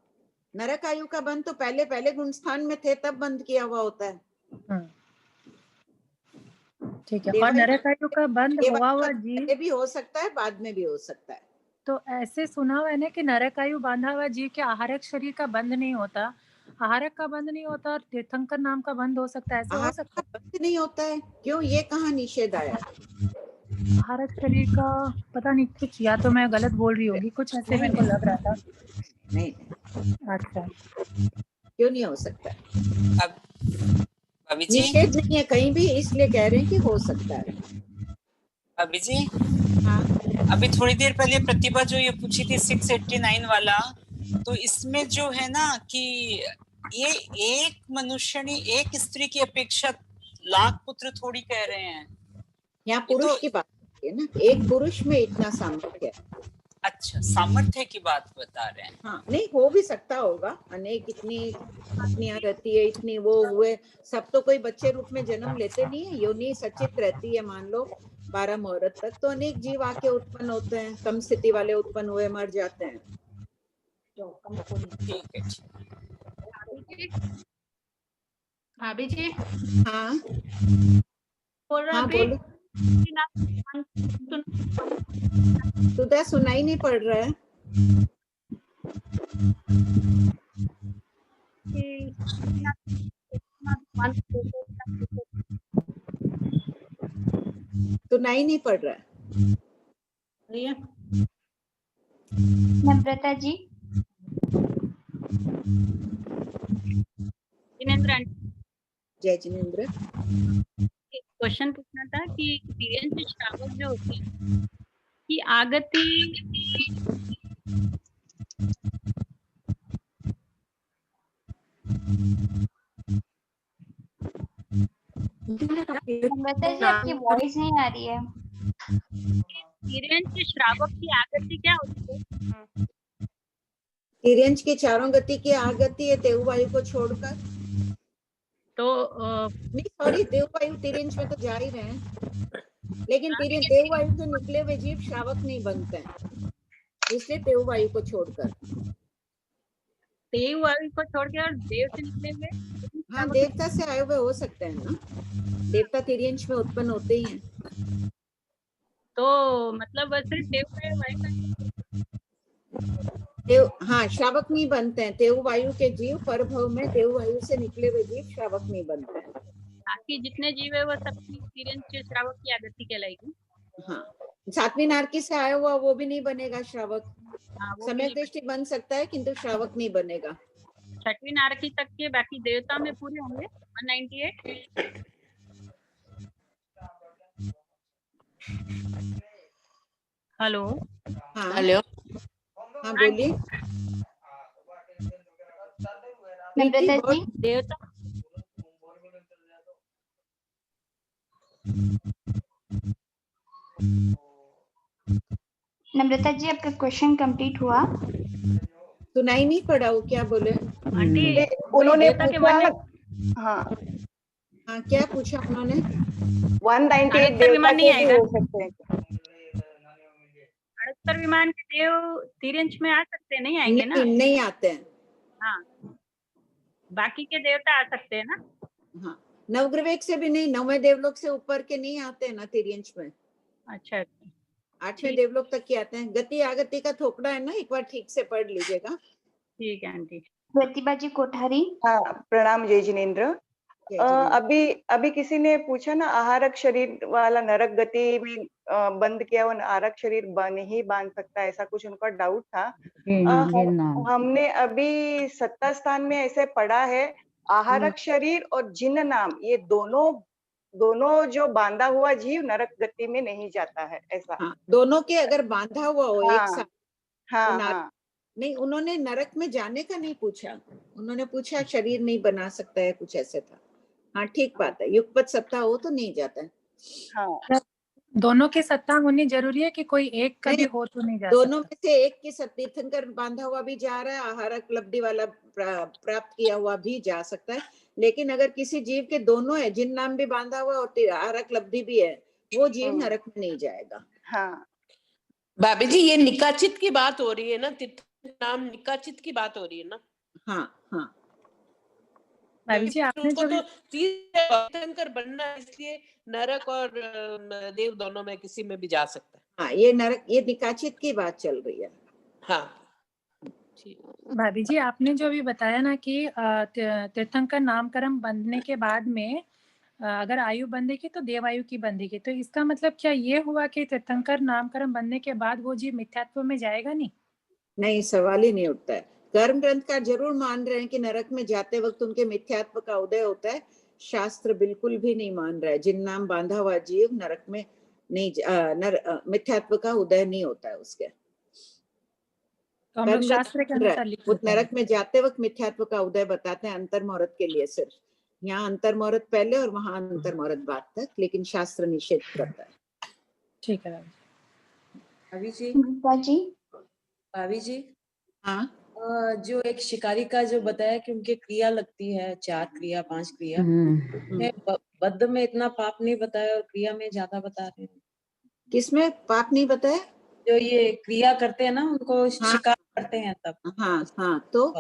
नरक आयु का बंद तो पहले गुण स्थान में थे तब बंद किया हुआ होता है। ठीक है। और नरक आयु का बंद हुआ हुआ जीव भी हो सकता है, बाद में भी हो सकता है। तो ऐसे सुना हुआ है कि नरक आयु बांधा हुआ जीव के आहारक शरीर का बंद नहीं होता, आहारक का बंद नहीं होता और तीर्थंकर नाम का बंद हो सकता है, ऐसा हो सकता है? बंद नहीं होता है, क्यों? ये कहाँ निषेध आया? आहारक शरीर का पता नहीं, कुछ या तो मैं गलत बोल रही होगी, कुछ ऐसे मेरे को लग रहा था। नहीं। अच्छा, क्यों नहीं हो सकता? अब अभी जी निषेध नहीं है कहीं भी, इसलिए कह रहे हैं कि हो सकता है। अभी जी हाँ, अभी थोड़ी देर पहले प्रतिभा जो ये पूछी थी 689 वाला, तो इसमें जो है ना कि ये एक मनुष्य ने एक स्त्री की अपेक्षा लाख पुत्र थोड़ी कह रहे हैं। यहाँ पुरुष की बात है ना, एक पुरुष में इतना सामर्थ्य है। अच्छा, सामर्थ्य की बात बता रहे हैं। हाँ, नहीं हो भी सकता होगा, अनेक इतनी पत्नियां रहती है, इतनी वो हुए, सब तो कोई बच्चे रूप में जन्म लेते नहीं है। योनि सचित रहती है, मान लो 12 मुहूर्त तक, तो अनेक जीव आके उत्पन्न होते हैं, कम स्थिति वाले उत्पन्न हुए मर जाते हैं। ठीक है। भाभी जी हाँ बोल रहा हाँ अभी बोलो। तुझे सुनाई नहीं पड़ रहा है? सुनाई नहीं पड़ रहा है? नम्रता जी, जिनेंद्र जय जिनेंद्र। क्वेश्चन पूछना था कि वीरेंद्र श्रावक जो होती है कि आगति नम्रता जी आपकी वॉइस नहीं आ रही है। वीरेंद्र श्रावक की आगति क्या होती है? तिर्यंच की चारों गति की आगति है देववायु को छोड़कर। तो नहीं सॉरी, देववायु तिर्यंच में तो जा ही रहे हैं, लेकिन देववायु से निकले हुए जीव श्रावक नहीं बनते हैं, इसलिए देववायु को छोड़कर। देववायु को छोड़ के और देव से निकले हुए? हाँ, देवता से आए हुए हो सकते हैं ना, देवता तिर्यंच में उत्पन्न होते ही हैं। तो मतलब सिर्फ देव, हाँ श्रावक नहीं बनते हैं। देववायु के जीव परभव में देववायु से निकले हुए जीव श्रावक नहीं बनते हैं। बाकी जितने जीव है वो सब तिर्यंच श्रावक की आगति कहलाएगी। हाँ, सातवीं नारकी से आया हुआ वो भी नहीं बनेगा श्रावक। हाँ, समय दृष्टि बन सकता है किंतु श्रावक नहीं बनेगा। छठवीं नारकी तक के बाकी देवता में पूरे होंगे 198। हेलो हाँ हेलो हाँ बोलिए। नम्रता जी, देवता नम्रता जी आपका क्वेश्चन कंप्लीट हुआ? सुनाई नहीं पड़ा वो क्या बोले? आंटी उन्होंने देवता के पूछा, 198 हाँ हाँ क्या पूछा उन्होंने? 198 देवता नहीं के भी आएगा। हो सकते हैं। 78 विमान के देव तिर्यंच में आ सकते हैं, नहीं आएंगे ना? नहीं आते हैं। हाँ, बाकी के देवता आ सकते हैं ना? हाँ, नवग्रवेक से भी नहीं, 9वें देवलोक से ऊपर के नहीं आते हैं ना तिर्यंच में। अच्छा, 8वें देवलोक तक के आते हैं। गति आगति का थोपड़ा है ना, एक बार ठीक से पढ़ लीजिएगा। ठीक है आंटी। प्रतिभा जी कोठारी। हाँ प्रणाम जय जिनेंद्र। अभी किसी ने पूछा ना, आहारक शरीर वाला नरक गति में बंद किया हुआ आहारक शरीर नहीं बांध सकता, ऐसा कुछ उनका डाउट था। हमने अभी सत्ता स्थान में ऐसे पढ़ा है, आहारक शरीर और जिन नाम, ये दोनों जो बांधा हुआ जीव नरक गति में नहीं जाता है, ऐसा। हाँ, दोनों के अगर बांधा हुआ हो एक साथ, हाँ तो हाँ नहीं, उन्होंने नरक में जाने का नहीं पूछा, उन्होंने पूछा शरीर नहीं बना सकता है, कुछ ऐसे था। हाँ ठीक बात है, युगपत सत्ता हो तो नहीं जाता है। हाँ, दोनों की सत्ता होनी जरूरी है कि कोई एक का भी हो तो नहीं जा दोनों में से एक की तीर्थंकर बांधा हुआ भी जा रहा है, आहारक लब्धि वाला प्राप्त किया हुआ भी जा सकता है। लेकिन अगर किसी जीव के दोनों है, जिन नाम भी बांधा हुआ और आहारक लब्धि भी है, वो जीव नरक में नहीं जाएगा। हाँ भाभी जी ये निकाचित की बात हो रही है ना, तीर्थ नाम निकाचित की बात हो रही है ना। हाँ हाँ भाभी जी आपने उनको जो तो तीर्थंकर बनना है, इसलिए नरक और देव दोनों में किसी में भी जा सकता है। हाँ, ये नरक, ये निकाचित की बात चल रही है। हाँ भाभी जी आपने जो अभी बताया ना कि तीर्थंकर नामकरण बंधने के बाद में अगर आयु बंधेगी तो देव आयु की बंधेगी, तो इसका मतलब क्या ये हुआ कि तीर्थंकर नामकरण बनने के बाद वो जीव मिथ्यात्व में जाएगा नहीं? नहीं, सवाल ही नहीं उठता है। कर्म ग्रंथकार जरूर मान रहे हैं कि नरक में जाते वक्त उनके मिथ्यात्व का उदय होता है। शास्त्र बिल्कुल भी नहीं मान रहा है। जिन नाम बांधा हुआ जीव नरक में नहीं, मिथ्यात्व का उदय नहीं होता है उसके। तो हम लोग शास्त्र के अनुसार लिख वो नरक में जाते वक्त मिथ्यात्व का उदय बताते हैं अंतर मुहूर्त के लिए सिर्फ। यहाँ अंतर मुहूर्त पहले और वहां अंतर मुहूर्त बाद तक, लेकिन शास्त्र निषेध करता है। ठीक है भाभी जी। जी भाभी जी, हाँ, जो एक शिकारी का जो बताया कि उनके क्रिया लगती है, 4 क्रिया 5 क्रिया, में बद्ध में इतना पाप नहीं बताया और क्रिया में ज्यादा बता रहे हैं। किसमें पाप नहीं बताया? जो ये क्रिया करते हैं ना, उनको शिकार करते हैं तब। हाँ तो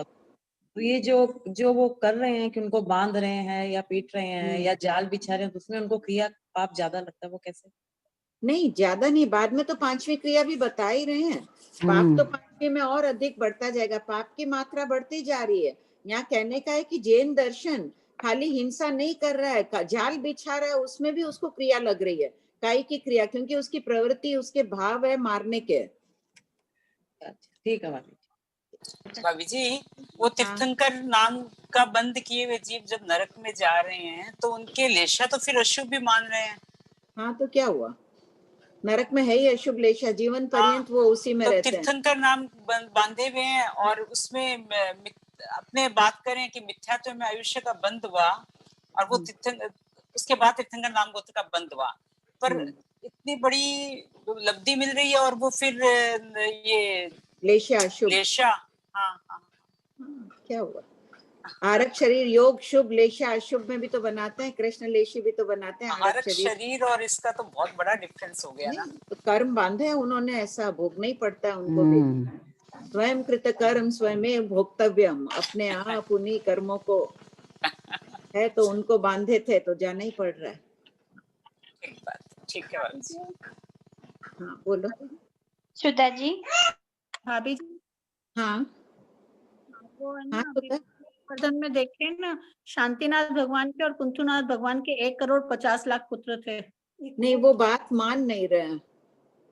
ये जो वो कर रहे हैं कि उनको बांध रहे हैं या पीट रहे हैं या जाल बिछा रहे हैं, तो उसमें उनको क्रिया पाप ज्यादा लगता है, वो कैसे? नहीं, ज्यादा नहीं, बाद में तो 5वीं क्रिया भी बता ही रहे हैं। पाप तो 5वीं में और अधिक बढ़ता जाएगा, पाप की मात्रा बढ़ती जा रही है। यहाँ कहने का है कि जैन दर्शन खाली हिंसा नहीं कर रहा है, जाल बिछा रहा है, उसमें भी उसको क्रिया लग रही है। काई की क्रिया, क्योंकि उसकी प्रवृत्ति, उसके भाव है मारने के। ठीक है भाभी जी, वो तीर्थंकर नाम का बंद किए हुए जीव जब नरक में जा रहे हैं तो उनके लेशा तो फिर अशुभ भी मान रहे हैं। हाँ, तो क्या हुआ? नरक में है ही अशुभ लेशा, जीवन पर्यंत वो उसी में तो रहते हैं। तीर्थंकर नाम बांधे हुए हैं और उसमें अपने बात करें कि मिथ्यात्व में आयुष्य का बंद हुआ और वो उसके बाद तीर्थंकर नाम गोत्र का बंद हुआ, पर इतनी बड़ी लब्धि मिल रही है और वो फिर ये लेशा अशुभ। लेशा, हाँ क्या हुआ? आरक शरीर योग शुभ, लेशा अशुभ में भी तो बनाते हैं, कृष्ण लेशी भी तो बनाते हैं। आरक शरीर और इसका तो बहुत बड़ा डिफरेंस हो गया ना। तो कर्म बांधे हैं उन्होंने, ऐसा भोगना ही पड़ता है उनको भी। स्वयं कृत कर्म स्वयं भोक्तव्यम, अपने आप उन्हीं कर्मों को है, तो उनको बांधे थे तो जाना ही पड़ रहा है। ठीक है। हाँ बोलो सुधा जी। भाभी जी हाँ वो है ना, वर्धन में देखे ना, शांतिनाथ भगवान के और कुंथुनाथ भगवान के 1,50,00,000 पुत्र थे। नहीं, वो बात मान नहीं रहे हैं।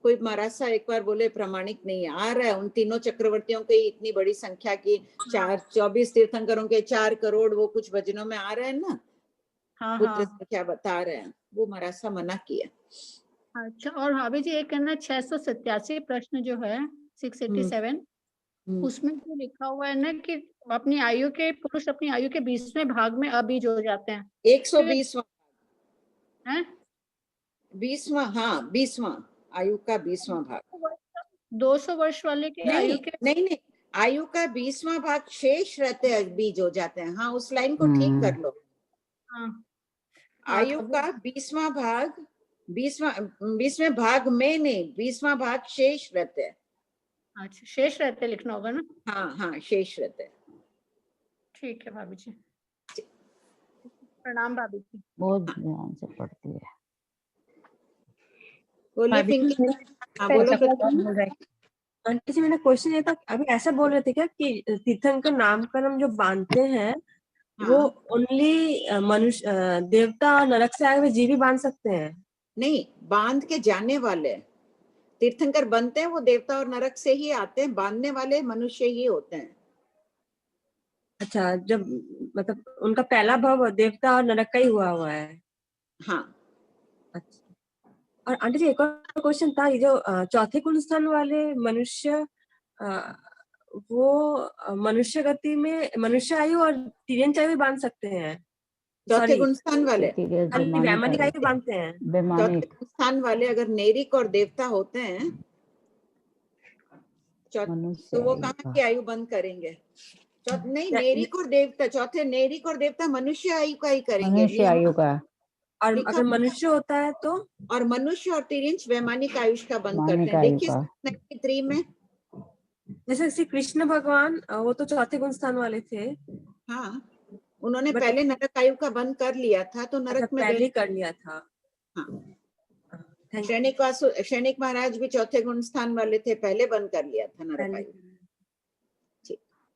कोई महाराज एक बार बोले प्रमाणिक नहीं है, आ रहा है उन तीनों चक्रवर्तियों की इतनी बड़ी संख्या की, 24 तीर्थंकरों के 4 करोड़ वो कुछ भजनों में आ रहे हैं ना। पुत्र संख्या बता रहे हैं, वो महाराज मना किया। अच्छा, और भाभी जी एक है ना 687 प्रश्न जो है 687, उसमें जो लिखा हुआ है ना कि अपनी आयु के पुरुष अपनी आयु के 20वें भाग में अबीज हो जाते हैं। 120वां है 20वां, हाँ 20वां आयु का 20वां भाग। 200 वर्ष वाले के आयु के नहीं, आयु का 20वां भाग शेष रहते हैं, बीज हो जाते हैं। हाँ, उस लाइन को ठीक कर लो। आयु का 20वां भाग, 20वें भाग में नहीं, 20वां भाग शेष रहते हैं। अच्छा, शेष रहते लिखना होगा ना। हाँ शेष रहते हैं। ठीक है भाभी जी, प्रणाम भाभी जी। बहुत ध्यान से पढ़ती है। आंटी जी मेरा क्वेश्चन ये था, अभी ऐसा बोल रहे थे क्या कि तीर्थंकर नामकरण जो बांधते हैं वो ओनली मनुष्य, देवता और नरक से आए हुए जीव ही बांध सकते हैं? नहीं, बांध के जाने वाले तीर्थंकर बनते हैं वो देवता और नरक से ही आते हैं, बांधने वाले मनुष्य ही होते हैं। अच्छा, जब मतलब उनका पहला भाव देवता और नरक का ही हुआ है। हाँ। अच्छा, और आंटी जी एक और क्वेश्चन था, ये जो चौथे कुल स्थान वाले मनुष्य, वो मनुष्य गति में मनुष्य आयु और तिर्यंच आयु बांध सकते हैं? चौथे गुणस्थान वाले वैमानिक आयु बांधते हैं। चौथे गुणस्थान वाले अगर नैरिक और देवता होते हैं तो वो कहाँ की आयु बंद करेंगे? नहीं, नैरिक और देवता, चौथे नैरिक और देवता मनुष्य आयु का ही करेंगे। मनुष्य आयु का। और अगर मनुष्य होता है तो और मनुष्य और तिर्यंच वैमानिक आयुष का बंध करते वैमानिक हैं। आयु देखिए का। 93 में जैसे श्री कृष्ण भगवान वो तो चौथे गुण स्थान वाले थे। हाँ, उन्होंने But- पहले नरक आयु का बंद कर लिया था, तो नरक में पहले गए। कर लिया था। हाँ, सैनिक महाराज भी चौथे गुण स्थान वाले थे, पहले बंद कर लिया था नरक आयु।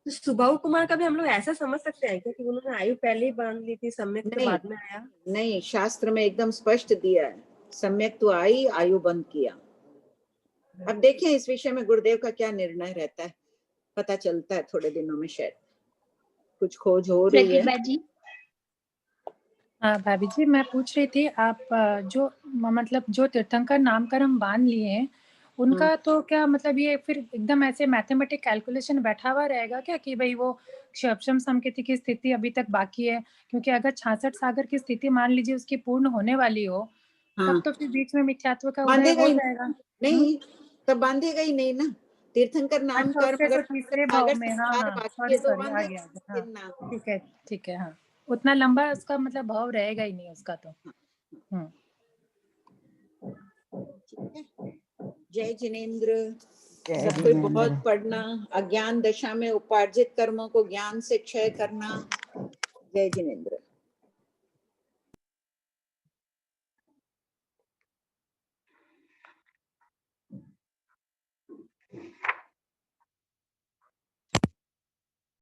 तो सुबाहु कुमार का भी हम लोग ऐसा समझ सकते हैं क्या कि उन्होंने आयु पहले ही बांध ली थी, सम्यक तो नहीं, बाद में आया? नहीं, शास्त्र में एकदम स्पष्ट दिया है, सम्यक तो आई, आयु बंद किया। अब देखें इस विषय में गुरुदेव का क्या निर्णय रहता है, पता चलता है थोड़े दिनों में, शायद कुछ खोज हो रही है। प्रतिभा जी, हाँ भाभी जी, मैं पूछ रही थी, आप जो मतलब जो तीर्थंकर नामकरण बांध लिए हैं उनका तो क्या मतलब ये फिर एकदम ऐसे मैथमेटिक कैलकुलेशन बैठा हुआ रहेगा क्या कि भाई वो क्षपशम समकेति की स्थिति अभी तक बाकी है? क्योंकि अगर 66 सागर की स्थिति मान लीजिए उसकी पूर्ण होने वाली हो, तब तो फिर बीच में मिथ्यात्व का उदय बांधेगा हो ही जाएगा। नहीं, तब बांधेगा ही नहीं ना तीर्थंकर नाम अच्छा, कर्म। उसके अगर तो तीसरे भाव सागर में, से हाँ पार हाँ, बाकी सॉरी है तो सॉरी, आ बांधेगा गया। हाँ ना। ठीक है, हाँ, उतना लंबा उसका मतलब भाव रहेगा ही नहीं उसका तो। जय जिनेंद्र। जय सब कोई जिनेंद्र। बहुत पढ़ना, अज्ञान दशा में उपार्जित कर्मों को ज्ञान से क्षय करना। जय जिनेंद्र।